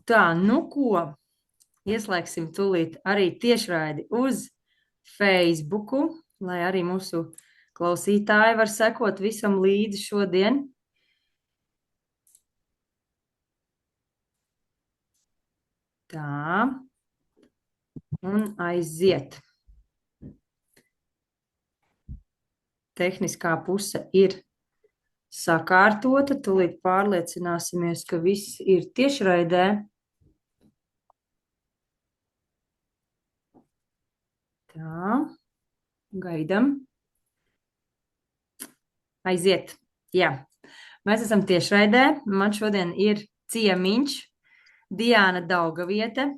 Tā, nu ko, ieslēgsim tūlīt arī tiešraidi uz Facebooku, lai arī mūsu klausītāji var sekot visam līdzi šodien. Tā, un aiziet. Tehniskā puse ir sakārtota, tūlīt pārliecināsimies, ka viss ir tiešraidē. Tā, gaidam. Aiziet. Jā, mēs esam tiešraidē. Man šodien ir ciemiņš Diāna Daugaviete.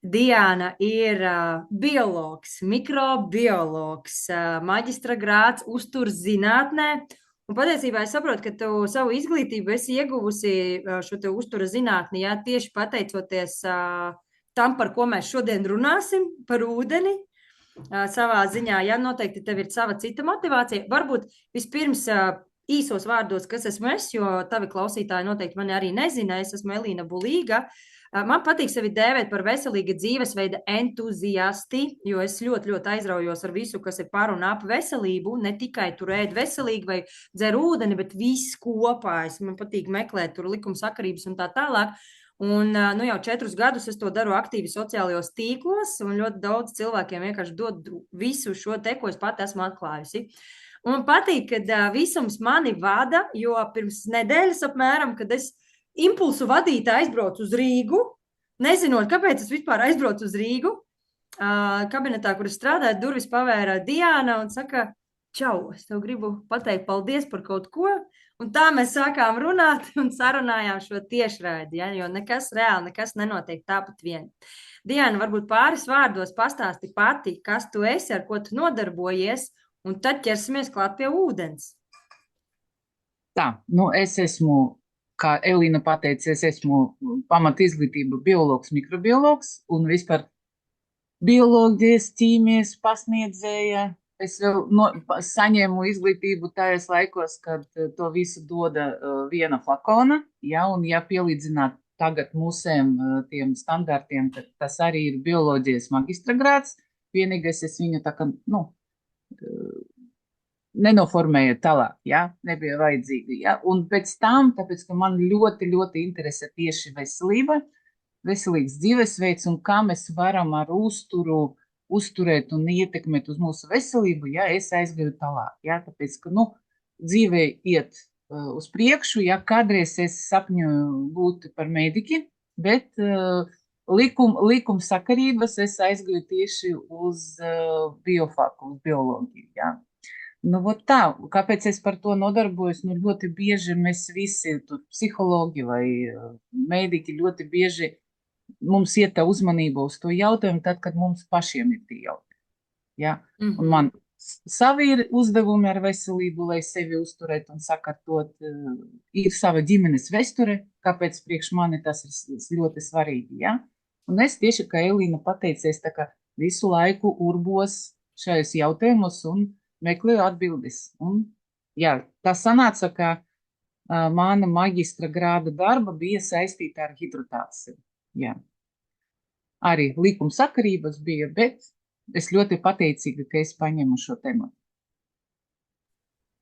Diāna ir biologs, mikrobiologs, maģistra grāds uzturs zinātnē. Un patiesībā es saprotu, ka tu savu izglītību esi ieguvusi šo te uztura zinātni, jā, tieši pateicoties tam, par ko mēs šodien runāsim, par ūdeni. Savā ziņā, ja noteikti tev ir sava cita motivācija. Varbūt vispirms īsos vārdos, kas esmu es, jo tavi klausītāji noteikti mani arī nezina. Es esmu Elīna Bulīga. Man patīk sevi dēvēt par veselīga dzīvesveida entuziasti, jo es ļoti, ļoti aizraujos ar visu, kas ir par un ap veselību. Ne tikai tur ēd veselīgi vai dzer ūdeni, bet viss kopā. Man patīk meklēt tur likumsakarības un tā tālāk. Un nu jau 4 gadus es to daru aktīvi sociālajos tīklos, un ļoti daudz cilvēkiem vienkārši dod visu šo te, ko es pati esmu atklājusi. Un man patīk, kad visums mani vada, jo pirms nedēļas apmēram, kad es impulsu vadītā aizbraucu uz Rīgu, nezinot, kāpēc es vispār aizbraucu uz Rīgu, kabinetā, kur es strādāju, durvis pavēra Diāna un saka, čau, es tev gribu pateikt paldies par kaut ko. Un tā mēs sākām runāt un sarunājām šo tiešraidi, ja, jo nekas reāli, nekas nenotiek tāpat vien. Diāna, varbūt pāris vārdos pastāsti pati, kas tu esi, ar ko tu nodarbojies, un tad ķersimies klāt pie ūdens. Tā, nu es esmu, kā Elīna pateica, es esmu pamat izglītība biologs, mikrobiologs un vispār bioloģijas, ķīmijas pasniedzēja. Es vēl saņēmu izglītību tajos laikos, kad to visu doda viena flakona, ja, un ja pielīdzināt tagad mūsiem tiem standartiem, tad tas arī ir bioloģijas magistra grāds, vienīgais es viņu tā kā, nenoformēju tālāk, ja, nebija vajadzīgi, ja, un pēc tam, tāpēc, ka man ļoti, ļoti interesē tieši veselība, veselīgs dzīvesveids un kā mēs varam ar uzturēt un ietekmēt uz mūsu veselību, ja es aizgāju tālāk, ja, tāpēc, ka, dzīvē iet uz priekšu, ja kādreiz es sapņoju būt par mediķi, bet likumsakarības es aizgāju tieši uz biofaku, uz bioloģiju, ja. Nu, vot tā, kāpēc es par to nodarbojos, ļoti bieži mēs visi, tur psihologi vai mediķi ļoti bieži mums iet tā uzmanība uz to jautājumu, tad, kad mums pašiem ir tie jautājumi. Ja? Un man savi ir uzdevumi ar veselību, lai sevi uzturētu un sakārtot, ir sava ģimenes vesture, kāpēc priekš mani tas ir ļoti svarīgi. Ja? Un es tieši, kā Elīna pateicies, tā kā visu laiku urbos šajos jautājumos un meklēju atbildes. Un, jā, tā sanāca, ka mana maģistra grāda darba bija saistīta ar hidrotāciju. Jā. Arī likumsakarības bija, bet es ļoti pateicīga, ka es paņemu šo tematu.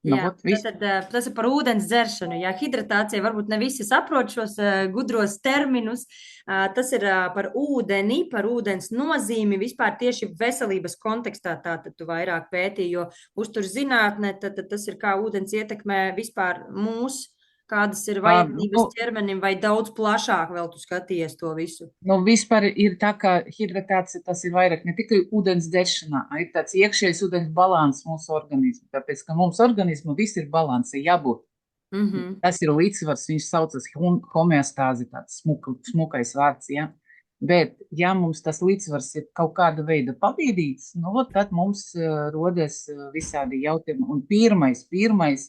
Jā, tas ir par ūdens dzeršanu. Jā, hidratācija varbūt ne visi saprot šos gudros terminus. Tas ir par ūdeni, par ūdens nozīmi vispār tieši veselības kontekstā. Tātad tu vairāk pētīji, jo uztur zinātne, tad tas ir kā ūdens ietekmē vispār mūs, kādas ir vajadzības ķermenim, vai daudz plašāk vēl tu skatījies to visu? Vispār ir tā, ka hidratācija tas ir vairāk ne tikai ūdens dzeršanā, ir tāds iekšējais ūdens balans mūsu organismu, tāpēc, ka mums organismu viss ir balansi, jābūt. Tas ir līdzsvars, viņš saucas homeostāzi, tāds smukais vārds, ja. Bet, ja mums tas līdzsvars ir kaut kāda veida pabīdīts, tad mums rodas visādi jautājumi. Un pirmais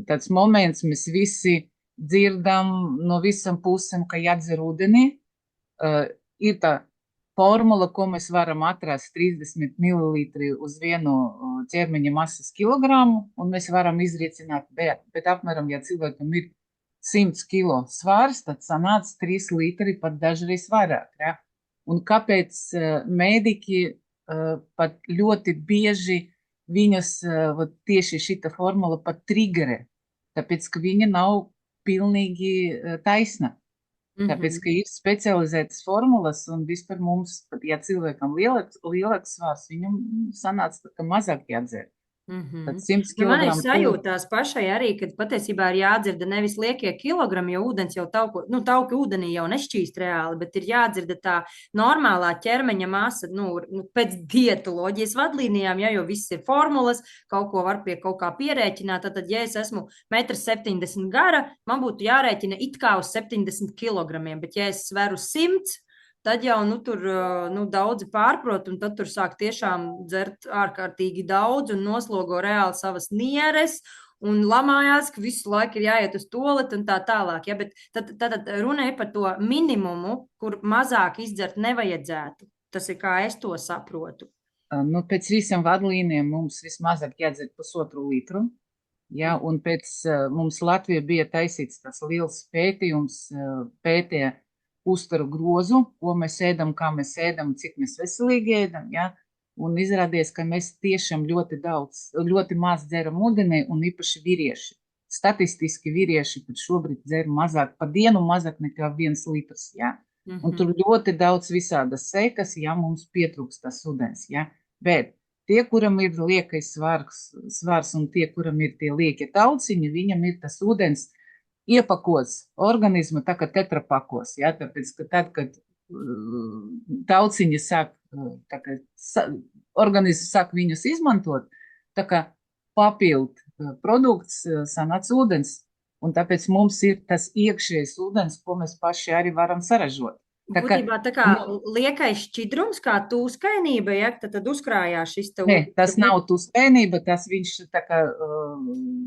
tāds moments, mēs visi dzirdam no visam pusēm, ka jādzer ūdeni. Ir tā formula, ko mēs varam atrast 30 ml uz vienu ķermeņa masas kilogramu, un mēs varam izriecināt, bet apmēram, ja cilvēkam ir 100 kilo svārs, tad sanāca 3 litri, pat dažreiz vairāk. Ja? Un kāpēc mēdiki pat ļoti bieži viņus tieši šita formula pat triggerē? Tāpēc, ka viņa nav pilnīgi taisna. Tāpēc, ka ir specializētas formulas un vispār mums, pat ja cilvēkam lielāks svārs, viņam sanāca, ka mazāk jādzer. Tad 100 Man ir kilogramu sajūtās pašai arī, kad patiesībā ir jādzirda nevis liekie kilogrami, jo ūdens jau tauki ūdenī jau nešķīst reāli, bet ir jādzirda tā normālā ķermeņa masa, pēc dietoloģijas vadlīnijām, ja, jo viss ir formulas, kaut ko var pie kaut kā pierēķināt, tad, ja es esmu 1,70 m gara, man būtu jārēķina it kā uz 70 kilogramiem, bet ja es sveru 100, tad jau tur daudzi pārprot, un tad tur sāk tiešām dzert ārkārtīgi daudz un noslogo reāli savas nieres. Un lamājās, ka visu laiku ir jāiet uz toleti un tā tālāk. Ja? Bet tad runa ir par to minimumu, kur mazāk izdzert nevajadzētu. Tas ir kā es to saprotu. Pēc visiem vadlīniem mums vismazāk jādzer 1,5 litru. Ja? Un pēc mums Latvijā bija taisīts tas liels pētījums, pētīja uzturu grozu, ko mēs ēdam, kā mēs ēdam, cik mēs veselīgi ēdam, ja? Un izrādies, ka mēs tiešām ļoti maz dzeram ūdeni, un īpaši vīrieši. Statistiski vīrieši pat šobrīd dzer mazāk, pa dienu mazāk nekā 1 litrs, ja? Un tur ļoti daudz visādas sekas, ja mums pietrūkst tas ūdens, ja? Bet tie, kuram ir liekais svars un tie, kuram ir tie liekie tauciņi, viņam ir tas ūdens iepakots organismu tā kā tetrapakos, ja, tāpēc, ka tad, kad tauciņi sāk, organisms sāk viņus izmantot, tā kā papild produkts sanāc ūdens, un tāpēc mums ir tas iekšējais ūdens, ko mēs paši arī varam saražot. Būtībā tā kā liekais šķidrums, kā tūskainība, ja, tad uzkrājās šis tev. Nē, tas nav tūskainība, tas viņš tā kā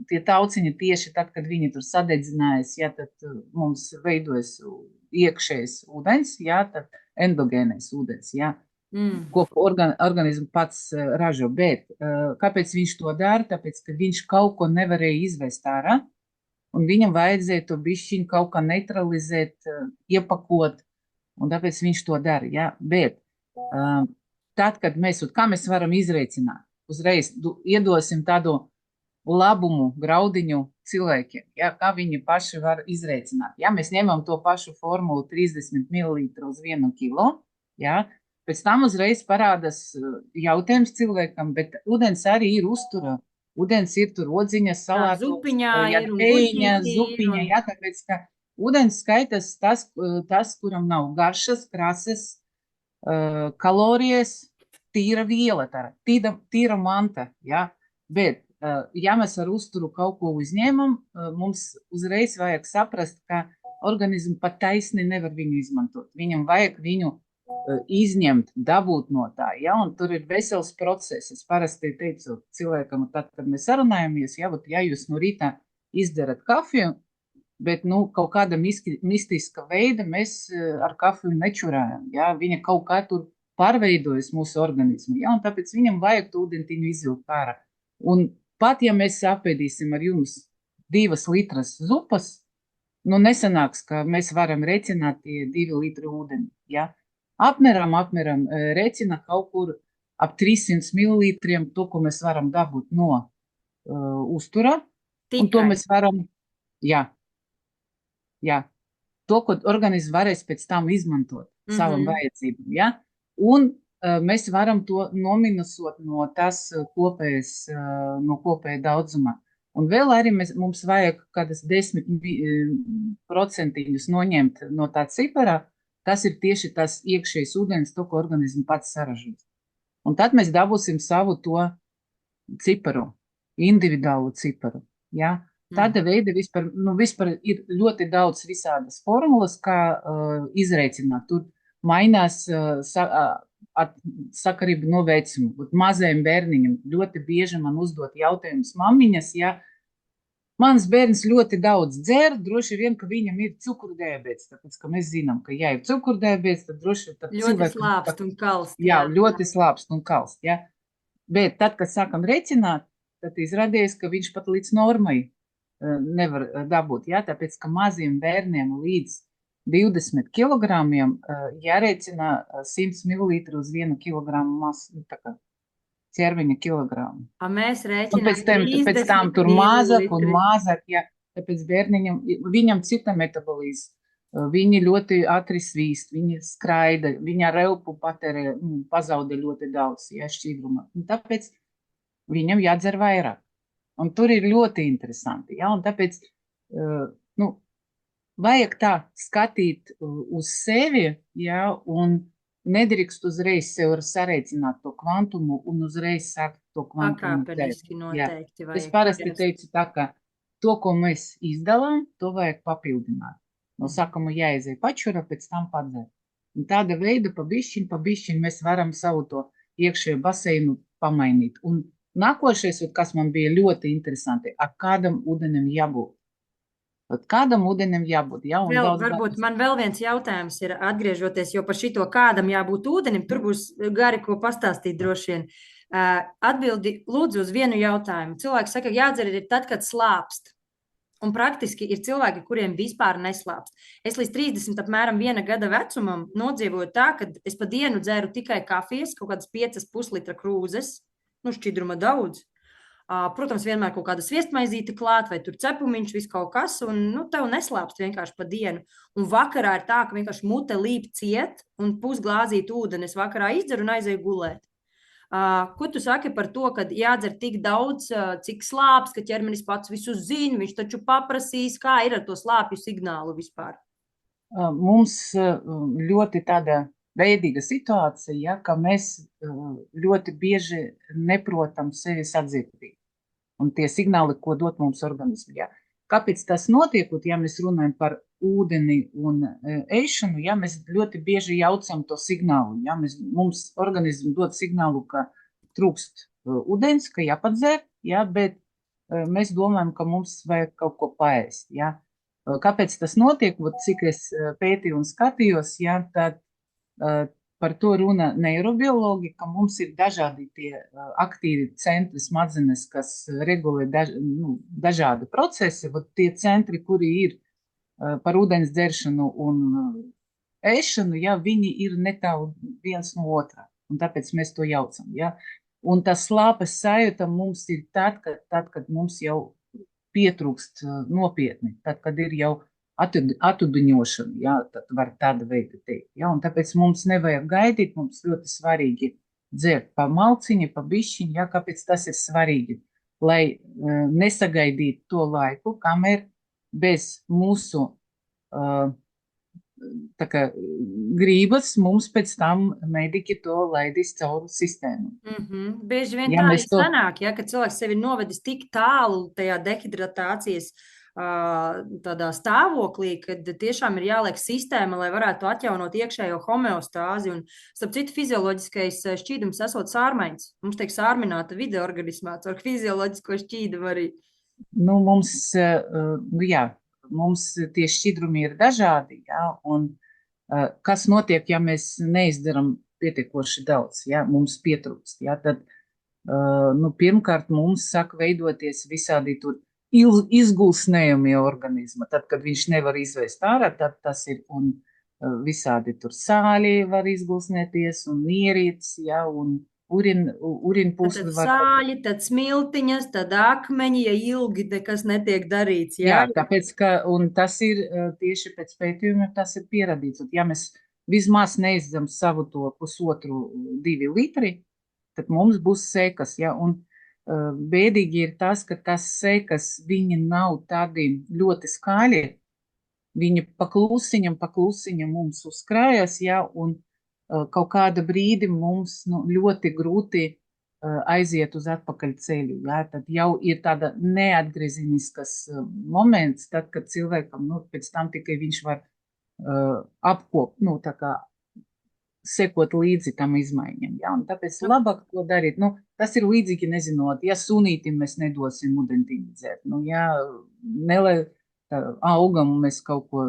tie tauciņi tieši tad, kad viņi tur sadedzinājas, ja, tad mums veidojas iekšējais ūdens, ja, tad endogēnais ūdens, ja, ko organismu pats ražo. Bet kāpēc viņš to dara? Tāpēc, ka viņš kaut ko nevarēja izvest ārā, un viņam vajadzēja to bišķiņu kaut kā neutralizēt, iepakot, un tāpēc viņš to dara, ja? Bet tad, kad kā mēs varam izreicināt, uzreiz iedosim tādu labumu graudiņu cilvēkiem, ja? Kā viņi paši var izreicināt. Ja? Mēs ņemam to pašu formulu 30 ml uz 1 kilo, ja? Pēc tam uzreiz parādas jautājums cilvēkam, bet ūdens arī ir uztura. Ūdens ir tur odziņas, salātos, zupiņā ir un teiņa, zupiņa, ja? Tāpēc, ka ūdens skaitas tas, kuram nav garšas, krāsas, kalorijas, tīra viela, tīra manta, ja? Bet, ja mēs ar uzturu kaut ko uzņēmam, mums uzreiz vajag saprast, ka organismu pat taisni nevar viņu izmantot. Viņam vajag viņu izņemt, dabūt no tā, ja? Un tur ir vesels process. Es parasti teicu cilvēkam, tad, kad mēs sarunājamies, ja jūs no rīta izdarat kafiju, bet, kaut kāda mistiska veida mēs ar kafiju nečurājam, ja? Viņa kaut kā tur pārveidojas mūsu organismu, ja? Un tāpēc viņam vajag ūdentiņu izvilkt ārā. Un pat, ja mēs apēdīsim ar jums 2 litras zupas, nesanāks, ka mēs varam reķināt 2 litru ūdeni, ja? Apmēram reķina kaut kur ap 300 ml to, ko mēs varam dabūt no uztura, un to mēs varam, to, ko organisms varēs pēc tam izmantot savam vajadzībam, ja? Un mēs varam to nominusot no tas kopēja daudzuma. Un vēl arī mums vajag kādas 10% noņemt no tā cipara, tas ir tieši tas iekšējais ūdens, to, ko organismu pats saražos. Un tad mēs dabūsim savu to ciparu, individuālu ciparu, ja? Tāda veida vispār ir ļoti daudz visādas formulas, kā izreicināt. Tur mainās sakarība no vecuma. Mazajiem bērniņam ļoti bieži man uzdot jautājumus mammiņas, ja mans bērns ļoti daudz dzer, droši vien, ka viņam ir cukurdiabēts, tāpēc, ka mēs zinām, ka ja ir cukurdiabēts, tad droši vien... Ļoti slāpst un kalst. Jā, ļoti slāpst un kalst, ja. Bet tad, kad sākam reķināt, tad izrādījās, ka viņš pat līdz normai nevar dabūt, jā, tāpēc, ka maziem bērniem līdz 20 kilogramiem jārēķina 100 mililitru uz 1 kilogramu masu, tā kā ķermeņa kilogramu. Mēs Un rēķinām pēc tam 30 tur mazāk un mililitri. mazāk, ja tāpēc bērniņam, viņam cita metabolīzma. Viņi ļoti ātri svīst, viņi skraida, viņa relpu patērē, pazauda ļoti daudz, ja, šķidruma. Un tāpēc viņam jādzer vairāk. Un tur ir ļoti interesanti, ja, un tāpēc, vajag tā skatīt uz sevi, ja, un nedrīkst uzreiz sev sareicināt to kvantumu un uzreiz sākt to kvantumu. Pakāpeniski noteikti vajag. Es parasti teicu tā, ka to, ko mēs izdalām, to vajag papildināt. No sākuma jāiziet pačura, pēc tam padzert. Un tāda veida pa bišķiņ mēs varam savu to iekšējo baseinu pamainīt. Un nākošais, kas man bija ļoti interesanti, ar kādam ūdenim jābūt. Kādam ūdenim jābūt, ja? Varbūt man vēl viens jautājums ir atgriežoties, jo par šito kādam jābūt ūdenim, tur būs gari, ko pastāstīt droši vien. Atbildi lūdzu uz vienu jautājumu. Cilvēki saka, jādzer ir tad, kad slāpst. Un praktiski ir cilvēki, kuriem vispār neslāpst. Es līdz 30 apmēram 1 gada vecumam nodzīvoju tā, ka es pa dienu dzēru tikai kafijas, kaut kādas 5,5 litra krūzes, šķidruma daudz. Protams, vienmēr kaut kāda sviestmaizīte klāt, vai tur cepumiņš, viss kaut kas, un tev neslāpst vienkārši pa dienu. Un vakarā ir tā, ka vienkārši mute līp ciet, un pusglāzīt ūdeni es vakarā izdzeru un aizēju gulēt. Ko tu saki par to, ka jādzer tik daudz, cik slāps, ka ķermenis pats visu zina, viņš taču paprasīs, kā ir ar to slāpju signālu vispār? Mums ļoti tāda veidīga situācija, ja, ka mēs ļoti bieži neprotam sevi sadzirdīt. Un tie signāli, ko dot mums organismu, ja. Kāpēc tas notiek, ja mēs runājam par ūdeni un ēšanu, ja mēs ļoti bieži jaucam to signālu, ja mums organismu dod signālu, ka trūkst ūdens, ka jāpadzer, ja, bet mēs domājam, ka mums vajag kaut ko paēst, ja. Kāpēc tas notiek, cik es pētīju un skatījos, ja, tad par to runa neirobiologi, ka mums ir dažādi tie aktīvi centri smadzenes, kas regulē dažādi procesi, tie centri, kuri ir par ūdens dzeršanu un ēšanu, ja, viņi ir netālu viens no otrā, un tāpēc mēs to jaucam, ja. Un tas slāpes sajūta mums ir tad, kad mums jau pietrūkst nopietni, tad, kad ir jau atuduņošana, ja, tad var tāda veida teikt, ja, un tāpēc mums nevajag gaidīt, mums ļoti svarīgi dzert pa malciņu, pa bišķiņu, ja, kāpēc tas ir svarīgi, lai nesagaidīt to laiku, kamēr bez mūsu tā kā grības mums pēc tam mediķi to laidīs caur sistēmu. Bieži vien tā sanāk, ja, ka cilvēks sevi novedis tik tālu tajā dehidratācijas tādā stāvoklī, kad tiešām ir jāliek sistēma, lai varētu atjaunot iekšējo homeostāzi. Un, starp citu, fizioloģiskais šķīdums esot sārmaiņas. Mums tiek sārmināta vide organismā caur fizioloģisko šķīdumu arī. Mums tie šķidrumi ir dažādi, ja, un kas notiek, ja mēs neizdaram pietiekoši daudz, ja, mums pietrūkst, ja, tad, pirmkārt, mums sāk veidoties visādi tur izgulsnējumi organisma, tad, kad viņš nevar izvest ārā, tad tas ir, un visādi tur sāļi var izgulsnēties, un mierīts, ja, un urinpūsli var... Tad sāļi, tad smiltiņas, tad akmeņi, ja ilgi nekas netiek darīts, ja? Jā, tāpēc, ka, un tas ir tieši pēc pētījumiem, tas ir pierādīts, un ja mēs vismaz neizdam savu to 1,5–2 litri, tad mums būs sekas, ja, un bēdīgi ir tas, ka tas sekas, viņi nav tādi ļoti skaļi, viņi paklusiņam mums uzkrājas, ja, un kaut kāda brīdi mums ļoti grūti aiziet uz atpakaļ ceļu, ja, tad jau ir tāda neatgriezeniskas moments, tad, kad cilvēkam, pēc tam tikai viņš var tā kā sekot līdzi tam izmaiņam, ja, un tāpēc labāk to darīt, tas ir līdzīgi, nezinot, ja sunītim mēs nedosim ūdentiņu dzert, ja augam mēs kaut ko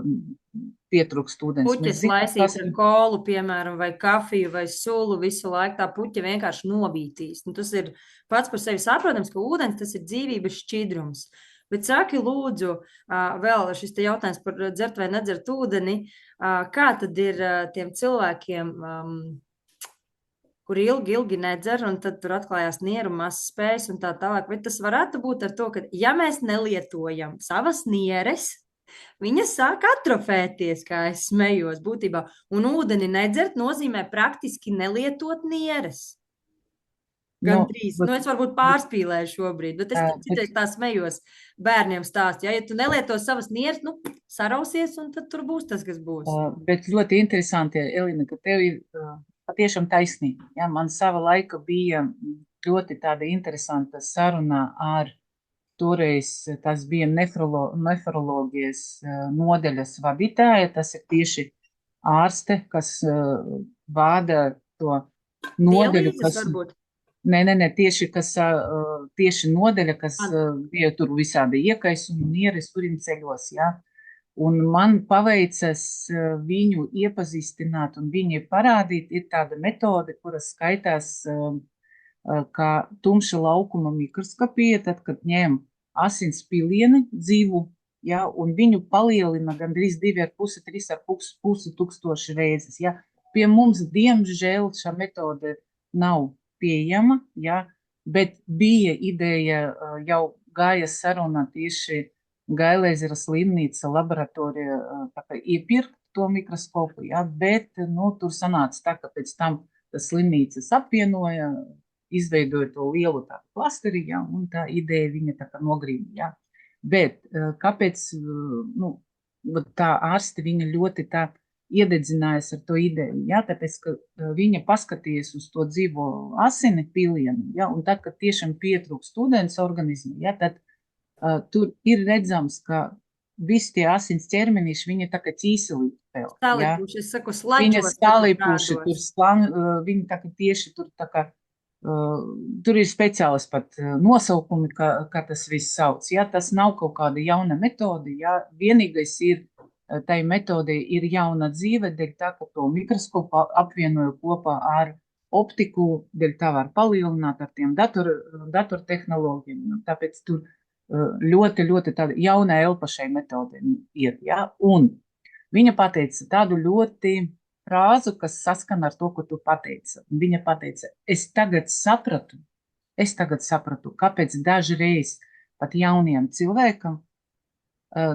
pietrūkst ūdens. Puķes laisīs ar kolu, piemēram, vai kafiju, vai sulu, visu laiku tā puķa vienkārši novītīs. Tas ir pats par sevi saprotams, ka ūdens tas ir dzīvības šķidrums. Bet saki, lūdzu, vēl šis te jautājums par dzert vai nedzert ūdeni, kā tad ir tiem cilvēkiem, kur ilgi nedzer, un tad tur atklājās nieru mazs spējas un tā tālāk. Vai tas varētu būt ar to, ka ja mēs nelietojam savas nieres, viņas sāk atrofēties, kā es smējos būtībā, un ūdeni nedzert nozīmē praktiski nelietot nieres. Gan drīz. Es varbūt pārspīlēju šobrīd, bet es citreiz tā smējos bērniem stāstu. Ja tu nelieto savas nieres, sarausies, un tad tur būs tas, kas būs. Bet ļoti interesanti, Elina, ka tev ir patiešām taisnība. Ja? Man sava laika bija ļoti tāda interesanta saruna ar toreiz, tas bija nefroloģijas nodeļas vadītāja, tas ir tieši ārste, kas vada to nodeļu, kas... varbūt? Nē, tieši, tieši nodeļa, kas bija tur visādi iekaisumi, nieres turim ceļos, ja. Un man paveicas viņu iepazīstināt un viņi parādīt, ir tāda metode, kuras skaitās kā tumša laukuma mikroskopija, tad, kad ņem asins pilieni dzīvu, ja, un viņu palielina gandrīz 2,5–3,5 tūkstoši reizes, ja. Pie mums, diemžēl, šā metode nav pieejama, ja, bet bija ideja, jau gāja saruna tieši Gailēzera slimnīca laboratorija iepirkt to mikroskopu, ja, bet, tur sanāca tā, ka pēc tam tas slimnīcas apvienoja, izveidoja to lielu tādu klasteri, ja, un tā ideja viņa tā kā nogrīna, ja. Bet, kāpēc, tā ārste viņa ļoti tā iededzinājās ar to ideju, ja, tāpēc, ka viņa paskatījies uz to dzīvo asini pilienu, ja, un tad, kad tiešām pietrūkst ūdens organismu, ja, tad tur ir redzams, ka visi tie asins ķermenīši, viņi tā kā ķīselī vēl. Stālipuši, es saku, slaģos. Viņa stālipuši, viņi tā kā tieši tur tā kā, tur ir speciālis pat nosaukumi, kā tas viss sauc, ja, tas nav kaut kāda jauna metode, ja, vienīgais ir tai metodē ir jauna dzīve, dēļ tā, ka to mikroskopu apvienoju kopā ar optiku, dēļ tā var palielināt ar tiem datortehnoloģiem. Tāpēc tur ļoti tāda jauna elpa šai metodē ir. Ja? Un viņa pateica tādu ļoti frāzu, kas saskan ar to, ko tu pateici. Viņa pateica, es tagad sapratu, kāpēc dažreiz pat jauniem cilvēkam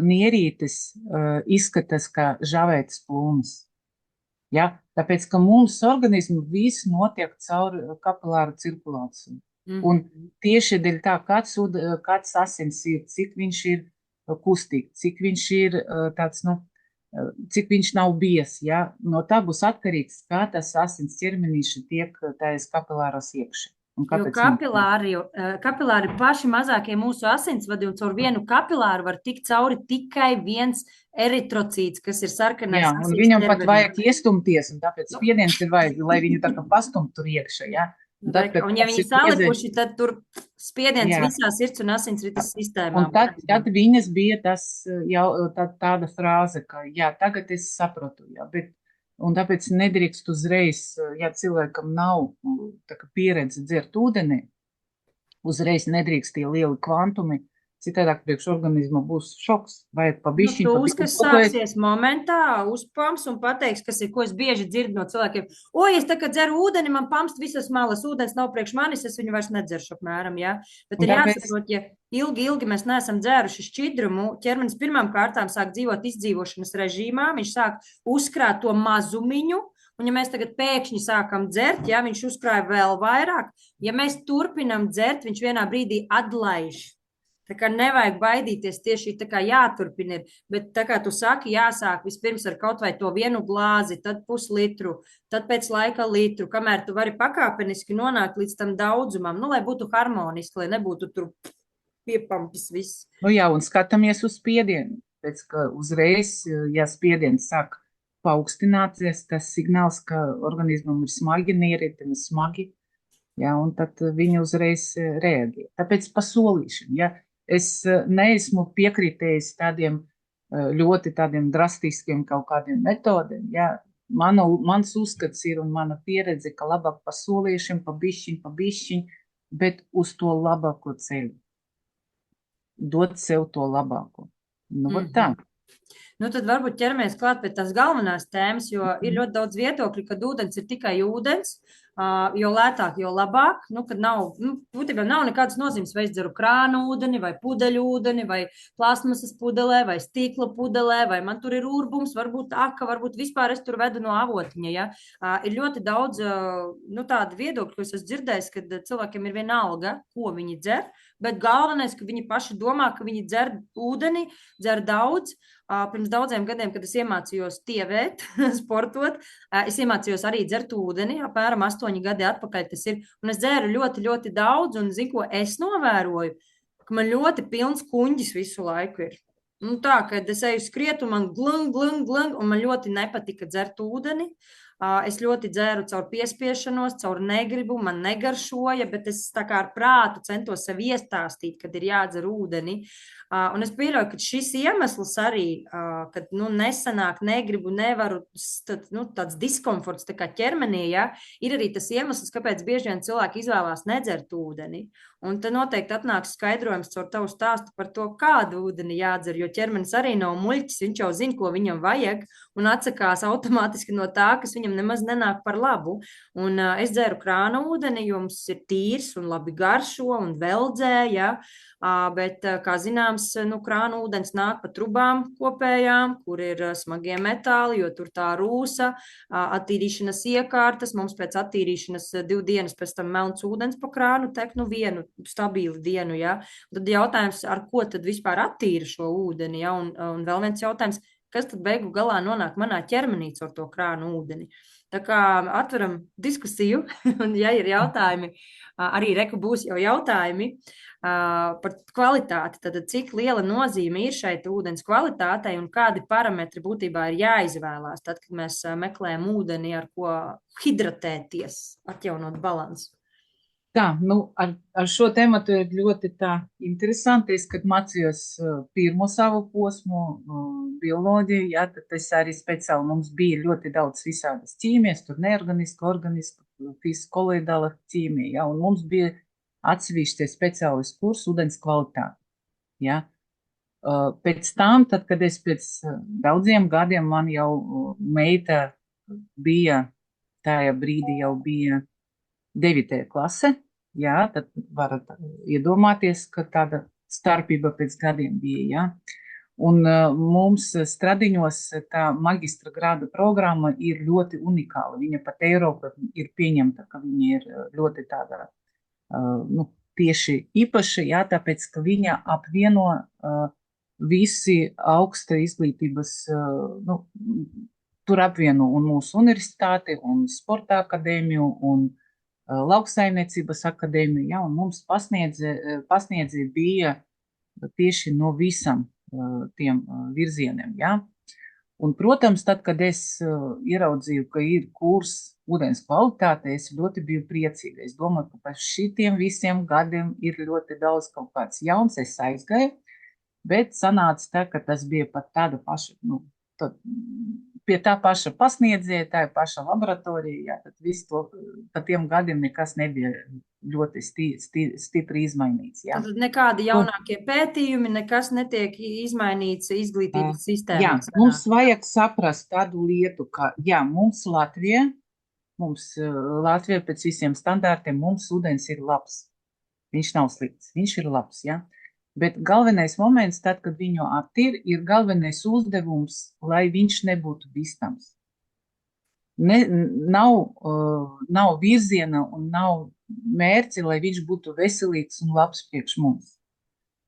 nierītes izskatās kā žavētas plūmes. Ja? Tāpēc, ka mums organismu viss notiek caur kapilāru cirkulāciju. Un tieši dēļ tā, kāds asins ir, cik viņš ir kustīgs, cik viņš ir tāds, cik viņš nav bies, ja? No tā būs atkarīgs, kā tas asins ķermenīši tiek tājas kapilāros iekšā. Jo kapilāri paši mazākie mūsu asinsvadi, un caur vienu kapilāru var tikt cauri tikai viens eritrocīts, kas ir sarkanais. Jā, un viņam pat vajag iestumties, un tāpēc spiediens ir vajag, lai viņu tā kā pastumt tur iekšā, ja? Un ja viņi salipuši, tad tur spiediens visā sirds un asinsrites sistēmā. Un tad viņas bija tāda frāze, ka jā, tagad es saprotu, jā, bet un tāpēc nedrīkst uzreiz, ja cilvēkam nav pieredze dzert ūdeni, uzreiz nedrīkst tie lieli kvantumi, citādāk priekš organisma būs šoks, vajag pabišķiņ. Tūs, kas sāksies momentā, uzpams un pateiks, kas ir, ko es bieži dzirdu no cilvēkiem. Es tā, kad dzeru ūdeni, man pamst visas malas, ūdens nav priekš manis, es viņu vairs nedzeršu apmēram, jā. Bet ir jāsaprot, ja ilgi mēs neesam dzēruši šķidrumu, ķermenis pirmām kārtām sāk dzīvot izdzīvošanas režīmā, viņš sāk uzkrāt to mazumiņu, un ja mēs tagad pēkšņi sākam dzert, ja viņš uzkrāja vēl vairāk, ja mēs turpinam dzert, viņš vienā brīdī atlaiž. Tā kā nevajag baidīties, tieši tā kā jāturpina ir, bet tā kā tu saki, jāsāk vispirms ar kaut vai to vienu glāzi, tad puslitru, tad pēc laika litru, kamēr tu vari pakāpeniski nonākt līdz tam daudzumam, lai būtu harmoniski, lai nebūtu tur piepampis viss. Jā, un skatāmies uz spiedienu, pēc ka uzreiz, ja spiediens sāk paaugstināties, tas signāls, ka organismam ir smagi, nierītam ir smagi, jā, un tad viņi uzreiz reaģē. Tāpēc pasolīšana, ja. Es neesmu piekritējis tādiem ļoti tādiem drastiskiem kaut kādiem metodiem. Ja. Mans uzskats ir un mana pieredze, ka labāk pasolīšana, pa bišķiņ, bet uz to labāko ceļu. dot sev to labāko. Nu, vot tā. Nu, tad varbūt ķeramies klāt pie tās galvenās tēmas, jo ir ļoti daudz viedokļu, kad ūdens ir tikai ūdens, jo lētāk, jo labāk. Nu, kad nav, būtībā nav nekādas nozīmes, vai es dzeru krānu ūdeni, vai pudeļu ūdeni, vai plastmasas pudelē, vai stīkla pudelē, vai man tur ir urbums, varbūt aka, varbūt vispār es tur vedu no avotiņa. Ja? Ir ļoti daudz tādu viedokļu, ko es esmu dzirdējis, kad cilvēkiem ir vienalga, ko viņi dzer, bet galvenais, ka viņi paši domā, ka viņi dzer ūdeni, dzer daudz. Pirms daudziem gadiem, kad es iemācījos tievēt, sportot, es iemācījos arī dzert ūdeni, apmēram 8 gadi atpakaļ tas ir, un es dzēru ļoti, ļoti daudz, un zinu, ko es novēroju, ka man ļoti pilns kuņģis visu laiku ir. Nu tā, kad es eju skriet, un man glung, un man ļoti nepatika dzert ūdeni. Es ļoti dzēru caur piespiešanos, caur negribu, man negaršoja, bet es tā kā ar prātu centos sev iestāstīt, kad ir jādzer ūdeni. Un es pieļauju, ka šis iemesls arī, kad nesanāk, negribu, nevaru, tāds diskomforts tā kā ķermenī, ja, ir arī tas iemesls, kāpēc bieži vien cilvēki izvēlās nedzert ūdeni. Un te noteikti atnāks skaidrojums caur tavu stāstu par to, kādu ūdeni jādzer, jo ķermenis arī nav muļķis, viņš jau zina, ko viņam vajag, un atsakās automātiski no tā, kas viņam nemaz nenāk par labu. Un es dzeru krāna ūdeni, jo mums ir tīrs un labi garšo un veldzē, ja, bet, kā zināms, krāna ūdens nāk pa trubām kopējām, kur ir smagie metāli, jo tur tā rūsa, attīrīšanas iekārtas, mums pēc attīrīšanas 2 dienas pēc tam melns ūdens pa krānu tek, vienu stabilu dienu, ja. Tad jautājums, ar ko tad vispār attīra šo ūdeni, ja, un vēl viens jautājums, kas tad beigu galā nonāk manā ķermenī caur to krānu ūdeni. Tā kā atveram diskusiju, un ja ir jautājumi, arī reku būs jau jautājumi par kvalitāti, tad cik liela nozīme ir šeit ūdens kvalitātei un kādi parametri būtībā ir jāizvēlās, tad, kad mēs meklējam ūdeni, ar ko hidratēties, atjaunot balansu. Tā, ar šo tematu ir ļoti tā interesanti. Es, kad mācījos pirmo savu posmu bioloģiju, jā, tad es arī speciāli, mums bija ļoti daudz visādas ķīmijas, tur neorganiska, organiska, fiziskoloidāla ķīmija, jā, un mums bija atsevišķi speciālis kurs ūdens kvalitāte, jā. Pēc tam, tad, kad es pēc daudziem gadiem, man jau meita bija, tajā brīdī jau bija 9. klase, jā, tad varat iedomāties, ka tāda starpība pēc gadiem bija, jā. Un mums Stradiņos tā magistra grāda programma ir ļoti unikāla. Viņa pat Eiropa ir pieņemta, ka viņa ir ļoti tāda, tieši īpaša, jā, tāpēc, ka viņa apvieno visi augsta izglītības, tur apvieno un mūsu universitāti, un sporta akadēmiju, un lauksaimniecības akadēmiju, ja, un mums pasniedzēji bija tieši no visam tiem virzieniem, ja. Un, protams, tad, kad es ieraudzīju, ka ir kurs ūdens kvalitāte, es ļoti biju priecīga. Es domāju, ka par šitiem visiem gadiem ir ļoti daudz kaut kāds jauns, es aizgāju, bet sanāca tā, ka tas bija pat tāda paša, pie tā paša pasniedzēja, tā paša laboratorija, jā, tad visu to, pa tiem gadiem nekas nebija ļoti stipri izmainīts, jā. Tad nekādi jaunākie pētījumi, nekas netiek izmainīts izglītības sistēmā. Jā, mums vajag saprast tādu lietu, ka, jā, mums Latvija pēc visiem standārtiem, mums ūdens ir labs. Viņš nav slikts, viņš ir labs, jā. Bet galvenais moments, tad, kad viņu attīr, ir galvenais uzdevums, lai viņš nebūtu bīstams. Nav virziena un nav mērķi, lai viņš būtu veselīgs un labs priekš mums.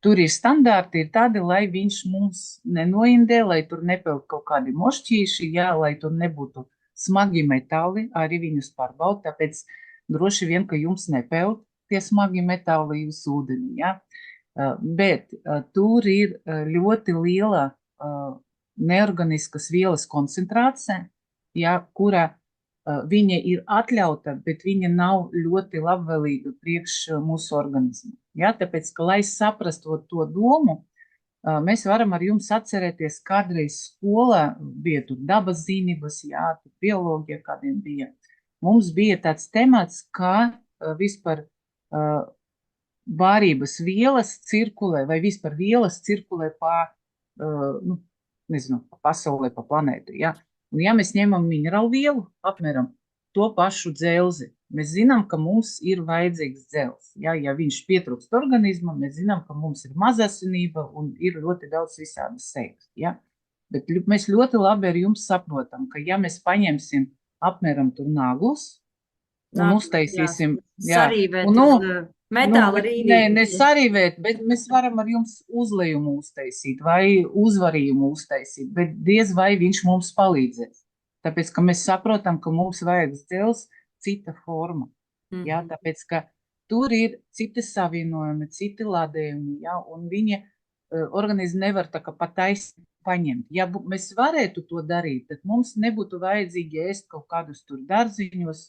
Tur ir standārti, ir tādi, lai viņš mums nenoindē, lai tur nepeld kaut kādi mošķīši, jā, lai tur nebūtu smagi metāli, arī viņus pārbaud, tāpēc droši vien, ka jums nepeld tie smagi metāli jūsu ūdeni, jā. Bet tur ir ļoti liela neorganiskas vielas koncentrācija, ja, kura viņa ir atļauta, bet viņa nav ļoti labvēlīga priekš mūsu organismu. Ja, tāpēc, ka, lai saprastu to domu, mēs varam ar jums atcerēties, kādreiz skolā bija tur dabas zinības, jā, tur bioloģija kādiem bija. Mums bija tāds temats, kā vispār vārības vielas cirkulē, vai vispār vielas cirkulē nu, nezinu, pa pasaulē, pa planētu, ja? Un ja mēs ņemam minerālu vielu, apmēram to pašu dzelzi, mēs zinām, ka mums ir vajadzīgs dzels. Ja viņš pietrūkst organismam, mēs zinām, ka mums ir mazasinība un ir ļoti daudz visādas sejas. Ja? Bet mēs ļoti labi ar jums saprotam, ka ja mēs paņemsim apmēram tur naglus un uztaisīsim, sarīvēt un, uz metāla ne rīvīti. sarīvēt, bet mēs varam ar jums uzlējumu uztaisīt vai uzvarījumu uztaisīt, bet diez vai viņš mums palīdzēs. Tāpēc, ka mēs saprotam, ka mums vajag dzels cita forma. Ja? Tāpēc, ka tur ir citi savienojumi, citi ladējumi, ja? Un viņa organismi nevar tā kā pataisni paņemt. Ja mēs varētu to darīt, tad mums nebūtu vajadzīgi ēst kaut kādus tur dārziņos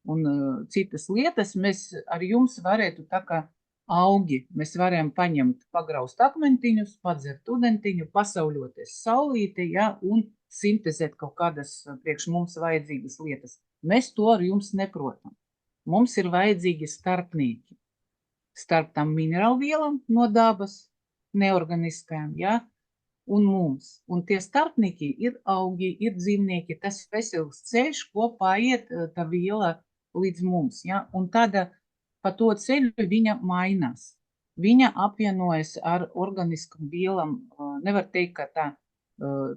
un citas lietas. Mēs ar jums varētu tā kā augi, mēs varējām paņemt, pagraust akmentiņus, padzert ūdentiņu, pasauļoties saulīte, ja, un sintezēt kaut kādas priekš mums vajadzīgas lietas. Mēs to ar jums neprotam. Mums ir vajadzīgi starpnieki. Starp tam minerālvielam no dabas, neorganiskajām, ja, un mums. Un tie starpnieki ir augi, ir dzīvnieki, tas vesels ceļš, ko paiet tā viela līdz mums, ja, un tāda pa to ceļu viņa mainās. Viņa apvienojas ar organisku vielam, nevar teikt, ka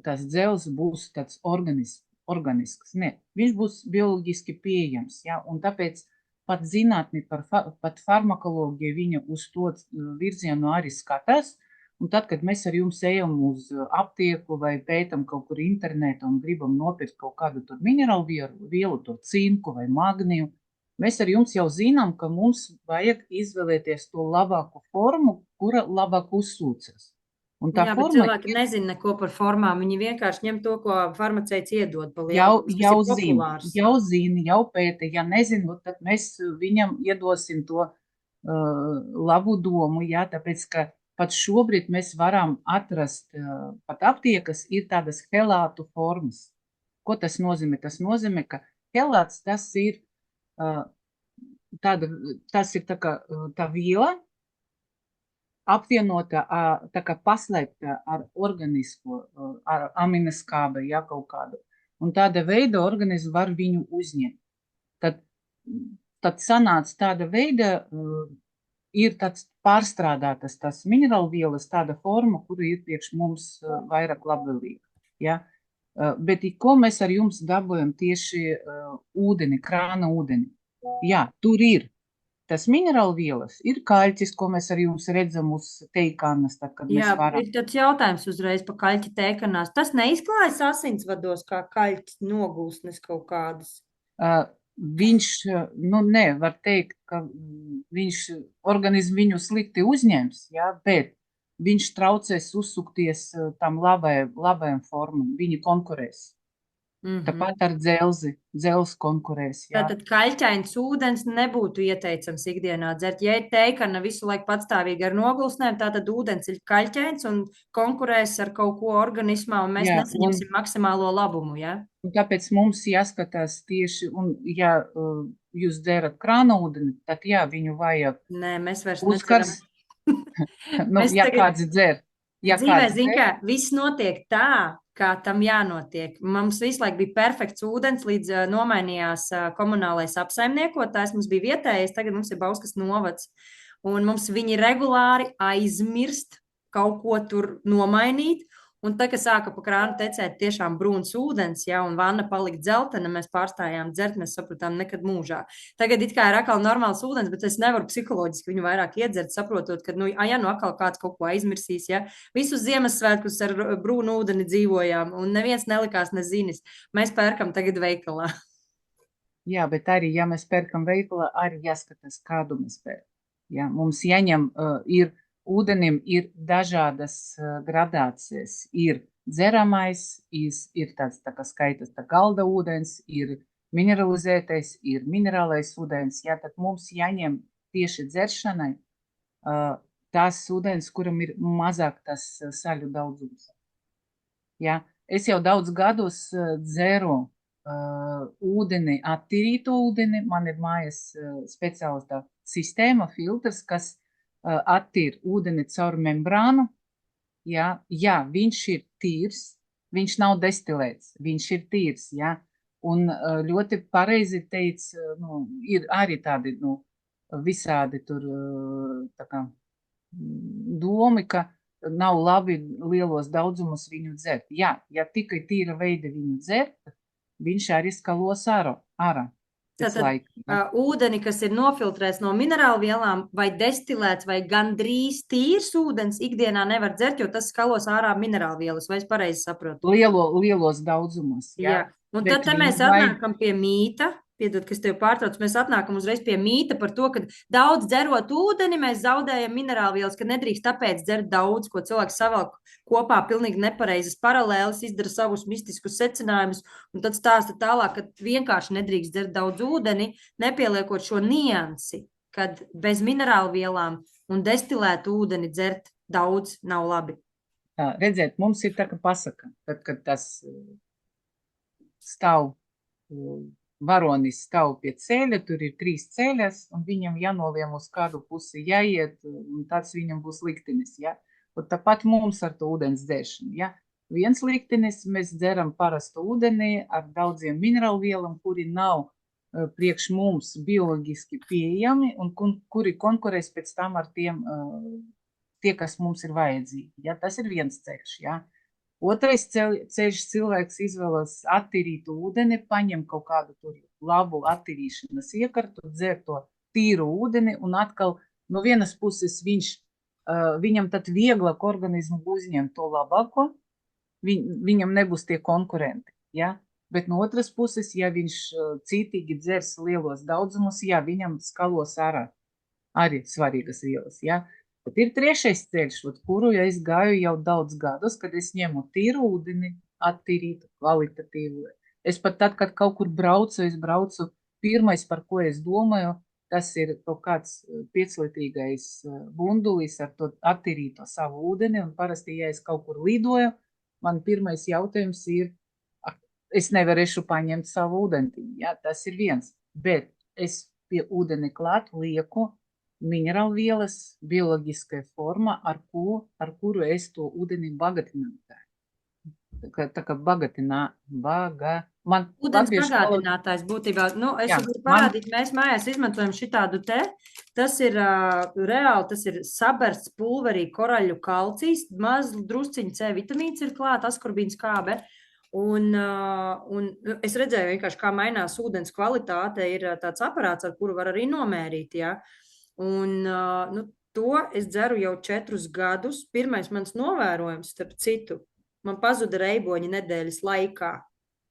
tas dzels būs tāds organisks, ne, viņš būs bioloģiski pieejams, ja, un tāpēc pat zinātni pat farmakoloģija viņa uz to virzienu arī skatās. Un tad, kad mēs ar jums ejam uz aptieku vai pētam kaut kur internetā un gribam nopirkt kaut kādu tur minerālu vielu, to cinku vai magniju, mēs ar jums jau zinām, ka mums vajag izvēlēties to labāku formu, kura labāk uzsūcas. Un tā bet cilvēki nezina neko par formām, viņi vienkārši ņem to, ko farmaceits iedod pa lielu, jau zina, jau pēta, ja nezinu, tad mēs viņam iedosim to labu domu, ja, tāpēc, ka pat šobrīd mēs varam atrast, pat aptiekas ir tādas helātu formas. Ko tas nozīmē? Tas nozīmē, ka helāts tas ir tā kā tā viela apvienota, tā kā paslēpta ar organisko, ar aminoskābi, ja, kaut kādu. Un tāda veida organismu var viņu uzņemt. Tad sanāca tāda veida, ir tāds pārstrādātas tas minerālvielas, tāda forma, kura ir priekš mums vairāk labvēlīga. Ja? Bet ko mēs ar jums dabojam tieši ūdeni, krāna ūdeni? Jā, tur ir tas minerālvielas, ir kaļķis, ko mēs ar jums redzam uz teikānas, tad, kad mēs varam. Ir tāds jautājums uzreiz pa kaļķi teikanās. Tas neizklājas asinsvados kā kaļķis nogulsnes kaut kādas? Viņš, var teikt, ka organismu viņu slikti uzņems, ja, bet viņš traucēs uzsukties tam labajam formam, viņi konkurēs. Tāpat ar dzels konkurēs. Ja. Tātad kaļķains ūdens nebūtu ieteicams ikdienā dzert. Ja ir teikana visu laiku patstāvīgi ar nogulsnēm, tātad ūdens ir kaļķains un konkurēs ar kaut ko organismā, un mēs nesaņemsim maksimālo labumu, ja? Un tāpēc mums jāskatās tieši, un ja jūs dzerat krāna ūdeni, tad jā, viņu vajag. Nē, mēs vairs uzkars. Kāds dzer. Dzīvē, zin kā, viss notiek tā, kā tam jānotiek. Mums visu laiku bija perfekts ūdens, līdz nomainījās komunālais apsaimniekotājs, mums bija vietējais, tagad mums ir Bauskas novads. Un mums viņi regulāri aizmirst kaut ko tur nomainīt. Un tā, kad sāka pa krānu tecēt tiešām brūns ūdens, ja, un vanna palika dzeltena, mēs pārstājām dzert, mēs sapratām nekad mūžā. Tagad it kā ir atkal normāls ūdens, bet es nevaru psiholoģiski viņu vairāk iedzert, saprotot, ka, atkal kāds kaut ko aizmirsīs, ja. Visus Ziemassvētkus ar brūnu ūdeni dzīvojām, un neviens nelikās nezinis. Mēs pērkam tagad veikalā. Jā, bet arī, ja mēs pērkam veikalā, arī jāskatās, kādu mēs pērkam. Ja, mums jāņem ūdenim ir dažādas gradācijas. Ir dzeramais, ir tāds tā kā skaitas tā galda ūdens, ir mineralizētais, ir minerālais ūdens. Jā, tad mums jāņem tieši dzeršanai tās ūdens, kuram ir mazāk tas saļu daudzums. Jā, es jau daudz gadus dzeru ūdeni, attīrīto ūdeni. Man ir mājas speciāls tā sistēma, filtrs, kas attīra ūdeni caur membrānu, ja viņš ir tīrs, viņš nav destilēts, viņš ir tīrs, ja, un ļoti pareizi teica, ir arī tādi, visādi tur, tā kā, domi, ka nav labi lielos daudzumus viņu dzert. Jā, ja tikai tīra veida viņu dzert, viņš arī skalos ārā. Tātad ūdeni, kas ir nofiltrēts no minerālvielām, vai destilēts, vai gandrīz tīrs ūdens, ikdienā nevar dzert, jo tas skalos ārā minerālvielas, vai es pareizi saprotu? Lielos daudzumos, jā. Un tad mēs atnākam pie mīta, piedod, kas tev pārtrauc, mēs atnākam uzreiz pie mīta par to, ka daudz dzerot ūdeni, mēs zaudējam minerālvielas, ka nedrīkst tāpēc dzert daudz, ko cilvēks savelk kopā pilnīgi nepareizas paralēles, izdara savus mistiskus secinājumus, un tad stāsta tālāk, ka vienkārši nedrīkst dzert daudz ūdeni, nepieliekot šo niansi, kad bez minerālvielām un destilētu ūdeni dzert daudz nav labi. Redziet, mums ir tā, ka pasaka, tad, kad tas stāv, varonis stāv pie ceļa, tur ir 3 ceļas, un viņam jānoliem uz kādu pusi jāiet, un tāds viņam būs liktenis, ja? Un tāpat mums ar to ūdens dzēršanu, ja? Viens liktenis, mēs dzeram parastu ūdeni ar daudziem minerālvielam, kuri nav priekš mums bioloģiski pieejami, un kuri konkurēs pēc tam ar tiem, tie, kas mums ir vajadzīgi, ja? Tas ir viens ceļš, ja? Otrais ceļš cilvēks izvēlas attīrītu ūdeni, paņem kaut kādu tur labu attīrīšanas iekartu, dzer to tīru ūdeni, un atkal no vienas puses viņam tad vieglāk organismu uzņemt to labāko, viņam nebūs tie konkurenti, ja? Bet no otras puses, ja viņš cītīgi dzers lielos daudzumus, ja viņam skalos ārā arī svarīgas vielas, ja? Bet ir trešais ceļš, kuru es gāju jau daudz gadus, kad es ņemu tīru ūdeni, attīrītu, kvalitatīvu. Es pat tad, kad kaut kur braucu, pirmais, par ko es domāju, tas ir kaut kāds 5-litrīgais bundulis ar to attīrīto savu ūdeni, un parasti, ja es kaut kur lidoju, man pirmais jautājums ir, es nevarēšu paņemt savu ūdentiņu, ja, tas ir viens, bet es pie ūdeni klāt lieku minerālvielas bioloģiskai forma, ar kuru es to ūdeni bagatinātāju. Tā kā ūdens bagātinātājs būtībā, es varu parādīt, mēs mājās izmantojam šitādu te, tas ir reāli, tas ir sabersts pulverī koraļu kalcijs, maz drusciņu C vitamīns ir klāt, askorbīns kābe, un es redzēju vienkārši, kā mainās ūdens kvalitāte, ir tāds aparāts, ar kuru var arī nomērīt, jā. Un to es dzeru jau 4 gadus. Pirmais mans novērojums, starp citu, man pazuda reiboņi nedēļas laikā,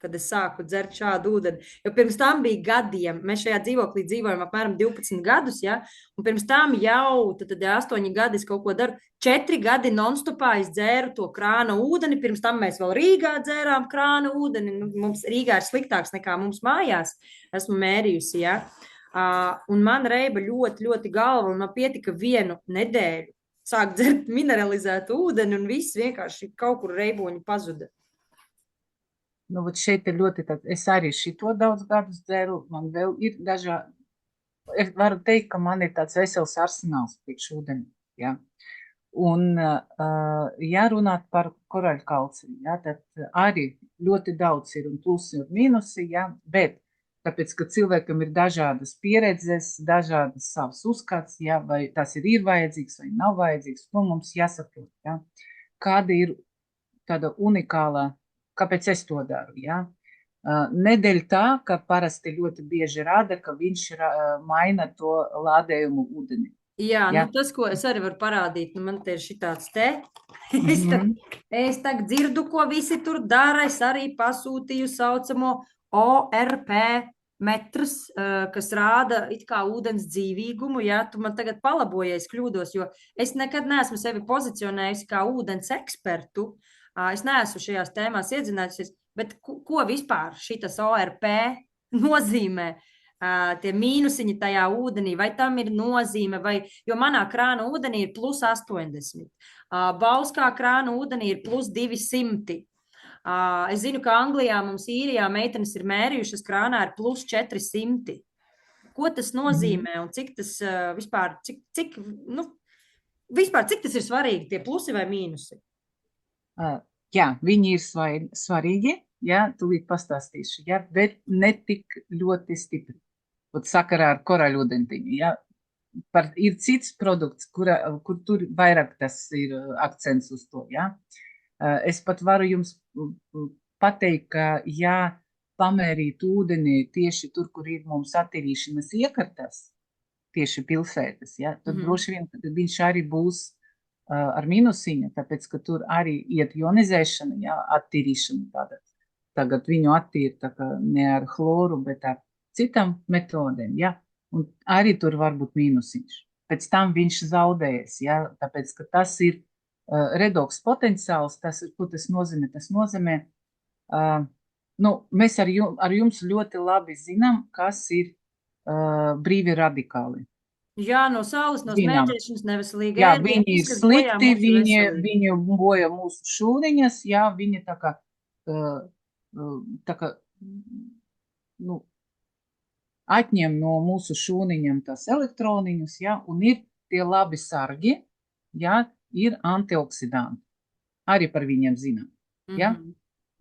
kad es sāku dzert šādu ūdeni. Jo pirms tam bija gadiem, mēs šajā dzīvoklī dzīvojam apmēram 12 gadus, ja? Un pirms tam jau, tad 8 gadi es kaut ko daru. 4 gadi nonstopā es dzēru to krāna ūdeni, pirms tam mēs vēl Rīgā dzērām krāna ūdeni. Mums Rīgā ir sliktāks nekā mums mājās. Esmu mērījusi, ja? Un man reiba ļoti, ļoti galva, un man pietika 1 nedēļu sāk dzert mineralizētu ūdeni, un viss vienkārši kaut kur reiboņi pazuda. Šeit ir ļoti tāds, es arī šito daudz gadus dzeru, man vēl ir dažādi, es varu teikt, ka man ir tāds vesels arsenāls priekš ūdeni, ja. Un, ja runāt par koraļkalciju, ja, tad arī ļoti daudz ir un plusi un mīnusi, ja, bet tāpēc, ka cilvēkam ir dažādas pieredzes, dažādas savas uzskats, ja, vai tas ir vajadzīgs vai nav vajadzīgs, to mums jāsaprot, ja. Kāda ir tāda unikāla, kāpēc es to daru, ja. Nedēļ tā, ka parasti ļoti bieži rāda, ka viņš maina to lādējumu ūdeni. Jā, tas, ko es arī varu parādīt, man te ir šitāds te. Es tagad dzirdu, ko visi tur dara, es arī pasūtīju saucamo ORP metrus, kas rāda it kā ūdens dzīvīgumu, ja, tu man tagad palaboji, ja es kļūdos, jo es nekad neesmu sevi pozicionējusi kā ūdens ekspertu, es neesmu šajās tēmās iedzinājusies, bet ko vispār šitas ORP nozīmē? Tie mīnusiņi tajā ūdenī, vai tam ir nozīme, jo manā krāna ūdenī ir plus 80, Bauskā krāna ūdenī ir plus 200. Es zinu, ka Anglijā mums īrijā meitenes ir mērījušas krānā ir plus 400. Ko tas nozīmē un cik tas vispār, cik Vispār, cik tas ir svarīgi, tie plusi vai mīnusi? Jā, viņi ir svarīgi, jā, tūlīt pastāstīšu, jā, bet ne tik ļoti stipri. Vat sakarā ar koraļūdentiņu, jā. Ir cits produkts, kur tur vairāk tas ir akcents uz to, jā. Es pat varu jums pateikt, ka ja pamērīt ūdeni tieši tur, kur ir mums attīrīšanas iekartas, tieši pilsētas, ja, tad droši vien viņš arī būs ar mīnusiņu, tāpēc, ka tur arī iet ionizēšana, ja, attīrīšana tāda. Tagad viņu attīra tā kā ne ar chloru, bet ar citam metodēm, ja, un arī tur var būt mīnusiņš. Pēc tam viņš zaudējas, ja, tāpēc, ka tas ir redoks potenciāls, tas ir, ko tas nozīmē? Tas nozīmē, mēs ar jums ļoti labi zinām, kas ir brīvi radikāli. Jā, no saules, no smēķēšanas, neveselīgi jā, viņi ir slikti, viņi boja mūsu šūniņas, jā, viņi tā kā atņem no mūsu šūniņiem tās elektroniņus, jā, un ir tie labi sargi, jā, ir antioksidanti. Arī par viņiem zinām. Ja?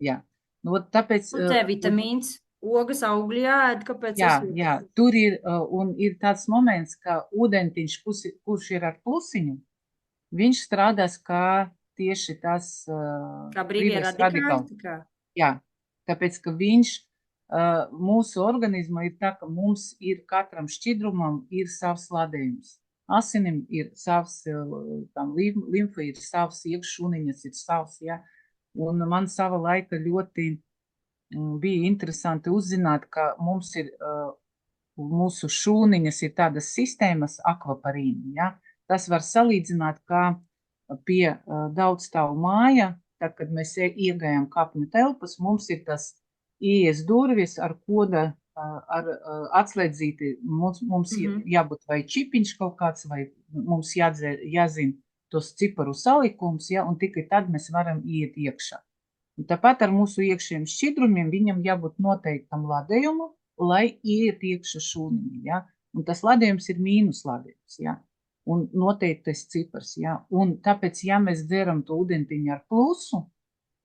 Jā. Nu, tāpēc, un te vitamīns, ogas, augļi jāēd, kāpēc? Jā, tur ir, un ir tāds moments, ka ūdentiņš, kurš ir ar plusiņu, viņš strādās kā tieši tas kā brīvie radikāli. Jā, tāpēc, ka viņš mūsu organismā ir tā, ka mums ir katram šķidrumam ir savs ladējums. Asinim ir savs, tam limfa ir savs, iekššūniņas ir savs, ja. Un man sava laika ļoti bija interesanti uzzināt, ka mums ir, mūsu šūniņas ir tādas sistēmas akvaparīni, ja. Tas var salīdzināt, kā pie daudzstāvu māja, tad, kad mēs iegājam kapņu telpas, mums ir tas ieejas durvis ar koda, ar atslēdzīti, mums jābūt vai čipiņš kaut kāds, vai mums jāzina tos ciparu salikums, ja, un tikai tad mēs varam iet iekšā. Un tāpat ar mūsu iekšējiem šķidrumiem viņam jābūt noteiktam ladējumu, lai iet iekšā šūniņi, ja, un tas ladējums ir mīnus ladējums, ja, un noteiktais cipars, ja, un tāpēc, ja mēs dzeram to ūdentiņu ar plusu,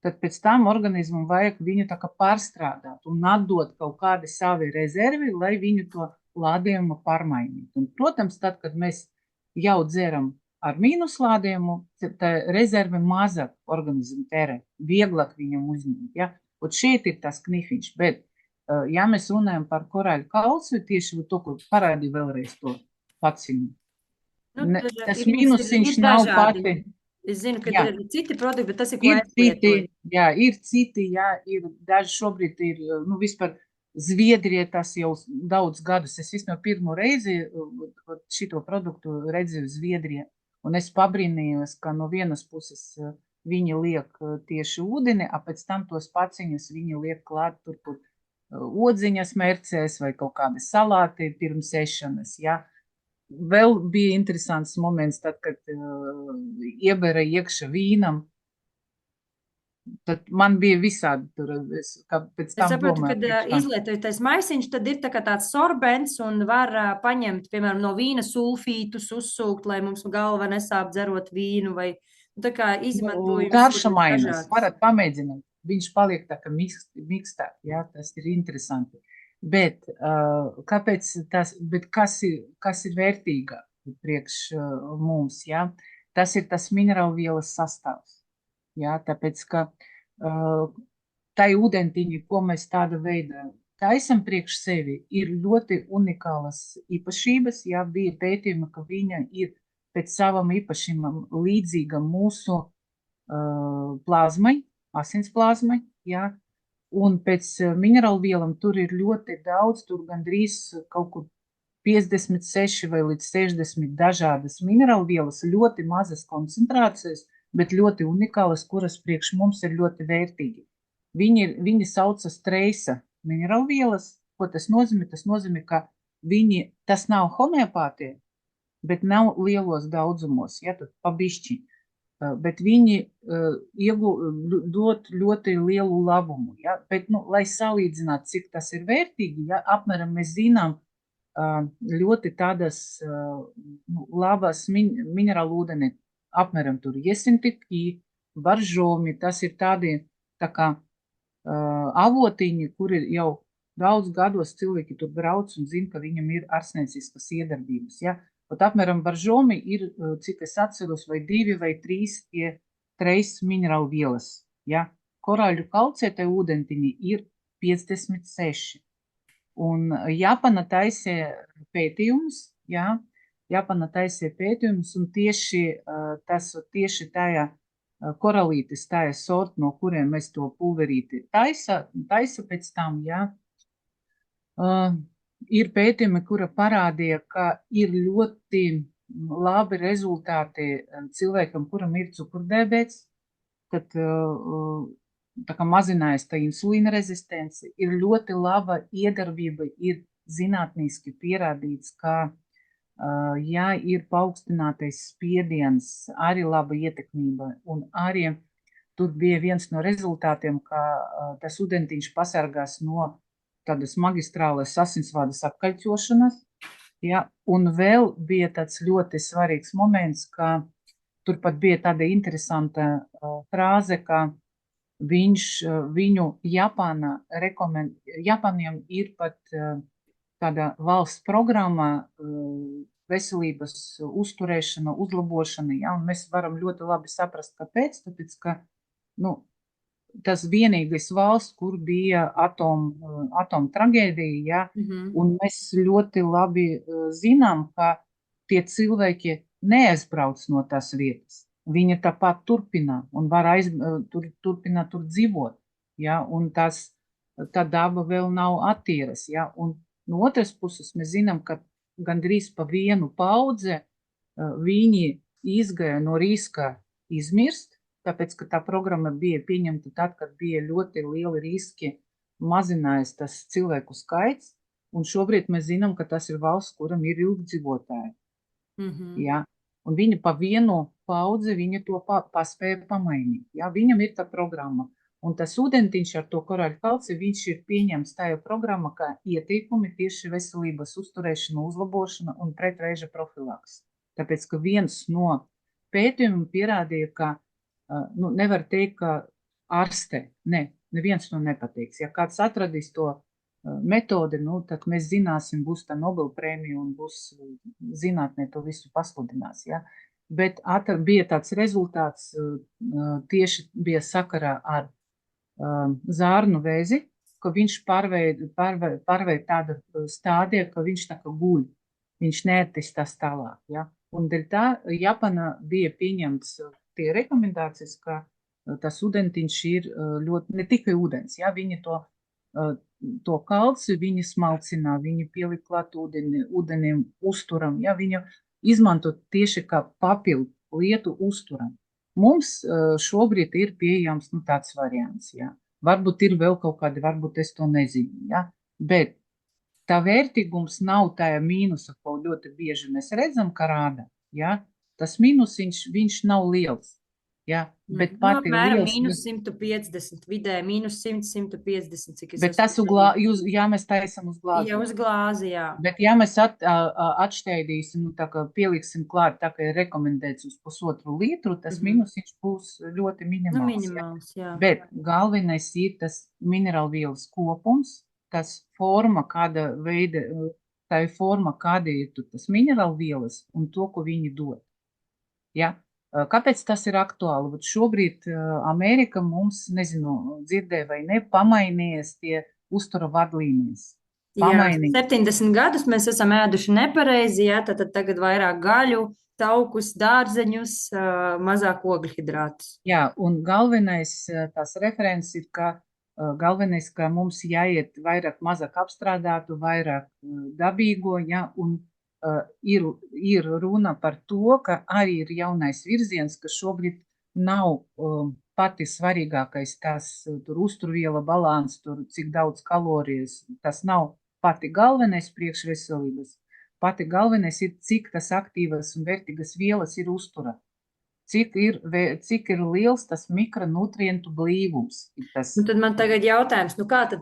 tad pēc tam organismam vajag viņu tā kā pārstrādāt un atdot kaut kādi savi rezervi, lai viņu to lādējumu pārmainītu. Un, protams, tad, kad mēs jau dzeram ar mīnus lādējumu, tā rezerve mazāk organismu tērē, vieglāk viņam uzņemt. Ja? Un šeit ir tas knifiņš, bet ja mēs runājam par korāļu kalciju, tieši to, ko parādīja vēlreiz to paciņu. Tas mīnusiņš nav pati. Es zinu, ka ir citi produkti, bet tas ir, ko es lietoju. Jā, ir citi, jā, ir daži šobrīd ir, vispār Zviedrija tas jau daudz gadus. Es vismaz pirmo reizi šito produktu redzēju Zviedrija, un es pabrīnījos, ka no vienas puses viņi liek tieši ūdeni, a pēc tam tos paciņus viņi liek klāt tur, kur odziņas mērcēs vai kaut kādi salāti pirms ēšanas, jā. Vēl bija interesants moments, tad, kad iebēra iekšā vīnam, tad man bija visādi tur, pēc tam saprotu, kad izlietojoties maisiņš, tad ir tāds sorbents un var paņemt, piemēram, no vīna sulfītus uzsūkt, lai mums galva nesāp dzerot vīnu vai tā kā izmantojums. Garša mainās, varat pamēģināt, viņš paliek tā kā mikstāk, jā, tas ir interesanti. Bet, kāpēc tas, bet kas ir vērtīgāk priekš mums, jā? Tas ir tas minerālvielas sastāvs, jā, tāpēc, ka tai ūdentiņi, ko mēs tāda veidā taisam priekš sevi, ir ļoti unikālas īpašības, jā, bija pētījumi, ka viņa ir pēc savam īpašībām līdzīga mūsu plazmai, asins plazmai, jā, un pēc minerālvielam tur ir ļoti daudz, tur gandrīz kaut kur 56 vai līdz 60 dažādas minerālvielas, ļoti mazas koncentrācijas, bet ļoti unikālas, kuras priekš mums ir ļoti vērtīgi. Viņi saucas treisa minerālvielas. Ko tas nozīmē? Tas nozīmē, ka tas nav homeopātija, bet nav lielos daudzumos, ja, tad pabišķiņi. Bet viņi dod ļoti lielu labumu, ja? Bet, lai salīdzinātu, cik tas ir vērtīgi, ja? Apmēram mēs zinām, ļoti tādas labas minerālu ūdeni, apmēram tur Jesintiki, Baržomi, tas ir tādi tā kā avotiņi, kuri jau daudz gados cilvēki tur brauc un zina, ka viņam ir arsnēciskas iedarbības, ja. Pat apmēram Baržomi ir, cik es atceros, vai 2 vai 3 tie treis minerālu vielas, ja. Korāļu kalcētai ūdentiņi ir 56. Un Japana taisīja pētījumus, jā, Japana taisīja pētījumus, un tieši tajā koralītis, tajā sort, no kuriem mēs to pulverīti taisa pēc tam, jā. Ir pētījumi, kura parādīja, ka ir ļoti labi rezultāti cilvēkam, kuram ir cukurdēbēts, kad tā kā mazinājās tā insulīna rezistence, ir ļoti laba iedarbība, ir zinātniski pierādīts, ka, ja ir paaugstinātais spiediens, arī laba ietekmība, un arī tur bija viens no rezultātiem, ka tas ūdentiņš pasargās no tādas magistrālas asinsvādas apkaļķošanas, ja, un vēl bija tāds ļoti svarīgs moments, ka tur pat bija tāda interesanta frāze, ka viņu Japāniem ir pat tāda valsts programma veselības uzturēšana, uzlabošana, ja, un mēs varam ļoti labi saprast, kāpēc, tāpēc, ka, tas vienīgais valsts, kur bija atom tragēdija, ja, un mēs ļoti labi zinām, ka tie cilvēki neaizbrauc no tās vietas. Viņa tāpat turpina un var turpināt tur dzīvot, ja, un tā daba vēl nav attīras, ja, un no otras puses mēs zinām, ka gandrīz pa vienu paudze viņi izgāja no riska izmirst, tāpēc, ka tā programma bija pieņemta tad, kad bija ļoti lieli riski, mazinājās tas cilvēku skaits, un šobrīd mēs zinām, ka tas ir valsts, kuram ir ilgdzīvotāji, ja. Un viņa pa vienu paudzi, viņa to paspēja pamainīt. Ja? Viņam ir tā programma. Un tas ūdentiņš ar to korāļu kalci, viņš ir pieņemts tajā programma, kā ieteikumi tieši veselības uzturēšana, uzlabošana un pretvēža profilaks. Tāpēc, ka viens no pētījumiem pierādīja, ka, nevar teikt, ka ārste, neviens to nepateiks. Ja kāds atradīs to metode, tad mēs zināsim, būs tā Nobelprēmija un būs zinātnē to visu pasludinās, ja. Bet bija tāds rezultāts, tieši bija sakarā ar zārnu vēzi, ka viņš pārveid tāda stādija, ka viņš tā kā guļ, viņš neattīstās tālāk, ja. Un dēļ tā Japana bija pieņemts tie rekomendācijas, ka tas ūdentiņš ir ļoti, ne tikai ūdens, ja, viņi to kalci viņi smalcinā, viņi pieliek klāt ūdenim uzturam, ja, viņu izmanto tieši kā papildu lietu uzturam. Mums šobrīd ir pieejams tāds variants, ja. Varbūt ir vēl kaut kādi, varbūt es to nezinu, ja, bet tā vērtīgums nav tajā mīnusa, ko ļoti bieži mēs redzam, ka rāda, ja, tas mīnusiņš, viņš nav liels. Ja, bet apmēram mīnus 150, vidē mīnus 100, 150, cik es bet tas ja mēs taisam uz glāzi. Jā, uz glāzi, jā. Bet ja mēs atšķēdīsim, tā kā pieliksim klāt, tā kā ir rekomendēts uz 1,5 litru, tas mīnusiņš būs ļoti minimāls. Jā. Bet galvenais ir tas minerālvielas kopums, tas forma, kāda veida, tā ir forma, kāda ir tas minerālvielas un to, ko viņi dod. Ja? Kāpēc tas ir aktuāli? Vat šobrīd Amerika mums, nezinu, dzirdēja vai ne, pamainījies tie uztura vadlīnijas. Jā, 70 gadus mēs esam ēduši nepareizi, jā, tad tagad vairāk gaļu, taukus, dārzeņus, mazāk ogļhidrātus. Jā, un galvenais tās referents ir, ka mums jāiet vairāk mazāk apstrādātu, vairāk dabīgo, jā, un ir runa par to, ka arī ir jaunais virziens, ka šobrīd nav pati svarīgākais tās tur uzturviela balans, tur cik daudz kalorijas, tas nav pati galvenais priekšveselības. Pati galvenais ir, cik tas aktīvas un vērtīgas vielas ir uztura. cik ir liels tas mikronutrientu blīvums. Nu, tad man tagad jautājums, nu kā tad,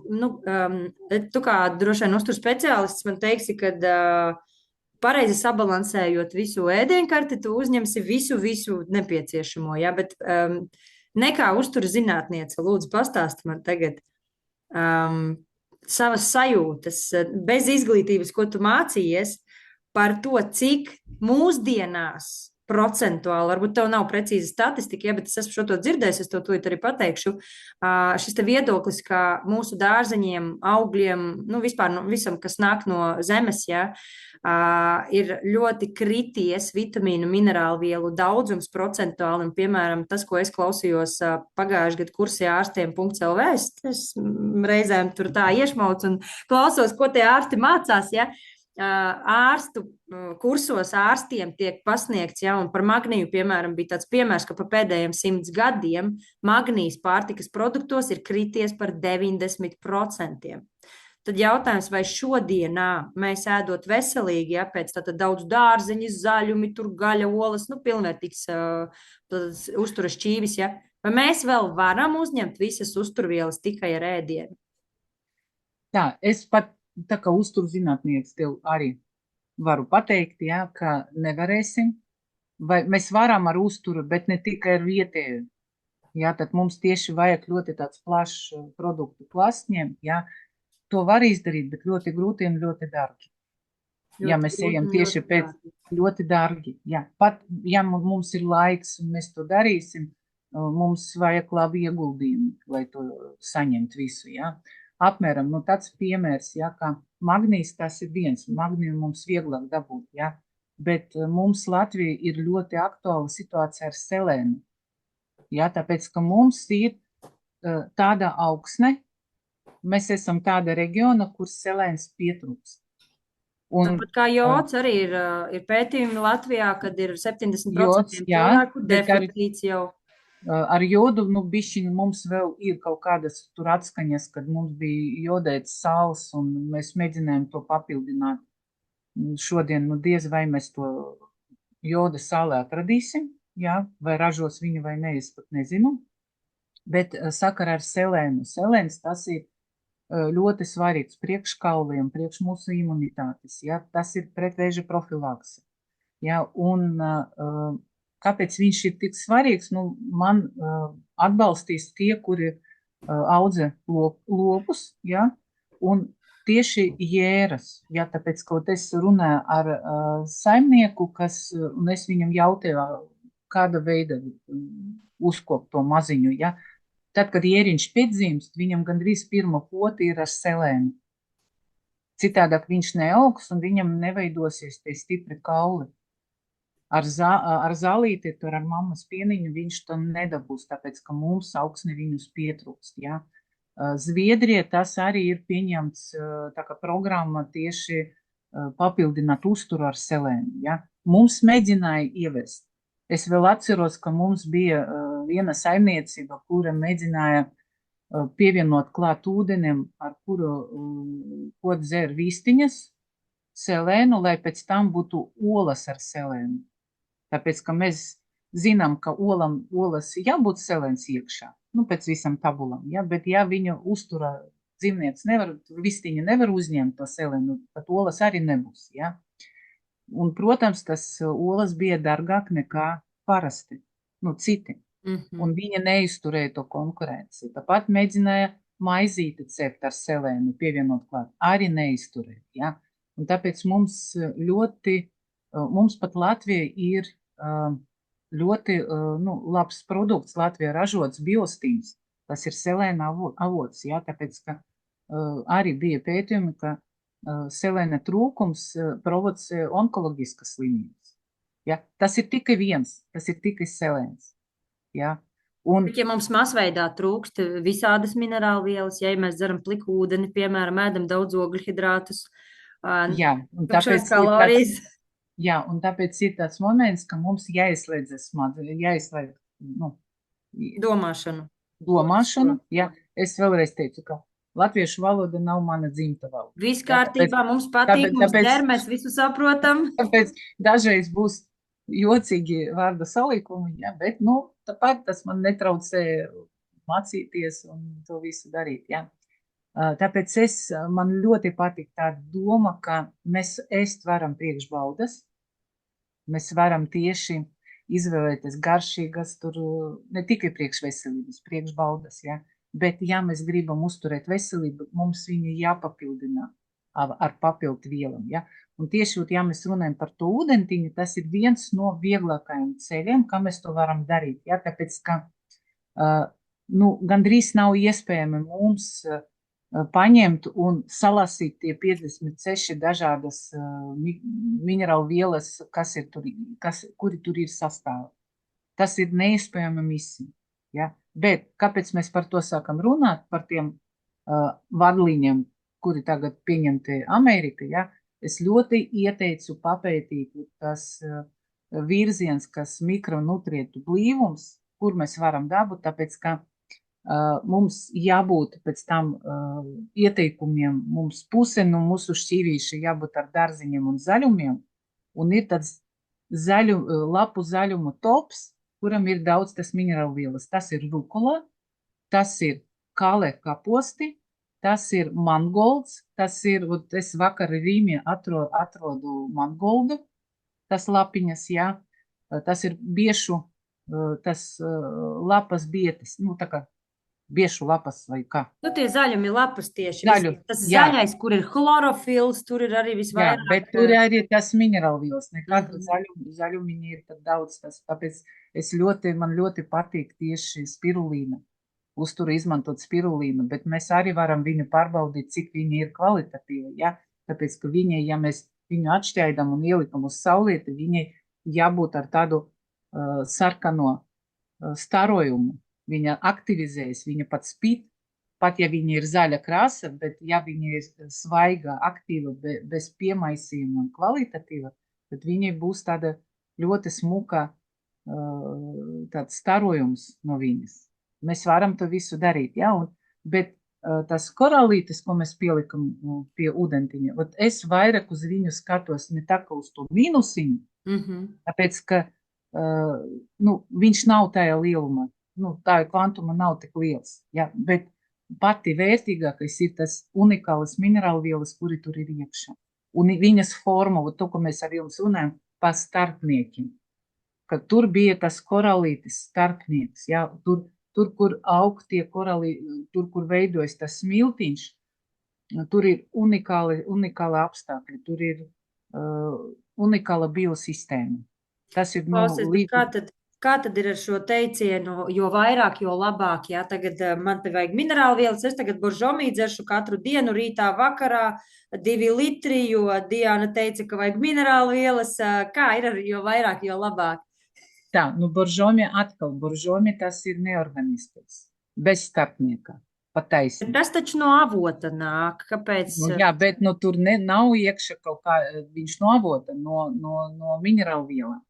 tu kā droši vien uztur speciālists man teiksi, kad pareizi sabalansējot visu ēdienkarti, tu uzņemsi visu nepieciešamo, ja, bet nekā uztur zinātniece, lūdzu pastāsti man tagad savas sajūtas, bez izglītības, ko tu mācījies, par to, cik mūsdienās procentuāli, varbūt tev nav precīza statistika, ja, bet es esmu šo to dzirdējis, es to tūlīt arī pateikšu. Šis te viedoklis, ka mūsu dārzeņiem, augļiem, nu vispār visam, kas nāk no zemes, ja, ir ļoti krities vitamīnu, minerālu vielu daudzums procentuāli, un, piemēram, tas, ko es klausījos pagājušajā gadu kursē ārstiem.lv, es reizēm tur tā iešmaucu un klausos, ko tie ārsti mācās, ja, ārstu kursos ārstiem tiek pasniegts, ja, un par magniju, piemēram, bija tāds piemērs, ka pa pēdējiem 100 gadiem magnijas pārtikas produktos ir krities par 90%. Tad jautājums, vai šodienā mēs ēdot veselīgi, ja, pēc tātad daudz dārzeņu, zaļumi, tur gaļa, olas, nu, pilnvērtīgs uzturas šķīvis, ja, vai mēs vēl varam uzņemt visas uzturvielas tikai ar ēdienu? Tā, es pat tā kā uzturzinātnieks tev arī varu pateikt, ja, ka nevarēsim, vai mēs varam ar uzturu, bet ne tikai ar vietēju. Ja, tad mums tieši vajag ļoti tāds plašs produktu klāsts ņemt, ja. To var izdarīt, bet ļoti grūti un ļoti dārgi. Ja mēs ejam tieši pēc ļoti dārgi, ja. Pat, ja mums ir laiks un mēs to darīsim, mums vajag labi ieguldījumi, lai to saņemt visu, ja. Apmēram, nu tāds piemērs, ja, ka magnijs tas ir viens, magniju mums vieglāk dabūt, ja, bet mums Latvija ir ļoti aktuāla situācija ar selēnu, ja, tāpēc, ka mums ir tāda augsne, mēs esam tāda reģiona, kur selēns pietrūkst. Tāpat kā jods arī ir pētījumi Latvijā, kad ir 70% cilvēku deficīts jau. Ar jodu, nu, bišķiņu mums vēl ir kaut kādas tur atskaņas, kad mums bija jodēts sāls un mēs mēģinājām to papildināt. Šodien, nu, diez vai mēs to joda sālē atradīsim, jā, vai ražos viņu vai ne, es pat nezinu. Bet sakarā ar selēnu. Selēns tas ir ļoti svarīgs priekš kauliem, priekš mūsu imunitātes, jā, tas ir pretvēža profilakse. Jā, un kāpēc viņš ir tik svarīgs? Nu, man atbalstīs tie, kuri audzē lopus, ja, un tieši jēras, ja, tāpēc, kaut es runāju ar saimnieku, un es viņam jautāju, kāda veida uzkop to maziņu, ja. Tad, kad jēriņš piedzimst, viņam gandrīz pirma poti ir ar selēnu. Citādāk viņš neaugs un viņam neveidosies tie stipri kauli. Ar zālīti, tur ar mammas pieniņu viņš to nedabūs, tāpēc, ka mums augsni viņus pietrūkst, ja. Zviedrija tas arī ir pieņemts tā kā programma tieši papildināt uzturu ar selēnu, ja. Mums mēģināja ievest. Es vēl atceros, ka mums bija viena saimniecība, kura mēģināja pievienot klāt ūdenim, ar kuru ko dzer vistiņas, selēnu, lai pēc tam būtu olas ar selēnu. Tāpēc, ka mēs zinām, ka olas jābūt selēns iekšā, nu, pēc visam tabulam, ja, bet ja viņa uztura dzīvnieks nevar, vistiņa nevar uzņemt to selēnu, tad olas arī nebūs, ja. Un, protams, tas olas bija dārgāk nekā parasti, nu, citi. Un viņa neizturēja to konkurenci. Tāpat mēģināja maizīti cept ar selēnu, pievienot klāt, arī neizturēja, ja. Un tāpēc mums pat Latvija ir ļoti labs produkts, Latvijā ražots biostīns, tas ir selēna avots, ja, tāpēc, ka arī bija pētījumi, ka selēna trūkums provocē onkoloģiskas slimības. Ja, tas ir tikai viens, tas ir tikai selēns. Ja. Bet, ja mums masveidā trūkst visādas minerālvielas, ja mēs dzeram pliku ūdeni, piemēram, ēdam daudz ogļhidrātus, tukšais kalorijas. Jā, un tāpēc ir tāds moments, ka mums jāizslēdz domāšanu. Jā. Es vēlreiz teicu, ka latviešu valoda nav mana dzimta valoda. Viss kārtībā, mums patīk, mums der, mēs visu saprotam. Tāpēc dažreiz būs jocīgi vārdu salikumi, ja, bet, nu, tāpat tas man netraucē mācīties un to visu darīt, ja. Tāpēc man ļoti patīk tā doma, ka mēs ēst varam priekšbaudas, mēs varam tieši izvēlēties garšīgas, tur ne tikai priekšveselības, priekšbaudas, ja, bet ja mēs gribam uzturēt veselību, mums viņi jāpapildina ar papildu vielam, ja. Un tieši, ja mēs runājam par to ūdentiņu, tas ir viens no vieglākajiem ceļiem, kā mēs to varam darīt, ja, tāpēc, ka, nu, gandrīz nav iespējami mums paņemt un salasīt tie 56 dažādas minerālu vielas, kas ir tur, kuri tur ir sastāvi. Tas ir neiespējama misija, ja? Bet kāpēc mēs par to sākam runāt, par tiem vadlīņiem, kuri tagad pieņemti Amerika, ja? Es ļoti ieteicu papētīt tas virziens, kas mikronutrientu blīvums, kur mēs varam dabūt, tāpēc, ka mums jābūt pēc tam ieteikumiem, mums puse no mūsu šķīvīša jābūt ar dārziņiem un zaļumiem, un ir tāds lapu zaļumu tops, kuram ir daudz tas minerālu vielas. Tas ir rukola, tas ir kāle kaposti, tas ir mangolds, tas ir, es vakar Rīmē atrodu mangoldu, tas lapiņas, jā, tas ir biešu, tas lapas bietes, nu tā kā biešu lapas vai kā. Nu, tie zaļumi lapas tieši. Zaļu, tas jā. zaļais, kur ir chlorofils, tur ir arī visvairāk. Jā, bet tur arī tas minerālu vielas. Nekad zaļumiņi ir tad daudz. Tāpēc man ļoti patīk tieši spirulīna. Uzturu izmantot spirulīnu, bet mēs arī varam viņu pārbaudīt, cik viņi ir kvalitatīvi. Ja? Tāpēc, ka viņi, ja mēs viņu atšķaidam un ielikam uz saulieti, viņi jābūt ar tādu sarkano starojumu. Viņa aktivizējas, viņa pat spīd, pat ja viņa ir zaļa krāsa, bet ja viņa ir svaiga, aktīva, bez piemaisījuma un kvalitatīva, tad viņai būs tāda ļoti smuka tāds starojums no viņas. Mēs varam to visu darīt, ja? Bet tas koralītis, ko mēs pielikam pie ūdentiņa, es vairāk uz viņu skatos ne tā kā uz to mīnusiņu, tāpēc, ka viņš nav tajā lielumā. Tā kvantuma nav tik liels, ja, bet pati vērtīgākais ir tas unikālas minerālu vielas, kuri tur ir iekšā. Un viņas forma, to, ko mēs ar jums runājam, pa starpniekiem, ka tur bija tas koralītis starpnieks, ja, tur, kur aug tie koralīti, tur, kur veidojas tas smiltiņš, tur ir unikāli apstākļi, tur ir unikāla biosistēma. Tas ir, Kā tad ir ar šo teicienu, jo vairāk, jo labāk, ja tagad man te vajag minerālu vielas, es tagad boržomī dzeršu katru dienu, rītā, vakarā, 2 litri, jo Diana teica, ka vajag minerālu vielas, kā ir ar jo vairāk, jo labāk? Tā, boržomī tas ir neorganiskais, bez starpnieka, pataisni. Tas taču no avota nāk, kāpēc? Jā, bet tur nav iekšā kaut kā, viņš no avota, no minerālu vielām.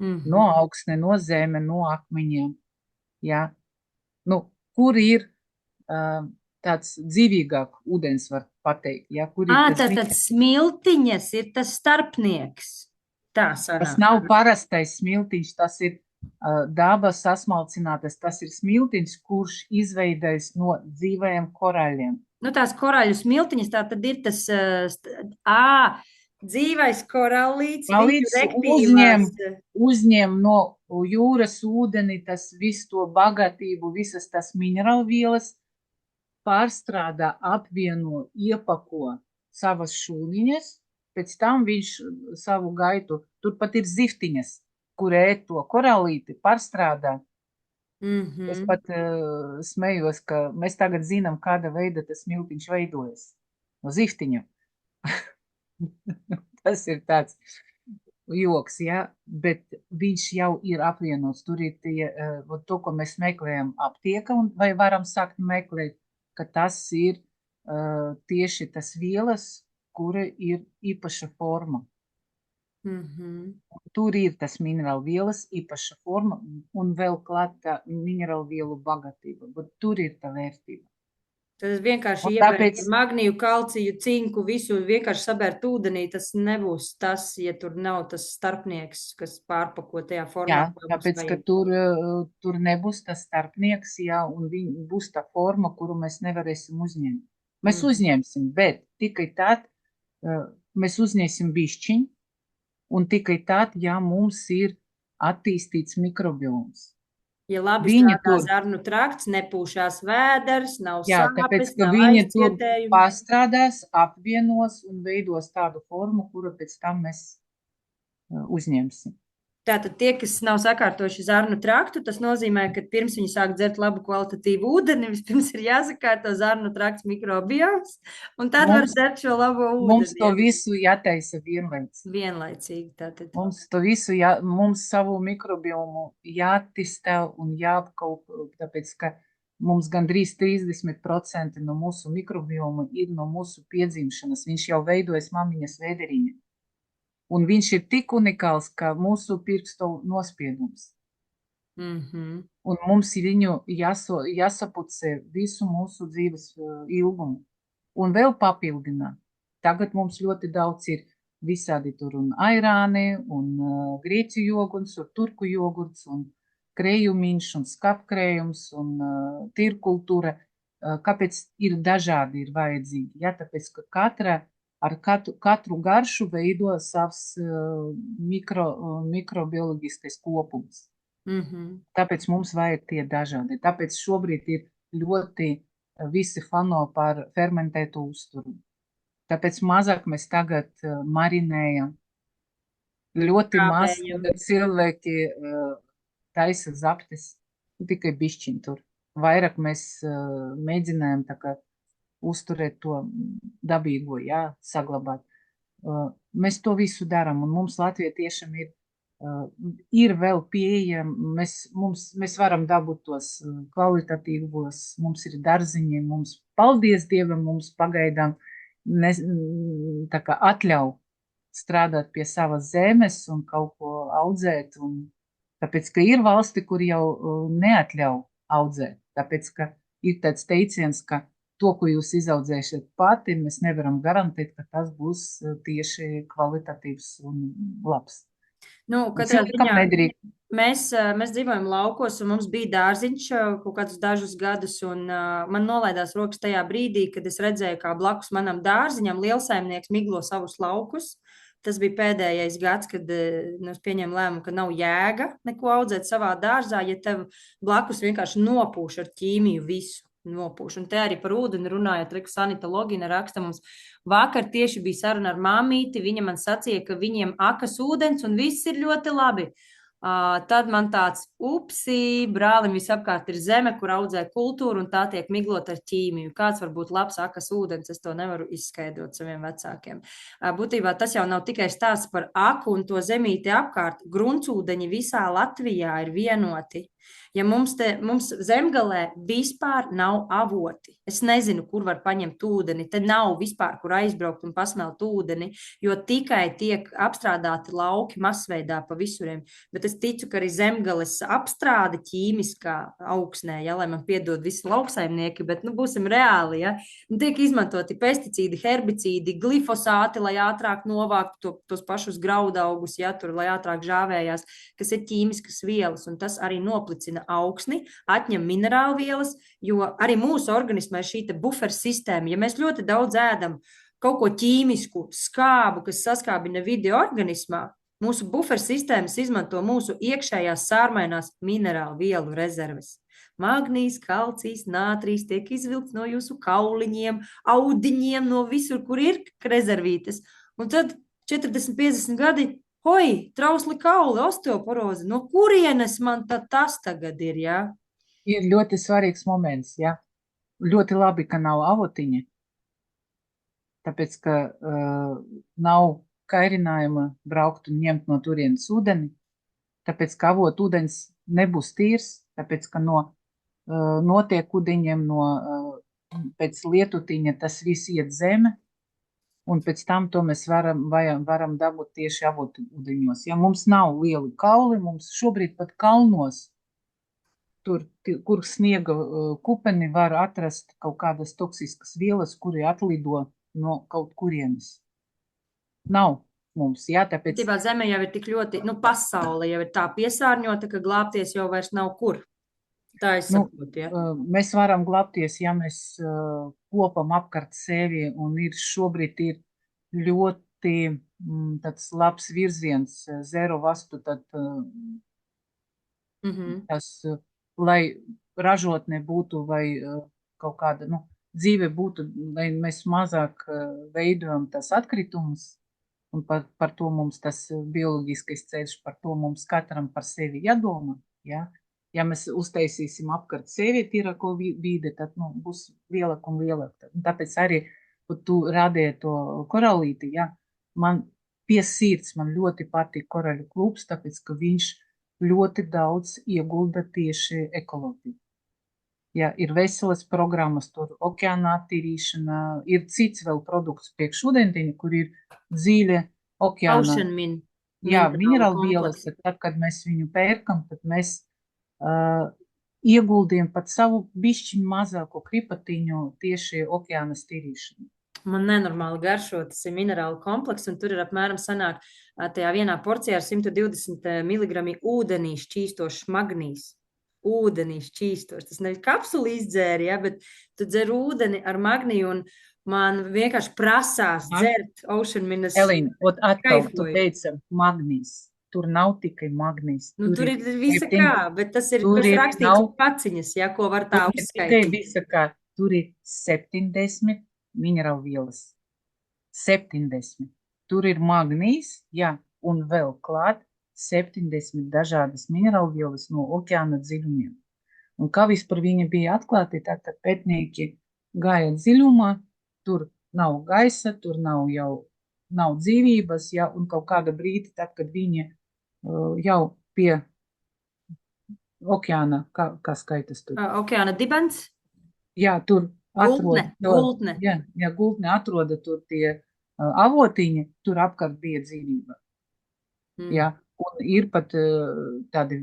No augsne, no zeme, no akmeņiem, jā. Kur ir tāds dzīvīgāk ūdens, var pateikt, jā, kur ir tātad smiltiņas ir tas starpnieks, tā sanāk. Tas nav parastais smiltiņš, tas ir dabas sasmalcinātais, tas ir smiltiņš, kurš izveidojas no dzīvajiem koraļiem. Tās koraļu smiltiņas, tā tad ir tas, dzīvais korallīts, uzņem no jūras ūdeni, tas visu to bagātību, visas tas minerālu vielas, pārstrādā, apvieno, iepako savas šūniņas, pēc tam viņš savu gaitu, tur pat ir ziftiņas, kur ēt to korallīti, pārstrādā. Es pat smējos, ka mēs tagad zinām, kāda veida tas smiltiņš veidojas. No ziftiņa. Tas ir tāds joks, ja, bet viņš jau ir apvienots. Tur ir to, ko mēs meklējam aptieka, vai varam sākt meklēt, ka tas ir tieši tas vielas, kura ir īpaša forma. Tur ir tas minerālu vielas īpaša forma un vēl klāt tā minerālu vielu bagātība, bet tur ir tā vērtība. Tad vienkārši Un iebērt tāpēc, ar magniju, kalciju, cinku, visu vienkārši sabērt ūdenī. Tas nebūs tas, ja tur nav tas starpnieks, kas pārpako tajā jā, formā, ko mums tāpēc, ka vajag. tur nebūs tas starpnieks, jā, un būs tā forma, kuru mēs nevarēsim uzņemt. Mēs Mm. uzņemsim, bet tikai tad mēs uzņemsim bišķiņu, un tikai tad, ja mums ir attīstīts mikrobioms. Ja labi Viņi strādā tur, zarnu trakts, nepūšās vēders, nav jā, tāpēc, sāpes, ka nav viņi tur aizcietējumi. pastrādās, apvienos un veidos tādu formu, kuru pēc tam mēs uzņemsim. Tātad tie, kas nav sakārtojuši zarnu traktu, tas nozīmē, ka pirms viņi sāk dzert labu kvalitatīvu ūdeni, vispirms ir jāsakārto zarnu trakts mikrobioms, un tad var Mums, dzert šo labo mums ūdeni. to Ja? visu jātaisa vienlaicīgi. Vienlaicīgi tātad. Mums to visu, mums savu mikrobiomu jāattīstā un jāapkalpo, tāpēc, ka mums gandrīz 30% no mūsu mikrobioma ir no mūsu piedzimšanas. Viņš jau veidojas mamiņas vēderiņa. Un viņš ir tik unikāls, kā mūsu pirkstu nospiedums. Mm-hmm. Un mums ir viņu jāsapucē visu mūsu dzīves ilgumu. Un vēl papildināt. Tagad mums ļoti daudz ir visādi tur un airāni, un grieķu jogurts, un turku jogurts, un krējumiņš, un skapkrējums, un tirkultūra. Kāpēc ir dažādi ir vajadzīgi? Ja? Tāpēc, ka ar katru garšu veido savs mikrobioloģiskais kopums. Mm-hmm. Tāpēc mums vajag tie dažādi. Tāpēc šobrīd ir ļoti visi fano par fermentētu uzturu. Tāpēc mazāk mēs tagad marinējam. Ļoti maz Kāpējam. tagad cilvēki taisa zaptes, tikai bišķiņ tur. Vairāk mēs mēģinājam tā kā uzturēt to dabīgo, jā, saglabāt. Mēs to visu darām, un mums Latvija tiešām ir vēl pieejami, mēs varam dabūt tos kvalitatīvos, mums ir darziņi, mums, paldies Dievam, mums pagaidām tā kā atļauj strādāt pie savas zemes un kaut ko audzēt, un tāpēc, ka ir valsti, kur jau neatļauj audzēt, tāpēc, ka ir tāds teiciens, ka to, ko jūs izaudzēsiet pati, mēs nevaram garantēt, ka tas būs tieši kvalitatīvs un labs. Nu, katrā ziņā mēs dzīvojam laukos, un mums bija dārziņš kaut kādus dažus gadus, un man nolaidās rokas tajā brīdī, kad es redzēju, kā blakus manam dārziņam lielsaimnieks miglo savus laukus. Tas bija pēdējais gads, kad es pieņēmu lēmumu, ka nav jēga neko audzēt savā dārzā, ja tev blakus vienkārši nopūš ar ķīmiju visu. Nopūš. Un te arī par ūdeni runājot, Reku Sanita Logina raksta mums, vakar tieši bija saruna ar mamīti, viņa man sacīja, ka viņiem akas ūdens un viss ir ļoti labi. Tad man tāds, upsī, brālim visapkārt ir zeme, kur audzē kultūru un tā tiek miglot ar ķīmiju. Kāds var būt labs akas ūdens, es to nevaru izskaidrot saviem vecākiem. Būtībā tas jau nav tikai stāsts par aku un to zemīti apkārt. Gruntsūdeņi visā Latvijā ir vienoti. Ja mums zemgalē vispār nav avoti, es nezinu, kur var paņemt ūdeni, te nav vispār, kur aizbraukt un pasmelt ūdeni, jo tikai tiek apstrādāti lauki masveidā pa visuriem, bet es ticu, ka arī zemgales apstrāde ķīmiskā augsnē, ja, lai man piedod visi lauksaimnieki, bet, būsim reāli, ja, tiek izmantoti pesticīdi, herbicīdi, glifosāti, lai ātrāk novāktu tos pašus graudaugus, ja, tur, lai ātrāk žāvējās, kas ir ķīmiskas vielas, un tas arī noplicina augsni, atņem minerālvielas, jo arī mūsu organismā ir šī buferu sistēma. Ja mēs ļoti daudz ēdam kaut ko ķīmisku, skābu, kas saskābina vidi organismā, mūsu buferu sistēmas izmanto mūsu iekšējās sārmainās minerālu vielu rezerves. Magnijs, kalcijs, nātrijs tiek izvilkts no jūsu kauliņiem, audiņiem, no visur, kur ir rezervītes. Un tad 40-50 gadi, hoi, trausli kauli, osteoporoze, no kurienes man tas tagad ir, jā? Ir ļoti svarīgs moments, jā. Ļoti labi, ka nav avotiņa, tāpēc, ka nav kairinājuma braukt un ņemt no turienes ūdeni, tāpēc, ka avot ūdens nebūs tīrs, tāpēc, ka notiek ūdeņiem pēc lietutiņa tas viss iet zeme, un pēc tam to mēs varam dabūt tieši avotu ūdeņos. Ja mums nav lieli kauli, mums šobrīd pat kalnos tur, kur sniega kupeni var atrast kaut kādas toksiskas vielas, kuri atlido no kaut kurienes. Nav mums, jā, tāpēc. Būtībā Zeme jau ir tik ļoti, pasaule jau ir tā piesārņota, ka glābties jau vairs nav kur. Tā es saprotu, ja. Mēs varam glābties, ja mēs kopam apkārt sevi, un šobrīd ir ļoti tāds labs virziens, zero vastu, tad tas, lai ražotne būtu vai kaut kāda, dzīve būtu, lai mēs mazāk veidojam tas atkritumus, un par to mums tas bioloģiskais ceļš, par to mums katram par sevi jādomā, ja? Ja mēs uztaisīsim apkārt sevi tīrāko vīdi, tad būs lielāk un lielāk. Tāpēc arī, kad tu rādīji to koralīti, ja, man pie sirds man ļoti patīk koraļu klubs, tāpēc, ka viņš ļoti daudz iegulda tieši ekoloģiju. Ja, ir veselas programmas, tur okeāna attīrīšana, ir cits vēl produkts priekšūdentiņa, kur ir dziļa okeāna. Ocean Min. Jā, minerālvielas, tad, kad mēs viņu pērkam, tad mēs ieguldījām pat savu bišķiņu mazāko kripatiņu tieši okeāna tīrīšanu. Man nenormāli garšo, tas ir minerālu komplekss, un tur ir apmēram sanāk tajā vienā porcijā ar 120 mg ūdenī šķīstošs magnīs. Ūdenī šķīstošs. Tas nevis kapsuli izdzēri, ja, bet tu dzer ūdeni ar magniju, un man vienkārši prasās dzert Ocean Minas. Elīna, atkal tu teici magnīs. Tur nav tikai magnīs. Tur ir visa kā, bet tas ir rakstīts paciņas, ja, ko var tā uzskaitīt. Tikai visa kā. Tur ir 70 minerālvielas. 70. Tur ir magnīs, jā, un vēl klāt 70 dažādas minerālvielas no okeāna dziļumiem. Un kā vispār viņi bija atklāti, tad pētnieki gāja dziļumā, tur nav gaisa, tur nav dzīvības, jā, un kaut kāda brīdi, tad, kad viņi jau pie okeāna, kā skaitas tur? Okeāna dibens? Jā, tur Gultne. Jā, gultne atroda tur tie avotiņi, tur apkārt bija dzīvība. Jā, un ir pat tādi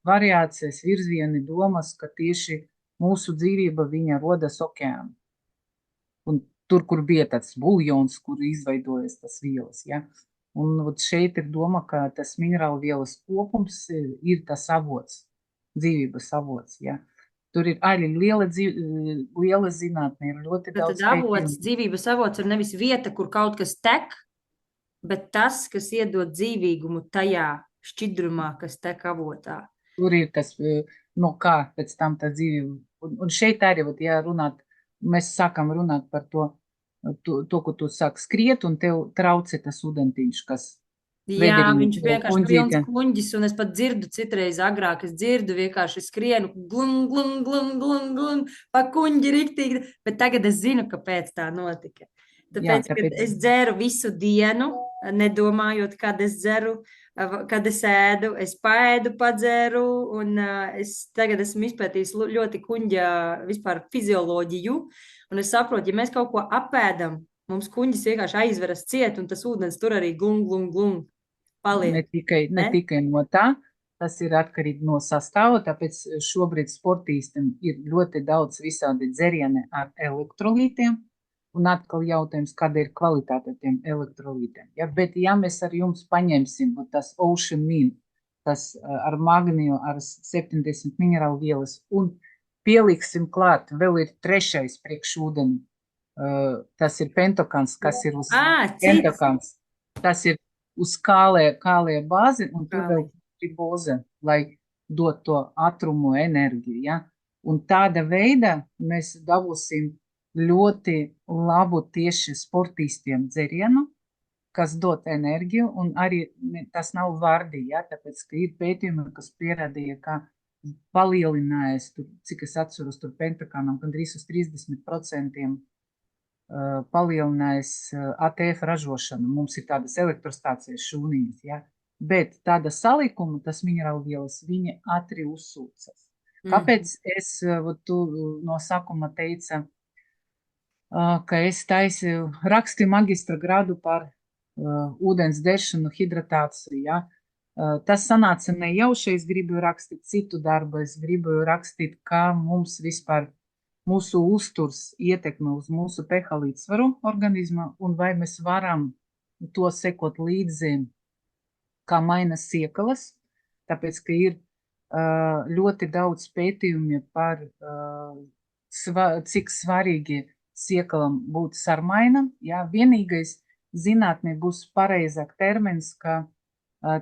variācijas, virzieni, domas, ka tieši mūsu dzīvība viņa rodas okeāna. Un tur, kur bija tāds buljons, kur izveidojas tas vielas, jā. Un šeit ir doma, ka tas minerālvielas kopums ir tas avots, dzīvības avots, jā. Tur ir arī liela zinātne, ir ļoti daudz pētījumu. Dzīvības avots ir nevis vieta, kur kaut kas tek, bet tas, kas iedod dzīvīgumu tajā šķidrumā, kas tek avotā. Tur ir tas, kā pēc tam tā dzīvība. Un šeit arī, ja runāt, mēs sākam runāt par to, ko tu sāki skriet, un tev trauci tas ūdentiņš, kas jā, viņš vienkārši pilns kuņģis, un es pat dzirdu citreiz agrāk, es dzirdu vienkārši skrienu, glum, pa kuņģi riktīgi, bet tagad es zinu, kāpēc tā notika. Tāpēc, kad es dzeru visu dienu, nedomājot, kad es dzeru, kad es ēdu, es paēdu, padzeru, un es tagad esmu izpētījis ļoti kuņģa vispār fizioloģiju, un es saprotu, ja mēs kaut ko apēdam, mums kuņģis vienkārši aizveras ciet, un tas ūdens tur arī glum paliek. Ne tikai no tā, tas ir atkarīgi no sastāva, tāpēc šobrīd sportistiem ir ļoti daudz visādi dzerieni ar elektrolītiem, un atkal jautājums, kāda ir kvalitāte tiem elektrolītiem. Ja, bet ja mēs ar jums paņemsim tas Ocean Min, tas ar magniju, ar 70 minerālvielas, un pieliksim klāt, vēl ir trešais priekšūdeni, tas ir pentokans, kas ir uz pentokans, tas ir uz kālē bāzi, un tur vēl riboze, lai dot to ātrumu enerģiju. Ja? Un tāda veida mēs dabūsim ļoti labu tieši sportistiem dzerienu, kas dot enerģiju, un arī tas nav vārdi, ja? Tāpēc, ka ir pētījumi, kas pierādīja, ka palielinājās, cik es atceros, tur pentakanam gandrīz uz 30% palielinājās ATF ražošanu. Mums ir tādas elektrostācijas šūniņas, ja? Bet tāda salikuma, tas minerālvielas, viņi ātri uzsūcas. Kāpēc es, tu no sākuma teica, ka es rakstīju magistra grādu par ūdens deršanu, hidratāciju, ja? Tas sanāca nejauši, es gribu rakstīt citu darbu, es gribu rakstīt, kā mums vispār mūsu uzturs ietekme uz mūsu pH līdzsvaru organismā un vai mēs varam to sekot līdzi, kā maina siekalas, tāpēc, ka ir ļoti daudz pētījumi par cik svarīgi siekalam būt sarmainam. Jā, vienīgais zinātnē būs pareizāk termins, ka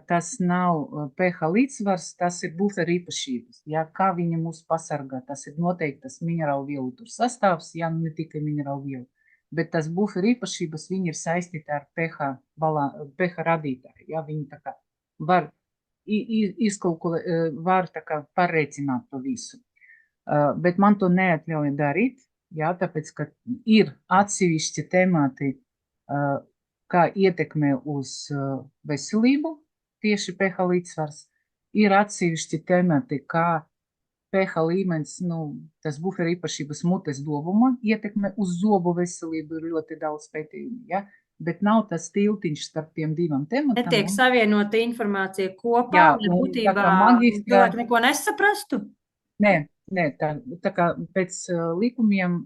tas nav pH līdzsvars, tas ir buferu īpašības. Jā, kā viņi mūs pasargā, tas ir noteiktas minerālu vielu tur sastāvs, jā, ne tikai minerālu vielu, bet tas buferu īpašības, viņi ir saistīti ar pH radītāju. Jā, viņi tā kā var var tā kā pareicināt to visu. Bet man to neatļauj darīt, jā, tāpēc, ka ir atsevišķi temati, kā ietekmē uz veselību, tieši pH līdzsvars, ir atsevišķi temati, kā pH līmenis, tas buferu īpašības mutes dobuma ietekmē uz zobu veselību, ir ļoti daudz pētījumu, ja? Bet nav tas tiltiņš starp tiem divam tematam. Netiek savienota informācija kopā, jā, un būtībā cilvēki neko nesaprastu? Nē, tā kā pēc likumiem,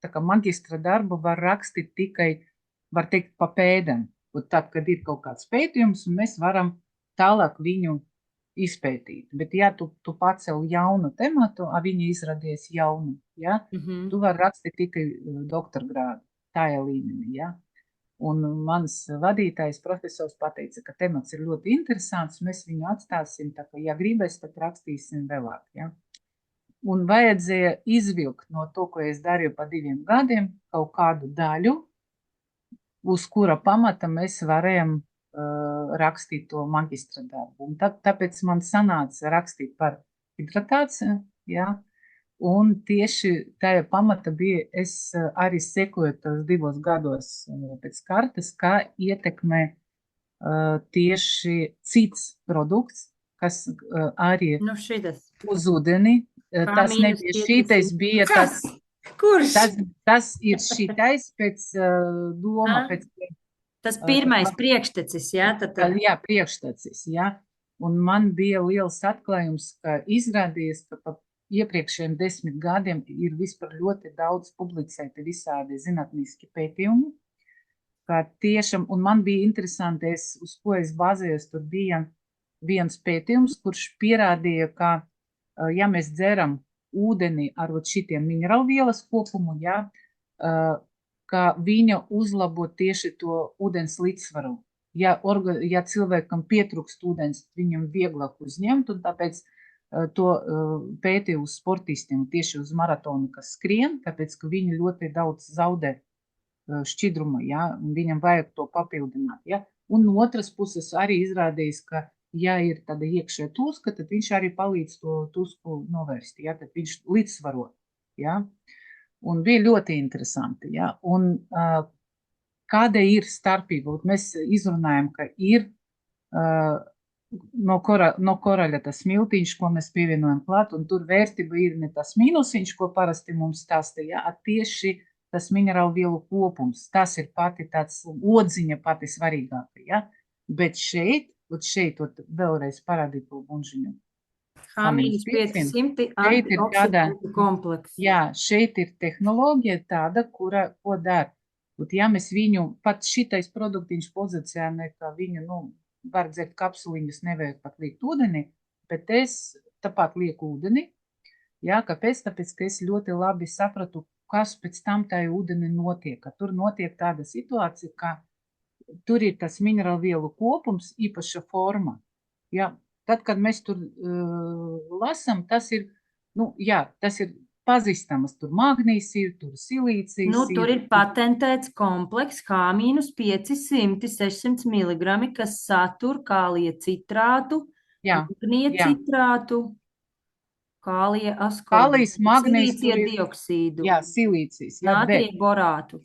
tā kā magistra darbu var rakstīt tikai, var teikt, pa pēdam. Un tad, kad ir kaut kāds pētījums, un mēs varam tālāk viņu izpētīt. Bet, ja tu pacel jaunu tematu, viņi izradies jaunu, ja, tu vari rakstīt tikai doktora grādu, tajā līmenī, ja. Un mans vadītājs profesors pateica, ka temats ir ļoti interesants, mēs viņu atstāsim, tā kā, ja gribēs, tad rakstīsim vēlāk, ja. Un vajadzēja izvilkt no to, ko es darīju pa 2 gadiem, kaut kādu daļu, uz kura pamata mēs varējam rakstīt to magistra darbu. Un tāpēc man sanāca rakstīt par hidratāciju, ja, un tieši tajā pamata bija, es arī sekoju tos 2 gados pēc kartes, kā ietekmē tieši cits produkts, kas arī uz ūdeni. Tas nebija šitais, bija tas. Kurš? Tas ir šitais pēc doma, pēc. Tas pirmais priekštecis, jā? Jā, priekštecis, jā. Un man bija liels atklājums, ka izrādījies, ka pa iepriekšējiem 10 gadiem ir vispār ļoti daudz publicēti visādi zinātniski pētījumi, ka tiešām, un man bija interesanti, uz ko es bāzējos, tur bija viens pētījums, kurš pierādīja, ka, ja mēs dzeram ūdeni ar šitiem minerālvielas kopumu, jā, ka viņa uzlabo tieši to ūdens līdzsvaru. Ja cilvēkam pietrūkst ūdens, viņam vieglāk uzņemt, un tāpēc to pētīja uz sportistiem, tieši uz maratonu, kas skrien, tāpēc, ka viņi ļoti daudz zaudē šķidruma, ja, un viņam vajag to papildināt, ja. Un no otras puses arī izrādījis, ka, ja ir tāda iekšē tuska, tad viņš arī palīdz to tusku novērst, ja, tad viņš līdzsvaro, ja. Un bija ļoti interesanti, ja. Un kāda ir starpība? Mēs izrunājam, ka ir no koraļa tas smiltiņš, ko mēs pievienojam klāt, un tur vērtība ir ne tas mīnusiņš, ko parasti mums stāsta, ja, tieši tas minerālu vielu kopums. Tas ir pati tāds odziņa pati svarīgāka, ja. Bet šeit vēlreiz parādīt to bunžiņu. H-500 antioksidantu kompleks. Jā, šeit ir tehnoloģija tāda, ko dara. Ja mēs viņu, pat šitais produktiņš pozicionē, ka viņu, var dzert kapsuliņus, nevajag pat liekt ūdeni, bet es tāpat lieku ūdeni. Jā, kāpēc? Tāpēc, ka es ļoti labi sapratu, kas pēc tam tā ūdeni notiek. Ka tur notiek tāda situācija, ka tur ir tas minerālvielu kopums, īpaša forma. Jā, tad, kad mēs tur lasam, tas ir, tas ir pazīstamas, tur magnīs ir, tur silīcijas ir. Tur ir patentēts kompleks H-500 600 mg, kas satur kālija citrātu, magnie citrātu, kālija askorbitu, silīcija dioksīdu, silīcijas, natrija borātu.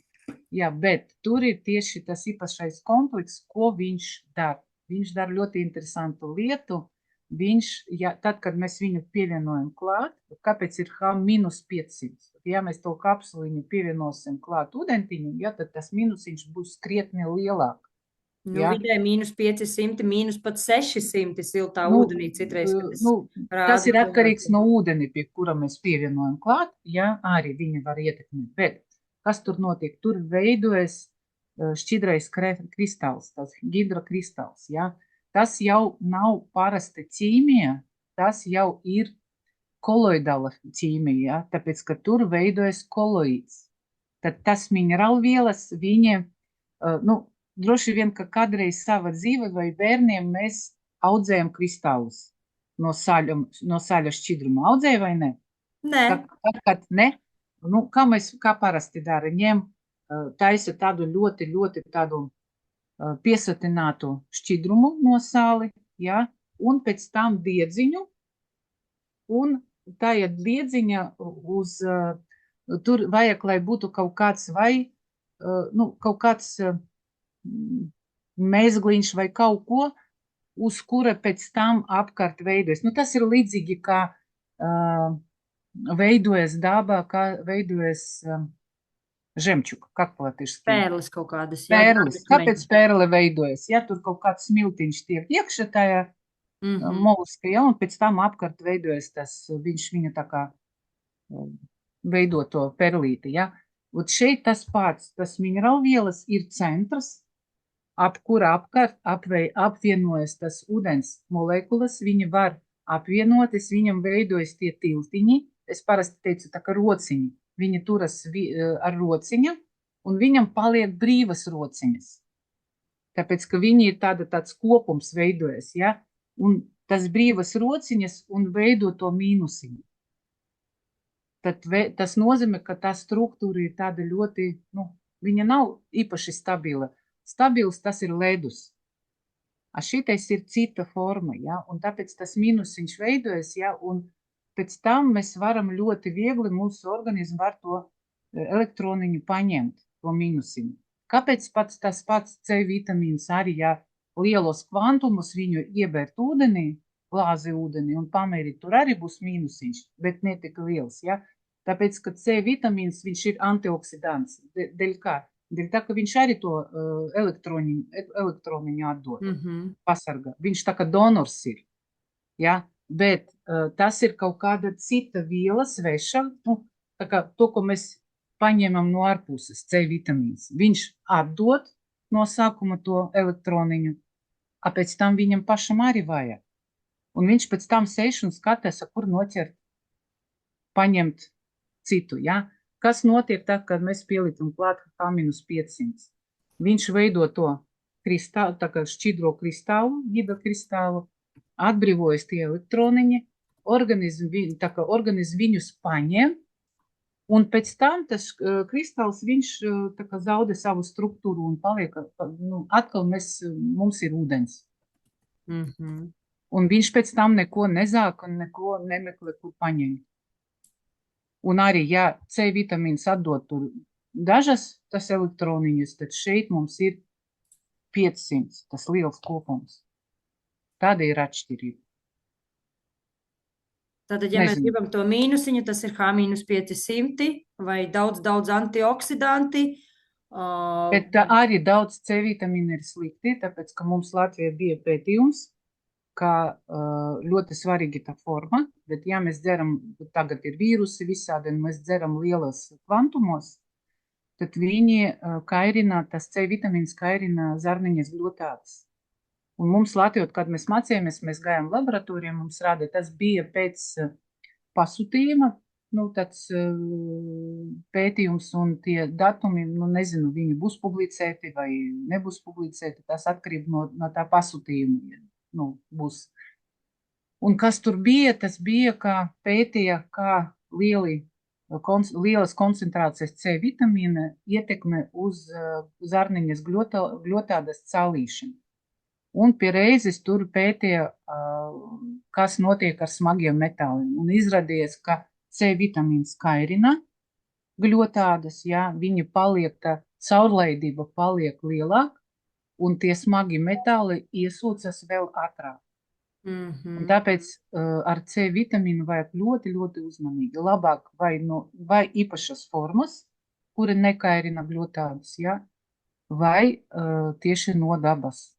Jā, bet tur ir tieši tas īpašais kompleks, ko viņš dara. Viņš dara ļoti interesantu lietu. Tad, kad mēs viņu pievienojam klāt, kāpēc ir H-500? Ja mēs to kapsuliņu pievienosim klāt ūdentiņu, tad tas minusiņš būs krietni lielāk. Nu, Ja? vidēji mīnus 500, mīnus pat 600 siltā Nu, ūdenī citreiz, kad es nu, tas rādu ir atkarīgs no cilvēkiem. ūdeni, pie kura mēs pievienojam klāt, ja arī viņa var ietekmēt. Bet kas tur notiek? Tur veidojas šķidrais kristāls, tas hidrokristāls. Ja? Tas jau nav parasta ķīmija, tas jau ir koloidāla ķīmija, ja? Tāpēc, ka tur veidojas koloīds. Tad tas minerālvielas, viņiem, nu, droši vien, ka kādreiz sava dzīve vai bērniem mēs audzējam kristālus no saļa šķidruma. Audzēja vai ne? Nē, Kad ne, nu, kā parasti dara, ņem, taisa tādu ļoti tādu piesatinātu šķidrumu no sāli, ja, un pēc tam diedziņu, un tā ir diedziņa uz, tur vajag, lai būtu kaut kāds vai, nu, kaut kāds mezgliņš vai kaut ko, uz kura pēc tam apkārt veidojas. Nu, tas ir līdzīgi, kā veidojas dabā, kā veidojas žemčuka, как латышски? pērlis kaut kādas. Jā, Pērlis. akmeņi. Kāpēc pērle veidojas? Ja tur kaut kāds smiltiņš tiek iekšā tajā moluska, ja, un pēc tam apkārt veidojas tas, viņa tā kā veido to perlīti, ja. Un šeit tas pats, tas minerālvielas ir centrs, ap kura apkārt apvienojas tas ūdens molekulas, viņi var apvienoties, viņam veidojas tie tiltiņi, es parasti teicu tā kā rociņi, viņi turas ar rociņu, un viņam paliek brīvas rociņas, tāpēc, ka viņi ir tāds kopums veidojas, ja, un tas brīvas rociņas un veido to mīnusiņu. Tad tas nozīmē, ka tā struktūra ir tāda ļoti, nu, viņa nav īpaši stabila. Stabils tas ir ledus. A šitais ir cita forma, ja, un tāpēc tas mīnusiņš veidojas, ja, un pēc tam mēs varam ļoti viegli, mūsu organismu var to elektroniņu paņemt, to mīnusiņu. Kāpēc tas pats C vitamīns arī, ja lielos kvantumus viņu iebērt ūdenī, glāzi ūdenī un pamērīt, tur arī būs mīnusiņš, bet ne tik liels, ja? Tāpēc, ka C vitamīns, viņš ir antioxidants. Dēļ kā? Dēļ tā, ka viņš arī to elektroniņu atdod, pasargā. Viņš tā kā donors ir, ja? Bet tas ir kaut kāda cita viela sveša, nu, tā kā to, ko mēs paņemam no ārpuses, C vitamīns. Viņš atdod no sākuma to elektroniņu, a pēc tam viņam pašam arī vajag. Un viņš pēc tam sēž un skatās, kur noķert, paņemt citu, ja? Kas notiek tā, kad mēs pieliekam klāt H-500? Viņš veido to kristālu, tā kā šķidro kristālu, hidrokristālu, atbrīvojas tie elektroniņi, organisms viņus paņem, un pēc tam tas kristāls, viņš tā kā zaudē savu struktūru un paliek, nu, atkal mums ir ūdens. Un viņš pēc tam neko nezāk un neko nemeklē, kur paņemt. Un arī, ja C vitamīns atdod tur dažas tas elektroniņas, tad šeit mums ir 500, tas liels kopums. Tāda ir atšķirība. Tātad, ja mēs gribam to mīnusiņu, tas ir H-500 vai daudz antioksidanti. Bet arī daudz C vitamīna ir slikti, tāpēc, ka mums Latvijā bija pētījums, ka ļoti svarīgi tā forma, bet ja mēs dzeram, tagad ir vīrusi visādi, un mēs dzeram lielas kvantumos, tad viņi kairina, tas C vitamīns kairina zarniņas glutātas. Un mums Latvijā, kad mēs mācījāmies, mēs gājām laboratorijā, mums rāda, tas bija pēc pasūtījuma, nu, tāds pētījums un tie datumi, nu, nezinu, viņi būs publicēti vai nebūs publicēti, tas atkarība no tā pasūtījuma. Nu, būs. Un kas tur bija, tas bija, kā pētīja, kā lielas koncentrācijas C vitamīna ietekme uz zarniņas gļotādas calīšanu. Un pie reizes tur pētīja, kas notiek ar smagiem metāliem. Un izrādījās, ka C vitamīns kairina gļotādas, ja, viņi paliek, tā caurlaidība paliek lielāk, un tie smagi metāli iesūcas vēl ātrāk. Un tāpēc ar C vitamīnu vajag ļoti uzmanīgi. Labāk vai īpašas formas, kura nekairina gļotādas, ja? vai tieši no dabas.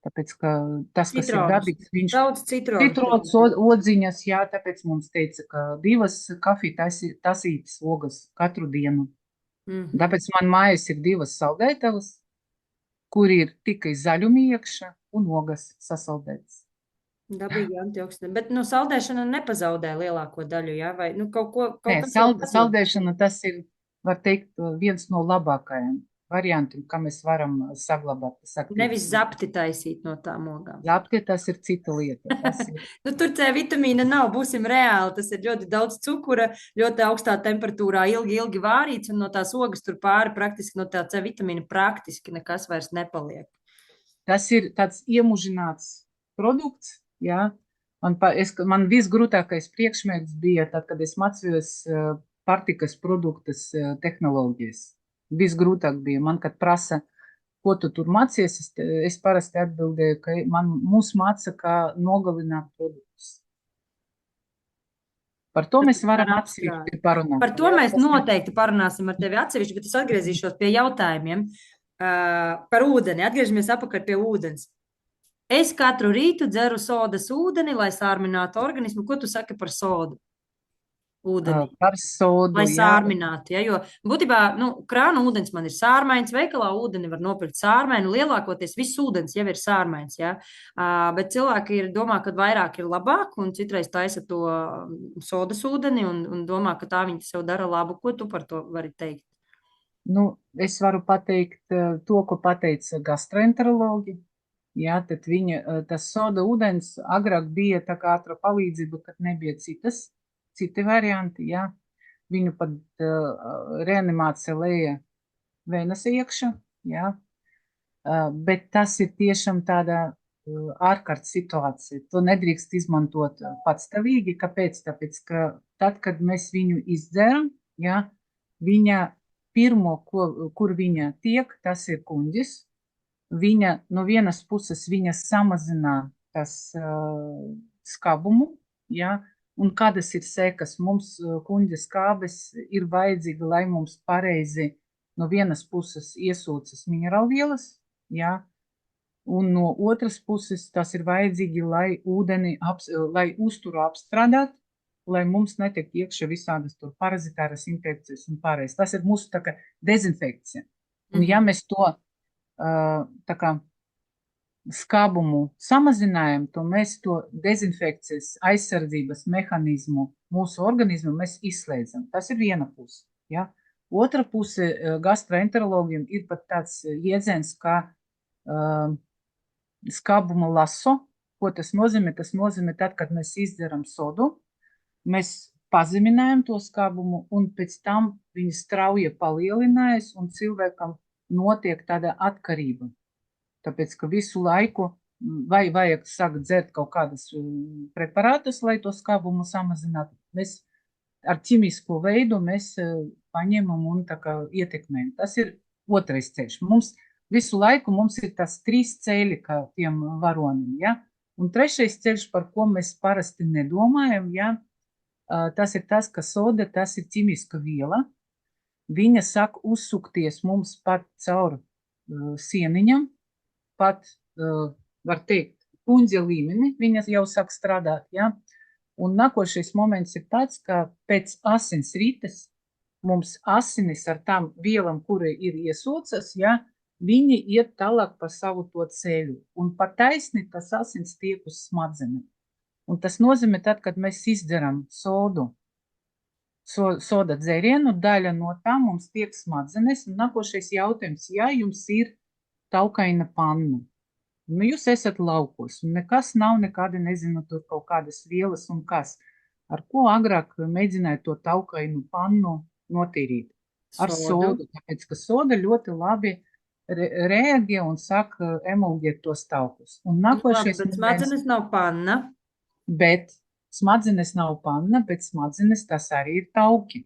Tāpēc, ka tas, kas ir Citronus. dabīgs, viņš Daudz citronus. citrots, odziņas, jā, tāpēc mums teica, ka 2 tasītas ogas katru dienu. Mhm. Tāpēc man mājās ir 2 saldētavas, kur ir tikai zaļumi iekšā un ogas sasaldētas. Dabīgi antioksidanti. Bet no saldēšana nepazaudē lielāko daļu, jā? Vai kaut Nē, kas vēl pazūd? saldēšana tas ir, var teikt, viens no labākajiem variantiem, kā mēs varam saglabāt tas Nevis aktīvs. zapti taisīt no tām ogām. Zapti tas ir cita lieta. Tas ir, Nu, tur C vitamīna nav, būsim reāli. Tas ir ļoti daudz cukura, ļoti augstā temperatūrā, ilgi vārīts, un no tās ogas tur pāri praktiski no tā C vitamīna praktiski nekas vairs nepaliek. tas ir tāds iemužināts produkts, jā. Man visgrūtākais priekšmets bija tad, kad es mācījos pārtikas produktas tehnoloģijas. Visgrūtāk bija man, kad prasa, ko tu tur mācies, es parasti atbildēju, ka mūs māca, kā nogalināt produktus. Par to mēs varam atsevišķi parunāt. Par to mēs noteikti parunāsim ar tevi atsevišķi, bet es atgriezīšos pie jautājumiem par ūdeni. Atgriežamies apakaļ pie ūdens. Es katru rītu dzeru sodas ūdeni, lai sārminātu organismu. Ko tu saki par sodu? Ūdeni. Par sodu, Lai jā. sārminātu, ja, jo būtībā, krāna ūdens man ir sārmains, veikalā ūdeni var nopirkt sārmainu, lielākoties viss ūdens jau ir sārmains, ja, bet cilvēki domā, ka vairāk ir labāk, un citreiz taisa to sodas ūdeni un domā, ka tā viņi sev dara labu. Ko tu par to vari teikt? Nu, es varu pateikt to, ko pateica gastroenterologi. Jā, tad tas soda ūdens agrāk bija tā kā ātra palīdzība, kad nebija citi varianti, jā. Viņu pat reanimācija lēja venas iekšā, jā. Bet tas ir tiešām tāda ārkārtas situācija. To nedrīkst izmantot patstāvīgi. Kāpēc? Tāpēc, ka tad, kad mēs viņu izdzeram, jā, viņa pirmo, kur viņa tiek, tas ir kuņģis. Viņa no vienas puses viņa samazina tas skabumu, ja, un kādas ir sekas. Mums kuņģa skābes ir vajadzīgi, lai mums pareizi no vienas puses iesūcas minerālvielas, ja, un no otras puses tas ir vajadzīgi, lai lai uzturu apstrādāt, lai mums netiek iekšā visādas tur parazitāras infekcijas un pārējais. Tas ir mūsu tā kā dezinfekcija. Un ja mēs to tā kā skābumu samazinājam, to mēs to dezinfekcijas aizsardzības mehanizmu mūsu organismu mēs izslēdzam. Tas ir viena puse. Ja? Otra puse gastroenterologiem ir pat tāds jēdziens kā skābuma laso. Ko tas nozīmē? Tas nozīmē tad, kad mēs izdzeram sodu, mēs pazeminājam to skābumu un pēc tam viņi strauji palielinājās un cilvēkam notiek tāda atkarība. Tāpēc, ka visu laiku vai vajag sākt dzert kaut kādas preparātus, lai to skābumu samazinātu. Mēs ar ķimisko veidu mēs paņemam un tā kā ietekmējam. Tas ir otrais ceļš. Visu laiku mums ir tas 3 ceļi, kā tiem varonim, ja? Un trešais ceļš, par ko mēs parasti nedomājam, ja? Tas ir tas, ka soda, tas ir ķimiska viela. Viņa sāk uzsukties mums pat caur sieniņam, pat, var teikt, kuņģa līmeni, viņa jau sāk strādāt, ja? Un nākošais moments ir tāds, ka pēc asins rites mums asinis ar tām vielām, kura ir iesūcas, ja? Viņi iet tālāk pa savu to ceļu. Un pa taisni tas asins tiek uz smadzenēm. Un tas nozīmē tad, kad mēs izdzeram sodu, soda dzērienu, daļa no tā mums tiek smadzenes, un nākošais jautājums, ja jums ir taukaina panna, nu jūs esat laukos, un nekas nav, nekādi nezinu, tur kaut kādas vielas un kas, ar ko agrāk mēģināja to taukainu pannu notīrīt? Ar sodu, tāpēc, ka soda ļoti labi reaģē un sāk emulģēt tos taukus. Un nākošais... Bet smadzenes nav panna. Bet smadzenes nav panna, bet smadzenes tas arī ir tauki.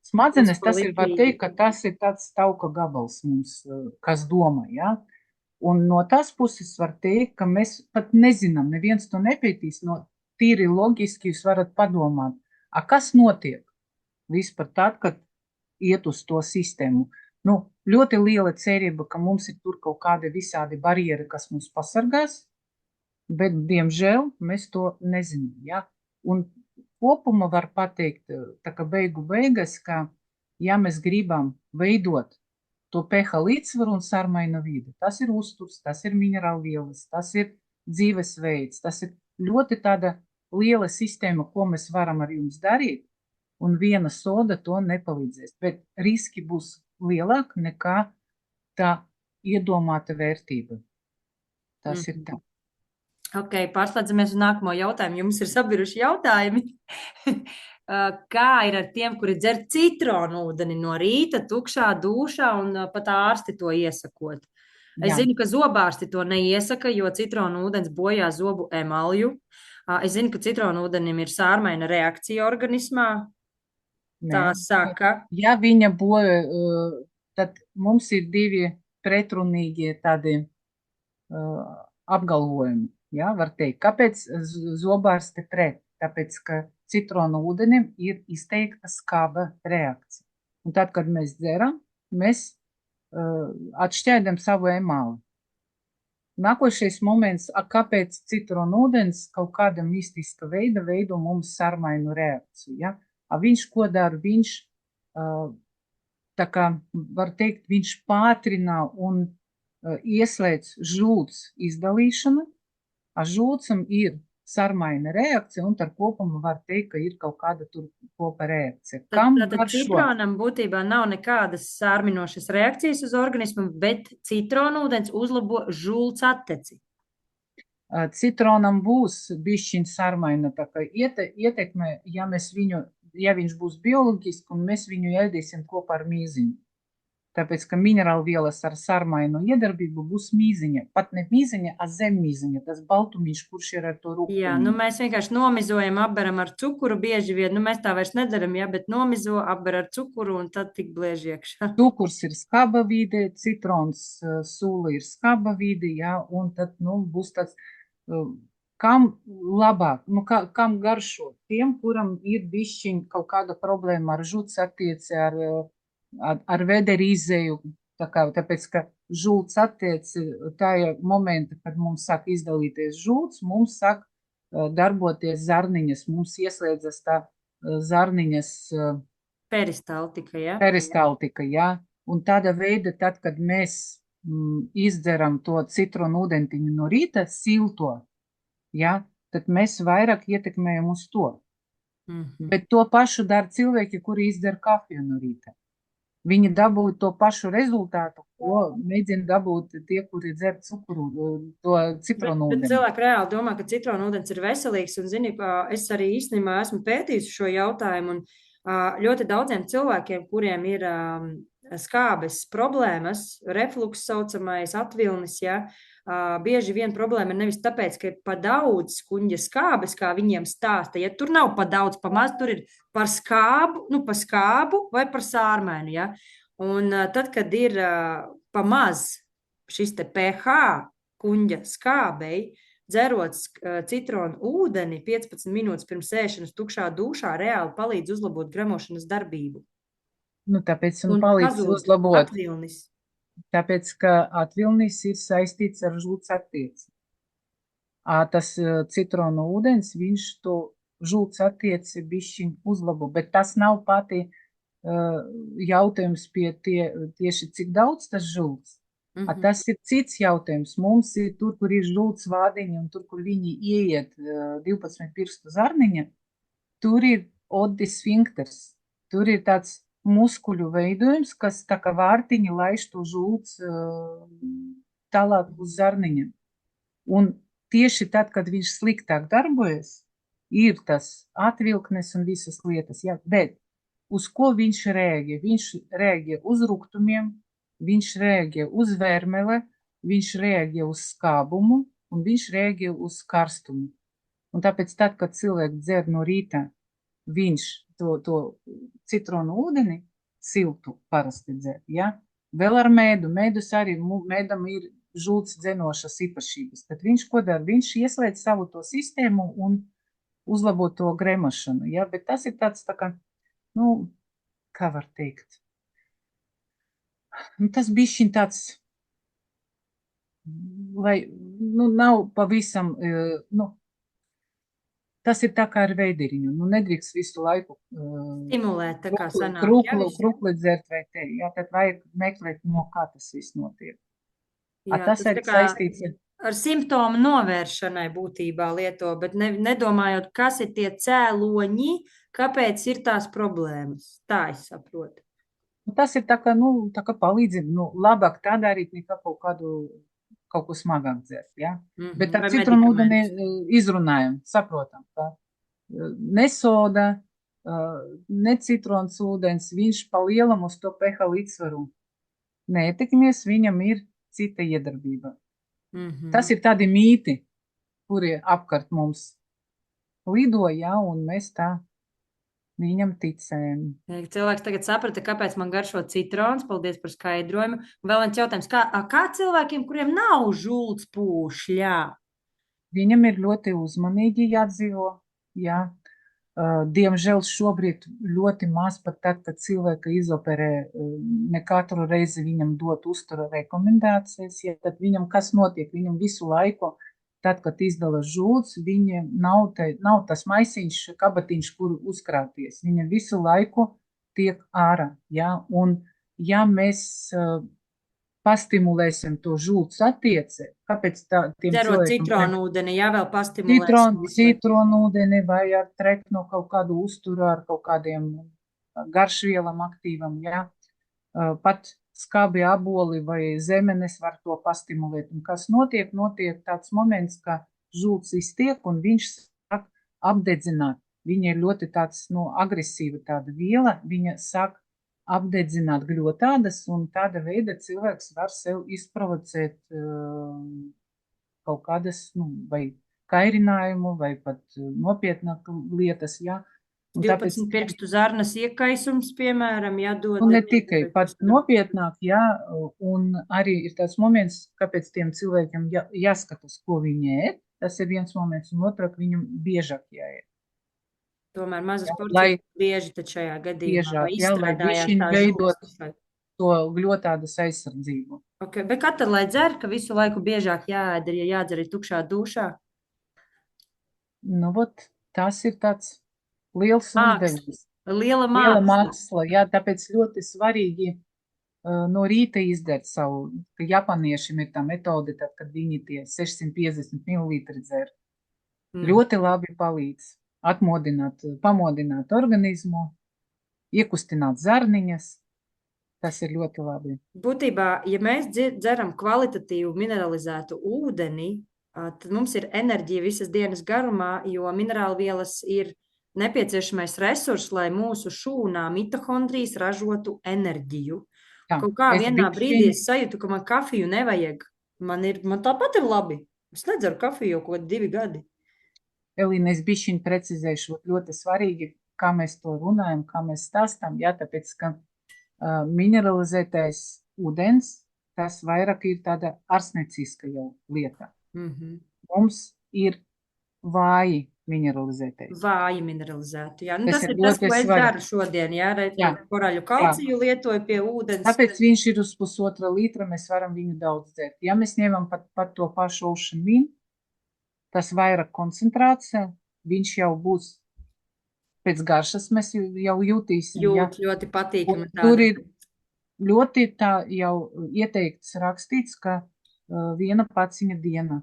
Smadzenes tas ir, var teikt, ka tas ir tāds tauka gabals mums, kas domā, ja? Un no tās puses var teikt, ka mēs pat nezinām, neviens to nepētīs, no tīri loģiski jūs varat padomāt, kas notiek vispār tad, kad iet uz to sistēmu. Nu, ļoti liela cerība, ka mums ir tur kaut kādi visādi barjeri, kas mums pasargās, bet, diemžēl, mēs to nezinām, ja? Un kopumā var pateikt, tā kā beigas, ka, ja mēs gribam veidot to pH līdzsvaru un sarmainu vidi, tas ir uzturs, tas ir minerālvielas, tas ir dzīvesveids, tas ir ļoti tāda liela sistēma, ko mēs varam ar jums darīt, un viena soda to nepalīdzēs, bet riski būs lielāki nekā tā iedomāta vērtība. Tas ir tā. Ok, pārslēdzamies uz nākamo jautājumu. Jums ir sabiruši jautājumi. Kā ir ar tiem, kuri dzer citronu ūdeni no rīta, tukšā dūšā un pat ārsti to iesakot? Es Jā. zinu, ka zobārsti to neiesaka, jo citronu ūdens bojā zobu emalju. Es zinu, ka citronu ūdenim ir sārmaina reakcija organismā. Tā Nē. saka. Ja viņa boja, tad mums ir divi pretrunīgie tādi apgalvojumi. Ja, var teikt, kāpēc zobārste pret? Tāpēc, ka citronu ūdenim ir izteikta skaba reakcija. Un tad, kad mēs dzeram, mēs atšķēdam savu emāli. Nākošais moments, kāpēc citronu ūdens kaut kāda mistiska veida veido mums sarmainu reakciju. Ja? Viņš ko dara? Viņš, tā kā var teikt, viņš pātrina un ieslēdz žults izdalīšanu, a žultsam ir sarmaina reakcija, un ar kopumā var teikt, ka ir kaut kāda tur kopa reakcija. Tātad citronam būtībā nav nekādas sārminošas reakcijas uz organismu, bet citronu ūdens uzlabo žults atteci. Citronam būs bišķiņ sarmaina tā kā ietekme, ja viņš būs bioloģiski, un mēs viņu ēdīsim kopā ar mīziņu. Tāpēc, ka minerālvielas ar sarmainu iedarbību būs mīziņa. Pat ne mīziņa, a zemmīziņa, tas baltumiņš, kurš ir ar to rūkumiņu. Jā, nu mēs vienkārši nomizojam, apberam ar cukuru bieži vien. Nu mēs tā vairs nedaram, ja, bet nomizo, apber ar cukuru un tad tik bliež iekšā. Cukurs ir skaba vide, citrons sula ir skaba vide, ja, un tad, nu, būs tāds, kam labāk, nu, kam garšo? Tiem, kuram ir bišķiņ kaut kāda problēma ar žuts attieci, ar vederi izēju, tāpēc, ka žults attieci, tā ir momenta, kad mums sāk izdalīties žults, mums sāk darboties zarniņas, mums ieslēdzas tā zarniņas peristaltika, ja? Peristaltika, ja, un tāda veida, tad, kad mēs izdzeram to citronu ūdentiņu no rīta, silto, ja, tad mēs vairāk ietekmējam uz to. Bet to pašu dara cilvēki, kuri izdzer kafiju no rīta. Viņi dabūja to pašu rezultātu, ko mēģina dabūt tie, kuri dzer cukuru, to citronu ūdeni. Bet cilvēki reāli domā, ka citronu ūdens ir veselīgs, un zini, ka es arī īstenībā esmu pētījusi šo jautājumu, un ļoti daudziem cilvēkiem, kuriem ir skābes problēmas, refluks saucamais, atvilnis, ja, bieži vien problēma ir nevis tāpēc, ka ir pa daudz kuņģa skābes, kā viņiem stāsta. Ja tur nav pa daudz, pa maz, tur ir par skābu, nu, pa skābu vai par sārmainu, ja. Un tad, kad ir pa maz šis te pH kuņģa skābei, dzerot citronu ūdeni 15 minūtes pirms ēšanas tukšā dūšā, reāli palīdz uzlabot gremošanas darbību. Nu, tāpēc un palīdz uzlabot. Atvilnis. Tāpēc, ka atvilnis ir saistīts ar žults attieci. Tas citronu ūdens, viņš to žults attieci bišķiņ uzlabo, bet tas nav pati jautājums pie tieši cik daudz tas žults. Tas ir cits jautājums. Mums ir tur, kur ir žults vādiņi un tur, kur viņi ieiet 12 pirkstu zarniņa, tur ir odis sfinkters. Tur ir tāds muskuļu veidojums, kas tā kā vārtiņi laiž to žults tālāk uz zarniņa. Un tieši tad, kad viņš sliktāk darbojas, ir tas atvilknes un visas lietas. Ja? Bet uz ko viņš rēģē? Viņš rēģē uz ruktumiem, viņš rēģē uz vērmele, viņš rēģē uz skābumu un viņš rēģē uz karstumu. Un tāpēc tad, kad cilvēks dzer no rīta, viņš to citronu ūdeni siltu parasti dzer, ja? Vēl ar mēdu. Mēdus arī, mēdam ir žults dzenošas īpašības. Tad viņš ko dara? Viņš ieslēdz savu to sistēmu un uzlabo to gremošanu, ja? Bet tas ir tāds tā kā, nu, kā var teikt, tas bišķiņ tāds, lai, nav pavisam, tas ir tā kā ar veidiriņu. Nedrīkst visu laiku Stimulēt, tā kā sanāk. krukli dzert vai te. Jā, tad vajag meklēt, no kā tas viss notiek. Jā, Tas arī saistīts ar simptomu novēršanai būtībā lieto, bet nedomājot, kas ir tie cēloņi, kāpēc ir tās problēmas. Tā es saprotu. Tas ir tā kā palīdzība, labāk tā darīt, nekā kaut ko smagāk dzert, jā. Bet ar citronūdeni izrunājam, saprotam, ka ne soda, ne citrons ūdens, viņš pa lielam uz to pH līdzsvaru neietekmies, viņam ir cita iedarbība. Tas ir tādi mīti, kuri apkārt mums lido, jā, un mēs tā viņam ticējam. Cilvēks tagad saprata, kāpēc man garšo citrons. Paldies par skaidrojumu. Vēl viens jautājums. Kā cilvēkiem, kuriem nav žults pūšļā? Viņam ir ļoti uzmanīgi jādzīvo, jā. Diemžēl šobrīd ļoti maz pat tad, kad cilvēka izoperē, ne katru reizi viņam dot uztura rekomendācijas, ja tad viņam kas notiek, viņam visu laiku, tad, kad izdala žults, viņam nav tas maisiņš, kabatiņš, kur uzkrāties. Viņa visu laiku tiek ārā, ja, un ja mēs pastimulēsim to žults attiece, kāpēc tiem Dzerot citronūdeni, jā, vēl pastimulēsim. Citronūdeni vai ar treknu kaut kādu uzturu ar kaut kādiem garšvielam aktīvam, jā. Pat skabi aboli vai zemenes var to pastimulēt. Un kas notiek? Notiek tāds moments, ka žults iztiek un viņš sāk apdedzināt. Viņa ir ļoti tāds, agresīva tāda viela, viņa sāk apdedzināt gļotādas, un tāda veida cilvēks var sev izprovocēt kaut kādas, vai kairinājumu, vai pat nopietnāk lietas, jā. 12 pirkstu zarnas iekaisums, piemēram, jādod. Un ne tikai, pat nopietnāk, jā, un arī ir tāds moments, kāpēc tiem cilvēkiem jāskatās, ko viņi ēd, tas ir viens moments, un otrāk viņam biežāk jāiet. Tomēr mazas porcijas bieži tad šajā gadījumā izstrādājās tā veidot to gļotādas aizsardzību. Okay, bet kā tad, lai dzer, ka visu laiku biežāk jāēd, ja jādzer ir tukšā dūšā? Tas ir tāds liels uzdevums. Liela māksla. Jā, tāpēc ļoti svarīgi no rīta izdzert savu, ka japāniešiem ir tā metode, tad, kad viņi tie 650 ml dzer. Ļoti labi palīdz pamodināt organismu, iekustināt zarniņas. Tas ir ļoti labi. Būtībā, ja mēs dzeram kvalitatīvu mineralizētu ūdeni, tad mums ir enerģija visas dienas garumā, jo minerālvielas ir nepieciešamais resurs, lai mūsu šūnā mitohondrijas ražotu enerģiju. Kaut kā vienā brīdī es sajūtu, ka man kafiju nevajag. Man tāpat ir labi. Es nedzeru kafiju jau kaut 2 gadi. Elīna, es bišķiņ precizēšu, ļoti svarīgi, kā mēs to runājam, kā mēs stāstam, jā, tāpēc, ka mineralizētais ūdens, tas vairāk ir tāda arsneciska jau lieta. Mums ir vāji mineralizētais. Vāji mineralizēti, jā. Tas ir tas, ko es daru šodien, jā, koraļu kalciju lietoju pie ūdens. Tāpēc viņš ir uz 1,5 litra, mēs varam viņu daudz dzert. Ja mēs ņemam pat to pašu Ocean Wind, tas vairāk koncentrācija, viņš jau būs pēc garšas, mēs jau jūtīsim. Ļoti patīkami. Tur ir ļoti tā jau ieteikts rakstīts, ka 1 paciņa diena.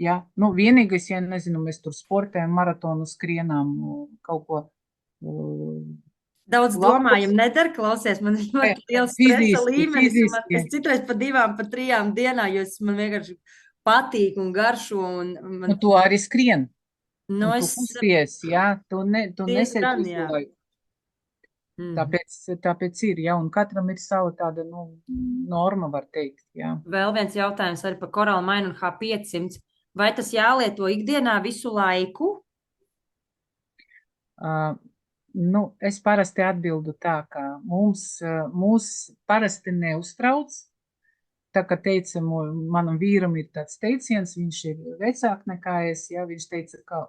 Jā, vienīgais, ja nezinu, mēs tur sportējam, maratonu skrienām, kaut ko. Daudz domājam, nedara, klausies, man ir ļoti liels stresa līmenis. Es citreiz pa 2, pa 3 dienā, jo man vienkārši patīk un garšo. Tu arī skrien. Tu kusties, jā, tu nesēd visu laiku. Tāpēc ir, jā, un katram ir sava tāda, norma, var teikt, jā. Vēl viens jautājums arī par korālu mainu un H500. Vai tas jālieto ikdienā visu laiku? Es parasti atbildu tā, ka mūs parasti neuztrauc. Tā kā teica, manam vīram ir tāds teiciens, viņš ir vecāk nekā es, jā, viņš teica, ka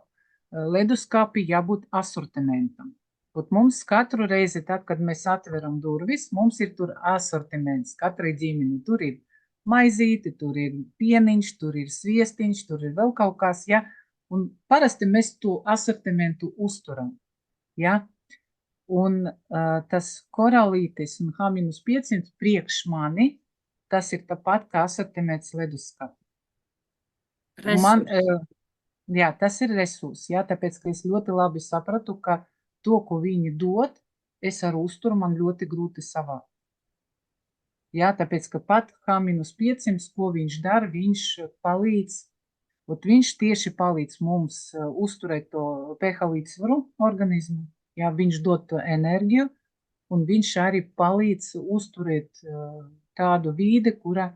leduskapī jābūt asortimentam. Ot mums katru reizi, tad, kad mēs atveram durvis, mums ir tur asortiments katrai ģimeni. Tur ir maizīti, tur ir pieniņš, tur ir sviestiņš, tur ir vēl kaut kas, ja? Un parasti mēs to asortimentu uzturam, ja? Un tas koralītis un H- 500 priekš mani, tas ir tāpat kā asortiments leduskapī. Man, jā, tas ir resurs, jā, tāpēc, ka es ļoti labi sapratu, ka to, ko viņi dod, es ar uzturu man ļoti grūti savākt. Jā, tāpēc, ka pat H-500, ko viņš dara, viņš palīdz, viņš tieši palīdz mums uzturēt to pH līdzsvaru organismu, jā, viņš dod to enerģiju, un viņš arī palīdz uzturēt tādu vīdi, kura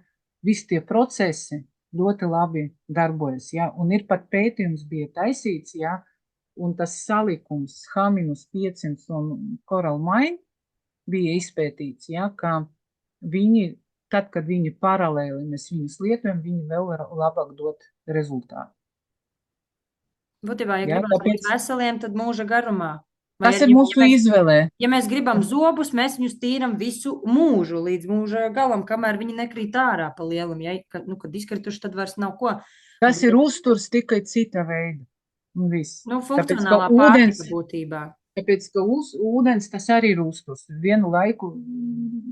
visi tie procesi ļoti labi darbojas, jā, un ir pat pētījums bija taisīts, jā, un tas salikums H-500 un Coral Mine bija izpētīts, jā, ka viņi, tad, kad viņi paralēli mēs viņus lietojam, viņi vēl labāk dot rezultātu. Būtībā, ja gribam būt veseliem, tad mūža garumā. Vai tas ir mūsu izvēlē. Ja mēs gribam zobus, mēs viņus tīram visu mūžu, līdz mūža galam, kamēr viņi nekrīt ārā pa lielam. Ja, kad izkrituši, tad vairs nav ko. Tas ir uzturs tikai cita veida. Un viss. Nu, funkcionālā pārtika būtībā. Tāpēc, ka ūdens tas arī ir uzturs. Vienu laiku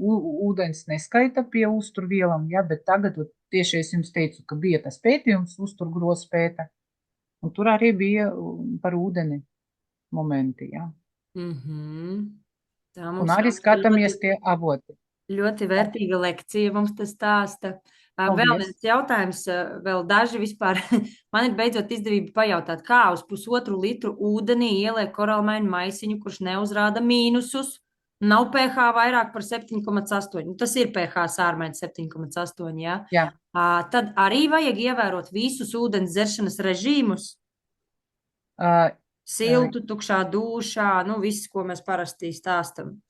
ūdens neskaita pie uzturvielam, ja, bet tagad tieši es jums teicu, ka bija tas pētījums, uzturgros pēta, un tur arī bija par ūdeni momenti, ja. Tā mums un arī skatāmies tie avoti. Ļoti vērtīga lekcija mums tas stāsta. Vēl viens jautājums, vēl daži vispār. Man ir beidzot izdevība pajautāt, kā uz 1,5 litru ūdenī ieliek koralmainu maisiņu, kurš neuzrāda mīnusus, nav pH vairāk par 7,8. Tas ir pH sārmaiņa 7,8, jā? Jā. Tad arī vajag ievērot visus ūdens dzeršanas režīmus. Siltu, tukšā dūšā, viss, ko mēs parasti stāstam.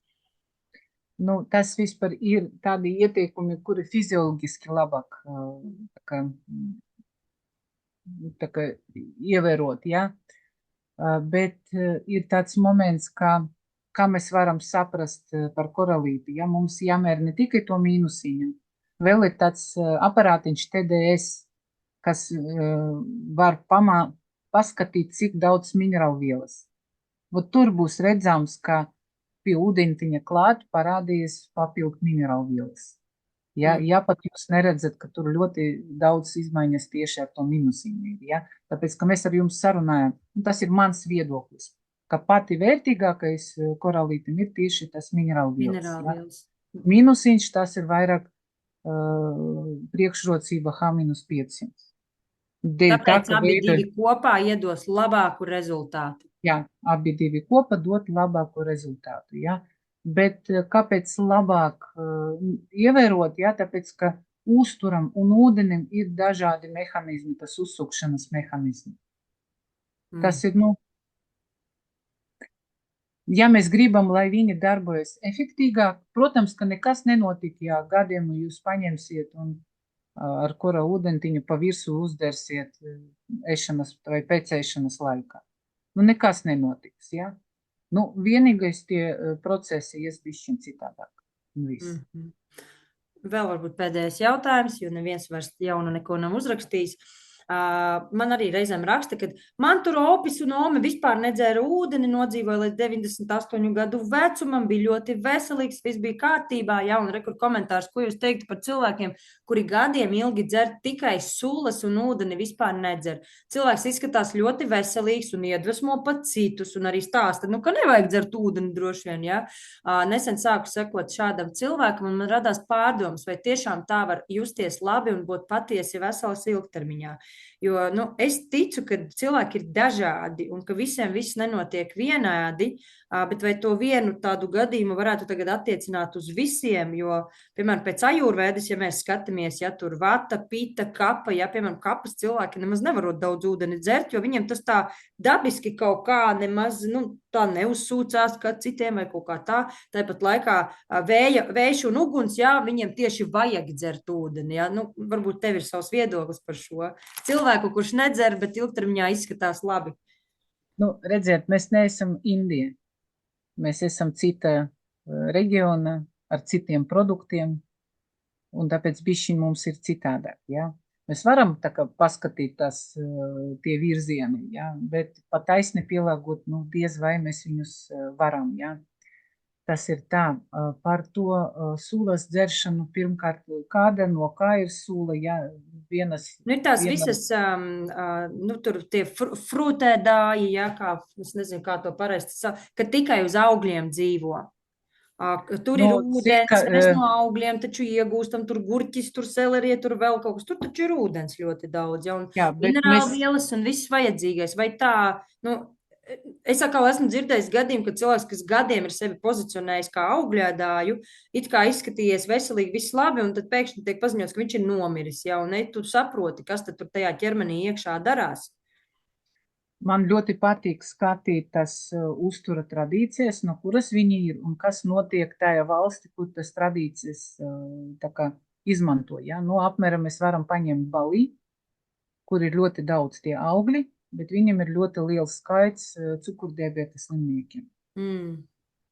Tas vispār ir tādi ieteikumi, kuri fizioloģiski labāk tā kā ievērot, ja? Bet ir tāds moments, kā mēs varam saprast par koralīti, ja? Mums jāmēr ne tikai to mīnusiņu, vēl ir tāds aparātiņš TDS, kas var paskatīt, cik daudz minerālvielas. Tur būs redzams, ka pie ūdeņtiņa klāt parādījies papildu minerālvielas. Ja pat jūs neredzat, ka tur ļoti daudz izmaiņas tieši ar to minusiņu, ja? Tāpēc, ka mēs ar jums sarunājam, tas ir mans viedoklis, ka pati vērtīgākais koralītim ir tieši tas minerālvielas. Ja? Minusiņš tas ir vairāk priekšrocība H-500. Tāpēc abi divi kopā iedos labāku rezultātu. Jā, abi divi kopā dot labāku rezultātu, jā. Bet kāpēc labāk ievērot, jā, tāpēc, ka uzturam un ūdenim ir dažādi mehānismi, tas uzsukšanas mehānismi. Tas ir, ja mēs gribam, lai viņi darbojas efektīgāk, protams, ka nekas nenotika, ja gadiem jūs paņemsiet un ar kura ūdentiņu pa virsu uzdersiet ešanas vai pēc ešanas laikā. Nekas nenotiks, ja? Vienīgais tie procesi ies bišķiņ citādāk. Vēl varbūt pēdējais jautājums, jo neviens vairs jaunu neko nav uzrakstījis. Man arī reizēm raksta, ka man tur opis un ome vispār nedzēra ūdeni, nodzīvoja līdz 98 gadu vecumam, bija ļoti veselīgs, viss bija kārtībā, ja, un rekur komentārs, ko jūs teiktu par cilvēkiem, kuri gadiem ilgi dzer tikai sulas un ūdeni vispār nedzer. Cilvēks izskatās ļoti veselīgs un iedvesmo pat citus, un arī stāsta, ka nevajag dzert ūdeni droši vien, ja. Nesen sāku sekot šādam cilvēkam, un man radās pārdomas, vai tiešām tā var justies labi un būt patiesi vesels ilgtermiņā. Jo es ticu, ka cilvēki ir dažādi un ka visiem viss nenotiek vienādi, bet vai to vienu tādu gadījumu varētu tagad attiecināt uz visiem, jo, piemēram, pēc ajurvēdas, ja mēs skatāmies, ja tur vata, pita, kapa, ja, piemēram, kapas cilvēki nemaz nevarot daudz ūdeni dzert, jo viņiem tas tā dabiski kaut kā nemaz, tā neuzsūcās kā citiem vai kaut kā tā. Tāpat laikā vējš un uguns, jā, viņiem tieši vajag dzert ūdeni, jā. Varbūt tev ir savs viedoklis par šo cilvēku, kurš nedzer, bet ilgtermiņā izskatās labi. Redziet, mēs neesam Indija. mēs esam cita reģiona ar citiem produktiem, un tāpēc bišķiņ mums ir citādāk, ja. Mēs varam tā kā paskatīt tie virzieni, ja, bet pa taisni pielāgot, nu, diez vai mēs viņus varam, ja. Tas ir tā, par to sūlas dzeršanu pirmkārt, kāda no kā ir sūla, ja, Nu, ir tās visas, nu, tur tie frutēdāji, ja, kā, es nezinu, kā to parasti, ka tikai uz augļiem dzīvo. Tur ir ūdens, mēs no augļiem taču iegūstam, tur gurķis, tur selerie, tur vēl kaut kas, tur taču ir ūdens ļoti daudz, ja, un minerālvielas un viss vajadzīgais, vai tā, nu, es atkal esmu dzirdējis gadījumu, ka cilvēks, kas gadiem ir sevi pozicionējis kā augļēdāju, it kā izskatījies veselīgi, viss labi, un tad pēkšņi tiek paziņots, ka viņš ir nomiris, ja, un tu saproti, kas tad tur tajā ķermenī iekšā darās. Man ļoti patīk skatīt tas uztura tradīcijas, no kuras viņi ir un kas notiek tajā valsti, kur tas tradīcijas tā kā izmanto. Ja? Nu, apmēram mēs varam paņemt Balī, kur ir ļoti daudz tie augļi, bet viņam ir ļoti liels skaits cukurdiabēta slimniekiem.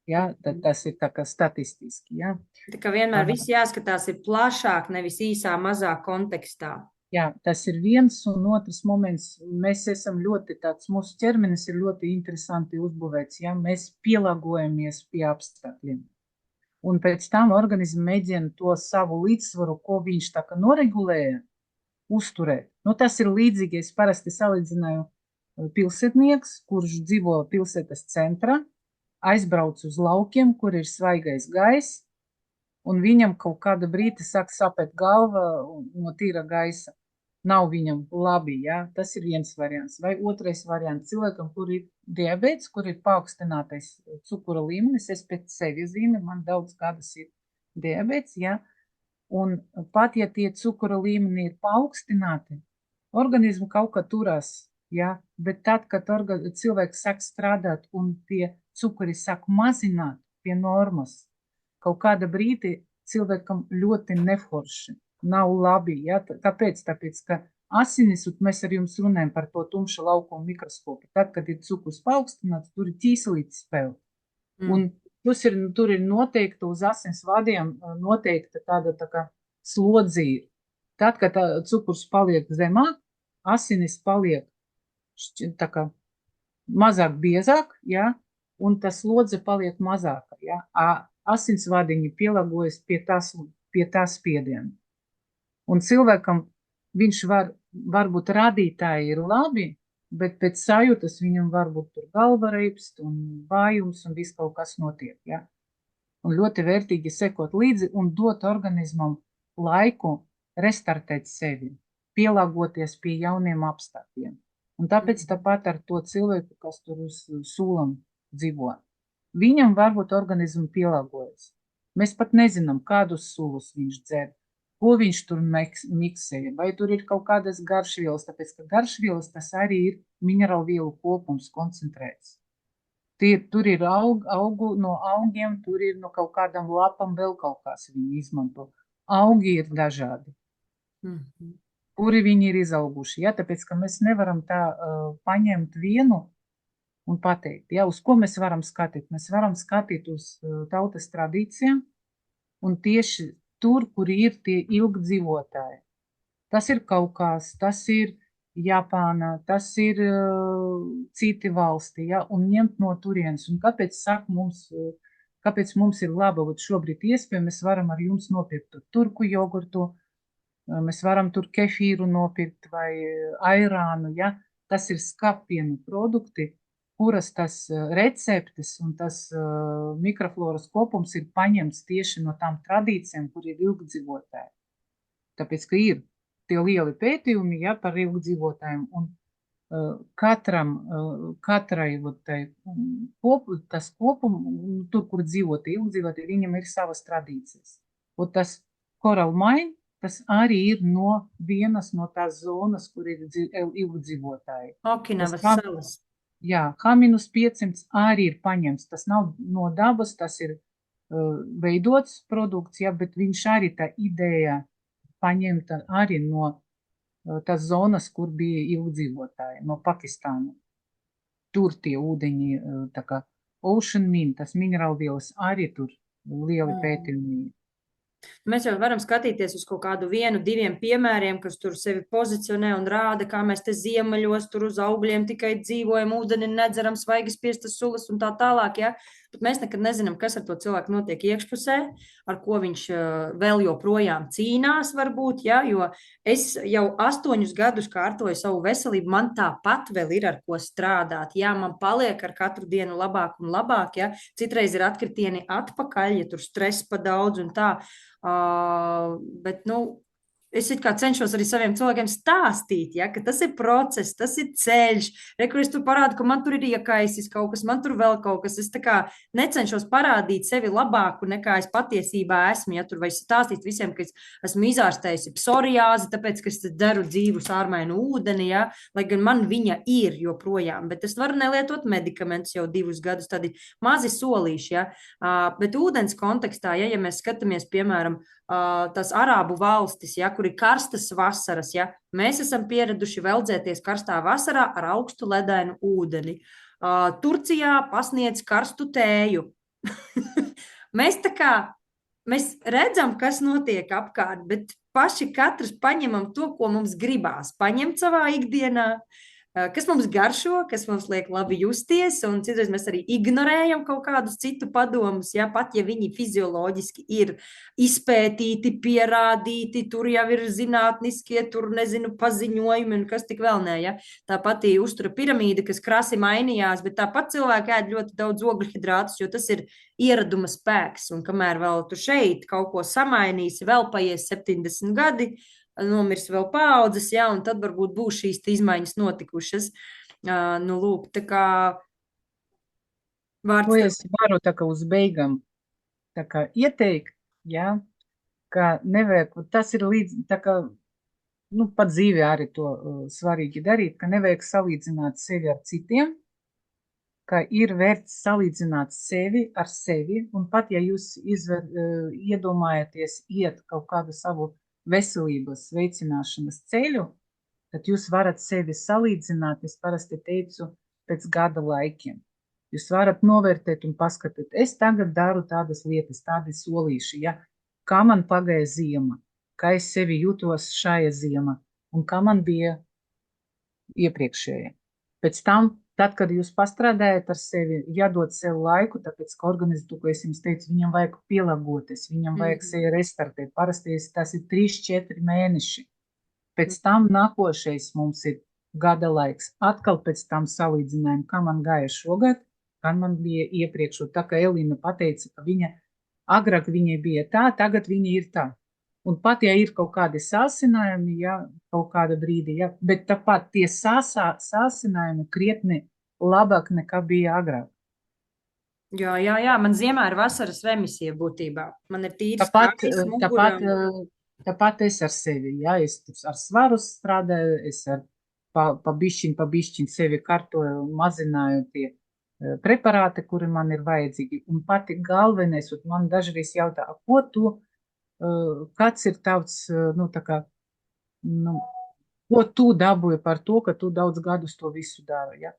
Ja? Tad tas ir tā kā statistiski. Ja? Tā kā vienmēr viss jāskatās ir plašāk, nevis īsā, mazā kontekstā. Jā, tas ir viens, un otrs moments, mēs esam ļoti tāds, mūsu ķermenis ir ļoti interesanti uzbūvēts, ja mēs pielāgojamies pie apstākļiem. Un pēc tam organismu mēģina to savu līdzsvaru, ko viņš tā kā noregulēja, uzturēt. Nu, tas ir līdzīgi, es parasti salīdzināju pilsētnieks, kurš dzīvo pilsētas centrā, aizbrauc uz laukiem, kur ir svaigais gaiss, un viņam kaut kāda brīdi sāk sapēt galva no tīra gaisa. Nav viņam labi, ja? Tas ir viens variants. Vai otrais variants cilvēkam, kur ir diabēts, kur ir paaugstinātais cukura līmenis, es pēc sevi zinu, man daudz gadus ir diabēts, ja? Un pat, ja tie cukura līmeni ir paaugstināti, organismu kaut kā turās, ja? Bet tad, kad cilvēks sāk strādāt un tie cukuri sāk mazināt pie normas, kaut kāda brīdi cilvēkam ļoti neforši. Nav labi, ja? Kāpēc? Tāpēc, ka asinis, un mēs ar jums runājam par to tumša laukumu mikroskopu, tad, kad ir cukurs paaugstināts, tur ir ķīselītes spēle. Un tur ir noteikti uz asins vadiem noteikta tāda tā kā slodzība. Tad, kad cukurs paliek zemāk, asinis paliek tā kā mazāk biezāk, ja? Un ta slodze paliek mazāka, ja? Asinsvadiņi pielāgojas pie tā spiediena. Un cilvēkam viņš varbūt rādītāji ir labi, bet pēc sajūtas viņam varbūt tur galva reibst un vājums un viss kaut kas notiek, ja? Un ļoti vērtīgi sekot līdzi un dot organismam laiku restartēt sevi, pielāgoties pie jauniem apstākļiem. Un tāpēc tāpat ar to cilvēku, kas tur uz sūlam dzīvo. Viņam varbūt organismu pielāgojas. Mēs pat nezinām, kādus sūlus viņš dzer, ko viņš tur miksēja, vai tur ir kaut kādas garšvielas, tāpēc, ka garšvielas tas arī ir minerālvielu kopums koncentrēts. Tur ir no augiem, tur ir no kaut kādam lapam vēl kaut kas viņi izmanto. Augi ir dažādi. Kuri viņi ir izauguši, ja? Tāpēc, ka mēs nevaram tā paņemt vienu un pateikt, ja, uz ko mēs varam skatīt. Mēs varam skatīt uz tautas tradīcijām un tieši tur, kur ir tie ilgdzīvotāji. Tas ir Kaukās, tas ir Japāna, tas ir citi valsti, ja, un ņemt no turienes. Un kāpēc mums ir laba, šobrīd iespēja, mēs varam ar jums nopirkt turku jogurtu, mēs varam tur kefīru nopirkt vai airānu, ja, tas ir skappienu produkti, kuras tas receptes un tas mikrofloras kopums ir paņemts tieši no tām tradīcijām, kur ir ilgdzīvotāji. Tāpēc, ka ir tie lieli pētījumi, ja, par ilgdzīvotājiem, un katrai tas kopums, tur, kur dzīvoti ilgdzīvotāji, viņam ir savas tradīcijas. Un tas Coral Mine, tas arī ir no vienas no tās zonas, kur ir ilgdzīvotāji. Okinavas salas. Jā, Haminus 500 arī ir paņemts. Tas nav no dabas, tas ir veidots produkts, ja, bet viņš arī tā ideja paņemta arī no tās zonas, kur bija ilgdzīvotāji, no Pakistāna. Tur tie ūdeņi tā kā Ocean Min, tas minerālvielas arī tur lieli pētījumi. Mēs jau varam skatīties uz kaut kādu vienu, diviem piemēriem, kas tur sevi pozicionē un rāda, kā mēs te ziemeļos tur uz augļiem tikai dzīvojam, ūdeni nedzeram, svaigi spiestas sulas un tā tālāk, ja? Bet mēs nekad nezinām, kas ar to cilvēku notiek iekšpusē, ar ko viņš vēl joprojām cīnās varbūt, ja? Jo es jau 8 gadus kārtoju savu veselību, man tāpat vēl ir ar ko strādāt, jā, man paliek ar katru dienu labāk un labāk, ja? Citreiz ir atkritieni atpakaļ, ja tur stress pa daudz un tā. Bet, nu, es it kā cenšos arī saviem cilvēkiem stāstīt, ja, ka tas ir process, tas ir ceļš. Rekur es tur parādu, ka man tur ir iekaisis kaut kas, man tur vēl kaut kas. Es tā kā necenšos parādīt sevi labāku, nekā es patiesībā esmu. Ja tur vai stāstīt visiem, ka es esmu izārstējusi psoriāzi, tāpēc, ka es dzeru dzīvu sārmainu ūdeni, ja, lai gan man viņa ir joprojām. Bet es varu nelietot medikamentus jau 2 gadus, tādi mazi solīši, ja. Bet ūdens kontekstā, ja mēs skatāmies, piemēram, tās Arābu valstis, ja, kur ir karstas vasaras, ja, mēs esam pieraduši veldzēties karstā vasarā ar augstu ledainu ūdeni. Turcijā pasniedz karstu tēju. Mēs redzam, kas notiek apkārt, bet paši katrs paņemam to, ko mums gribās paņemt savā ikdienā, kas mums garšo, kas mums liek labi justies, un citreiz mēs arī ignorējam kaut kādus citu padomus, ja, pat ja viņi fizioloģiski ir izpētīti, pierādīti, tur jau ir zinātniskie, tur nezinu, paziņojumi un kas tik vēl nē, ja. Tā pati uztura piramīda, kas krasi mainījās, bet tāpat cilvēki ēd ļoti daudz ogļhidrātus, jo tas ir ieraduma spēks, un kamēr vēl tu šeit kaut ko samainīsi, vēl paies 70 gadi, nomirs vēl paaudzes, ja, un tad varbūt būs šīs izmaiņas notikušas. Nu, lūk, tā kā vārds. To es varu tā kā uz beigām tā kā ieteikt, ja, ka nevajag, tas ir līdz, tā kā, nu, pat dzīvē arī to svarīgi darīt, ka nevajag salīdzināt sevi ar citiem, ka ir vērts salīdzināt sevi ar sevi, un pat ja jūs iedomājaties iet kaut kādu savu veselības veicināšanas ceļu, tad jūs varat sevi salīdzināt, es parasti teicu, pēc gada laikiem. Jūs varat novērtēt un paskatīt, es tagad daru tādas lietas, tādi solīši, ja, kā man pagāja ziema, kā es sevi jūtos šajā ziema, un kā man bija iepriekšējā. Pēc tam, tad, kad jūs pastrādājat ar sevi, jādod sev laiku, tāpēc, ka organisms, to, ko es jums teicu, viņam vajag pielāgoties, viņam vajag sevi restartēt. Parasti tas ir 3-4 mēneši. Pēc tam nākošais mums ir gada laiks. Atkal pēc tam salīdzinājumu, kā man gāja šogad, kā man bija iepriekš. Tā kā Elīna pateica, ka viņa agrāk viņai bija tā, tagad viņa ir tā. Un pat, ja ir kaut kādi sāsinājumi, ja, kaut kāda brīdi, ja, bet tāpat tie sāsinājumi krietni labāk nekā bija agrāk. Jā, man ziemā ir vasaras remisija būtībā. Man ir tīrs kājas mugurā. Tāpat es ar sevi, ja, es ar svaru strādāju, es ar pa bišķiņ sevi kartoju, mazināju tie preparāti, kuri man ir vajadzīgi. Un pati galvenais, un man dažreiz jautā, ko tu, kāds ir tavs, nu, tā kā, nu, ko tu dabūji par to, ka tu daudz gadus to visu dari, ja?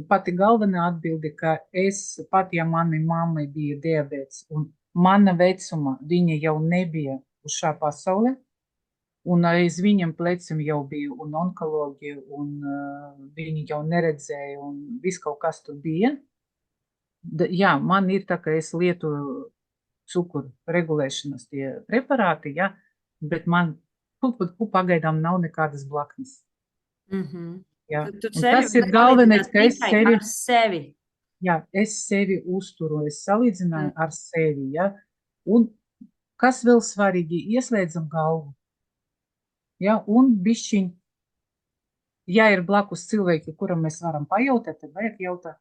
Pati galvenā atbildi, ka es, pat ja manai mammai bija diabēts, un mana vecuma viņa jau nebija uz šā pasaulē, un aiz viņam plecim jau bija un onkoloģija, un viņi jau neredzēja, un viss kaut kas tur bija. Jā, man ir tā, ka es lietoju cukuru regulēšanas tie preparāti, ja, bet man pagaidām nav nekādas blaknes. Ja. Tas ir galvenais, ka es sevi. Jā, es sevi uzturu, es salīdzināju ar sevi, ja. Un kas vēl svarīgi, ieslēdzam galvu. Ja, un bišķiņ, ja ir blakus cilvēki, kuram mēs varam pajautāt, tad vajag jautāt.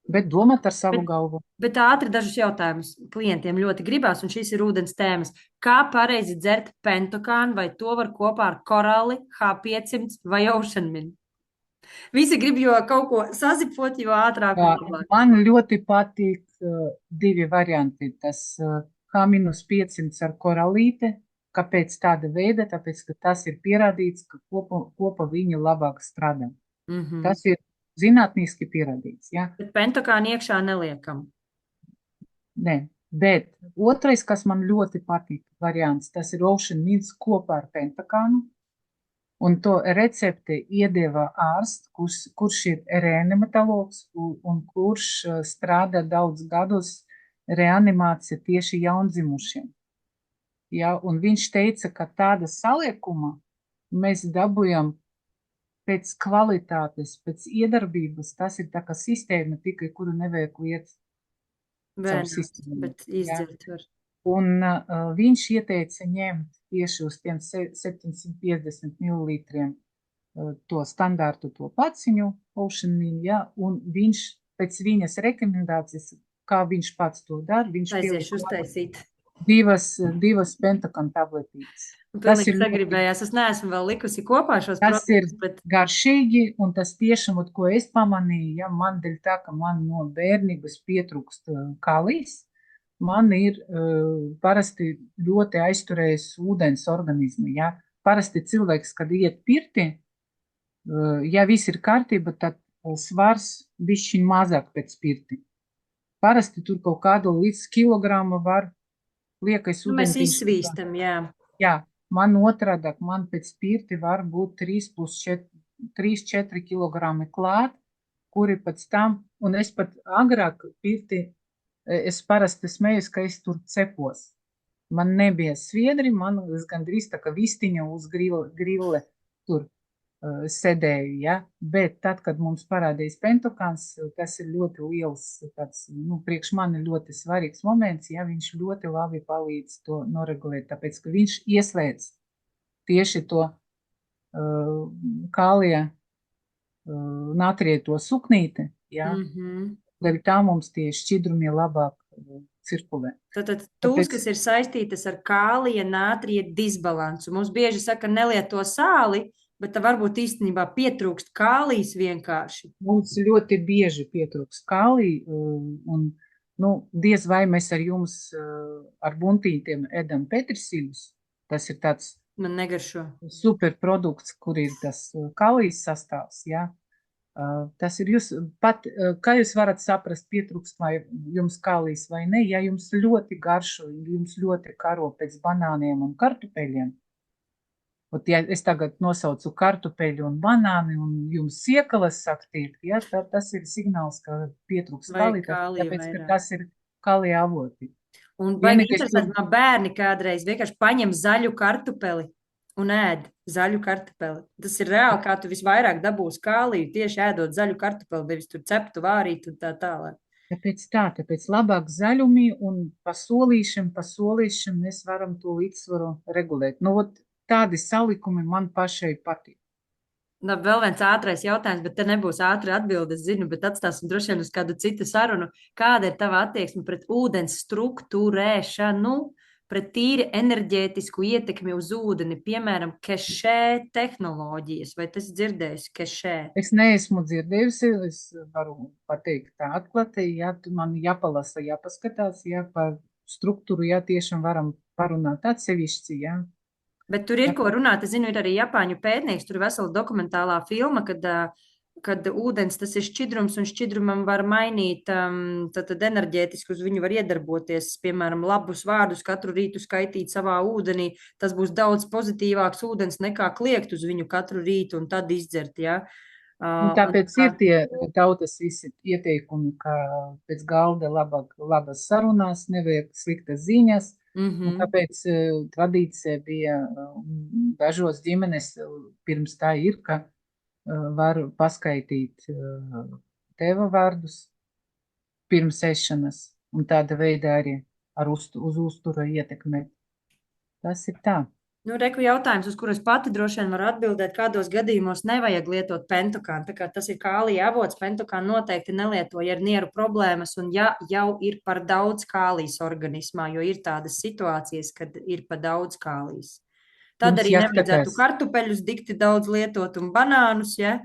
Bet domāt ar savu galvu. Bet ātri dažus jautājumus klientiem ļoti gribās, un šīs ir ūdens tēmas. Kā pareizi dzert pentokānu, vai to var kopā ar korali, H500 vai Ocean Min? Visi grib jo kaut ko sazipot, jo ātrāk un labāk. Man ļoti patīk 2 varianti. Tas H-500 ar koralīte. Kāpēc tāda veida? Tāpēc, ka tas ir pierādīts, ka kopā viņi labāk strādā. Tas ir zinātniski pierādīts, jā. Bet pentokānu iekšā neliekam. Nē, bet otrais, kas man ļoti patīk variants, tas ir Ocean Mints kopā ar pentakānu. Un to recepti iedeva ārsts, kurš ir reanimatologs un kurš strādā daudz gadus reanimācija tieši jaundzimušiem. Ja, un viņš teica, ka tāda saliekuma mēs dabujam pēc kvalitātes, pēc iedarbības, tas ir tā kā sistēma tikai, kuru nevajag liet caur sistēmu. Bet izdzert var. Un viņš ieteica ņemt tieši uz tiem 750 ml to standārtu, to paciņu, Ocean Mint, ja, un viņš pēc viņas rekomendācijas, kā viņš pats to dara, viņš Aiziešu uztaisīt. divas pentakan tabletītes. Pilnīgi sagribējās, es neesmu vēl likusi kopā šos Tas ir produktus, bet garšīgi, un tas tiešām, ko es pamanīju, ja man dēļ tā, ka man no bērnības pietrūkst kalijas, man ir parasti ļoti aizturējis ūdens organismu, ja. Parasti cilvēks, kad iet pirti, ja viss ir kārtība, tad svars bišķiņ mazāk pēc pirti. Parasti tur kaut kādu līdz kilograma var liekais nu, mēs ūdentiņš. izsvīstam, jā. Jā, man otrādāk, man pēc pirti var būt 3–4 kilogrami klāt, kuri pēc tam, un es pat agrāk pirti, es parasti smējos, ka es tur cepos. Man nebija sviedri, man gandrīz tā kā vistiņa uz grille tur sēdēju, ja, bet tad, kad mums parādījis pentokāns, tas ir ļoti liels, tāds, priekš mani ļoti svarīgs moments, ja, viņš ļoti labi palīdz to noregulēt, tāpēc, ka viņš ieslēdz tieši to kālija natrija to suknīti, ja, lai tā mums tie šķidrumi labāk cirkulē. Tātad tūs, kas ir saistītas ar kālija natrija disbalansu. Mums bieži saka, nelieto sāli, bet tā varbūt īstenībā pietrūkst kālijas vienkārši. Mums ļoti bieži pietrūkst kālija, un, diez vai mēs ar jums ar buntītiem ēdam petrisilus. Tas ir tāds Man negaršo. Superprodukts, kur ir tas kālijas sastāvs, ja. Tas ir jūs, pat, kā jūs varat saprast, pietrūkst vai jums kālijas vai ne, ja jums ļoti garšo, jums ļoti karo pēc banāniem un kartupeļiem. Ja es tagad nosaucu kartupeļu un banāni un jums siekalas saktīt, ja, tas ir signāls, ka pietrūks kālija, tāpēc, ka tas ir kālija avoti. Un baigi interesanti, man bērni kādreiz vienkārši paņem zaļu kartupeli un ēd zaļu kartupeli. Tas ir reāli, kā tu visvairāk dabūsi kāliju, tieši ēdot zaļu kartupeli, nevis tur ceptu, vārīt un tā tālāk. Tāpēc labāk zaļumi un pa solīšam mēs varam to līdzsvaru regulēt. Tādi salikumi man pašai patīk. Vēl viens ātrais jautājums, bet te nebūs ātri atbildes, zinu, bet atstāsim droši vien uz kādu citu sarunu. Kāda ir tava attieksme pret ūdens struktūrēšanu, pret tīri enerģētisku ietekmi uz ūdeni, piemēram, kešē tehnoloģijas? Vai tas dzirdējusi kešē? Es neesmu dzirdējusi, es varu pateikt tā atklāti, ja man jāpalasa, jāpaskatās, ja par struktūru, ja tiešām varam parunāt atsevišķi, ja. Bet tur ir ko runāt. Es zinu, ir arī Japāņu pētnieks, tur ir vesela dokumentālā filma, kad ūdens tas ir šķidrums, un šķidrumam var mainīt, tad enerģētiski uz viņu var iedarboties, piemēram, labus vārdus katru rītu skaitīt savā ūdenī. Tas būs daudz pozitīvāks ūdens nekā kliegt uz viņu katru rītu un tad izdzert, ja. Tāpēc ir tie tautas visi ieteikumi, ka pēc galda labas sarunās, nevajag sliktas ziņas. Un kāpēc tradīcija bija dažos ģimenes pirms tā ir, ka var paskaitīt tēva vārdus pirms ēšanas un tāda veida arī uz uzturu ietekmēt. Tas ir tā. Reku jautājums, uz kuru es pati droši vien varu atbildēt, kādos gadījumos nevajag lietot pentokānu. Tā kā tas ir kālija avots, pentokānu noteikti nelieto, ja ir nieru problēmas un ja jau ir par daudz kālijas organismā, jo ir tādas situācijas, kad ir par daudz kālijas. Tad arī nevajadzētu kartupeļus dikti daudz lietot un banānus, ja?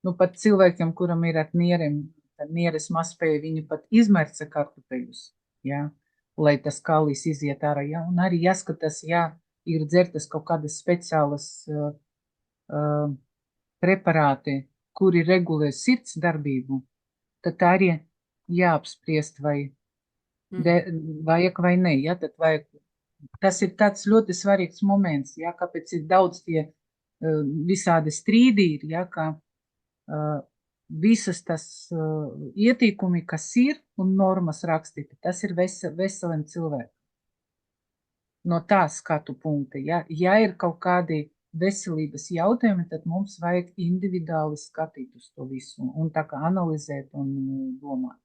Pat cilvēkiem, kuram ir ar nieriem, tad nieres mazspēja, viņi pat izmerca kartupeļus, ja, lai tas kālijas iziet ārā, ja, un arī jāskatās, ja ir dzertas kaut kādas speciālas preparāti, kuri regulē sirds darbību, tad tā arī jāapspriest, vajag vai nē, ja, tad vajag. Tas ir tāds ļoti svarīgs moments, ja, kāpēc ir daudz tie visādi strīdi ir, ja, ka visas tas ietīkumi, kas ir un normas rakstīti, tas ir veseliem cilvēkiem. No tā skatu punkta, ja ir kaut kādi veselības jautājumi, tad mums vajag individuāli skatīt uz to visu un tā kā analizēt un domāt.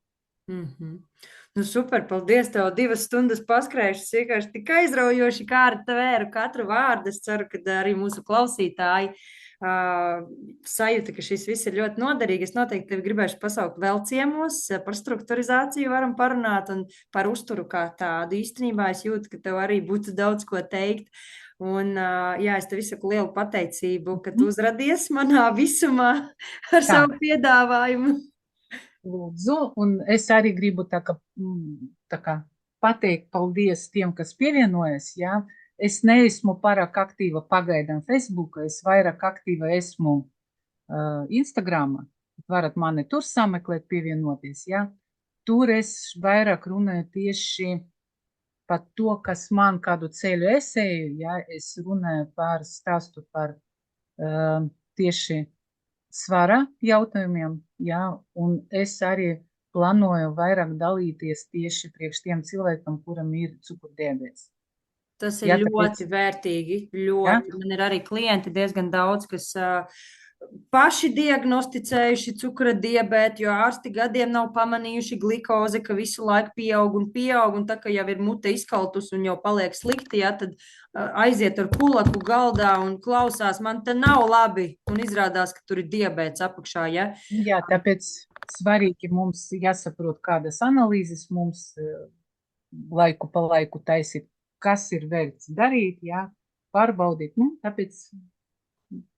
Nu, super, paldies tev. 2 stundas paskrējušas, vienkārši tik aizraujoši, kā ar tvēru katru vārdu. Es ceru, ka arī mūsu klausītāji sajūta, ka šis viss ir ļoti noderīgi. Es noteikti tevi gribēšu pasaukt vēl ciemos, par strukturizāciju varam parunāt un par uzturu kā tādu. Īstenībā es jūtu, ka tev arī būtu daudz ko teikt. Un, jā, es tev izsaku lielu pateicību, ka tu uzradies manā visumā ar savu piedāvājumu. Lūdzu, un es arī gribu tā kā pateikt paldies tiem, kas pievienojas, jā. Es neesmu pārāk aktīva pagaidām Facebookā, es vairāk aktīva esmu Instagramā. Varat mani tur sameklēt, pievienoties, jā. Tur es vairāk runāju tieši par to, kas man kādu ceļu esēju, jā. Es runāju stāstu par tieši svara jautājumiem, jā, un es arī plānoju vairāk dalīties tieši priekš tiem cilvēkiem, kuram ir cukurdiabēts. Tas ir ļoti vērtīgi, ļoti. Man ir arī klienti diezgan daudz, kas paši diagnosticējuši cukura diabētu, jo ārsti gadiem nav pamanījuši glikozi, ka visu laiku pieaug, un tā, ka jau ir mute izkaltus un jau paliek slikti, ja, tad aiziet ar kulaku galdā un klausās, man te nav labi, un izrādās, ka tur ir diabēts apakšā, ja. Jā, tāpēc svarīgi mums jāsaprot, kādas analīzes mums laiku pa laiku taisīt, kas ir vērts darīt, jā, pārbaudīt, tāpēc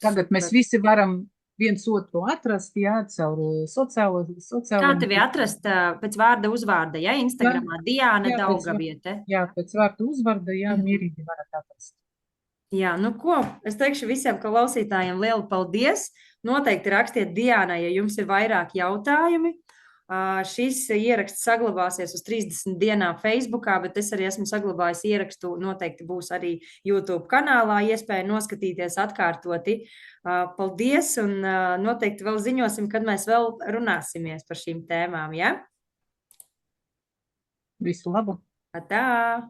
tagad mēs visi varam viens otru atrast, jā, caur sociālo. Kā tevi atrast pēc vārda uzvārda, ja, Instagramā? Diāna Daugaviete. Jā, pēc vārda uzvārda, jā, mierīgi varat atrast. Jā, nu ko, es teikšu visiem klausītājiem lielu paldies. Noteikti rakstiet Diānai, ja jums ir vairāk jautājumi. Šis ieraksts saglabāsies uz 30 dienām Facebookā, bet es arī esmu saglabājis ierakstu, noteikti būs arī YouTube kanālā iespēja noskatīties atkārtoti. Paldies, un noteikti vēl ziņosim, kad mēs vēl runāsimies par šīm tēmām, ja? Visu labu! Tā!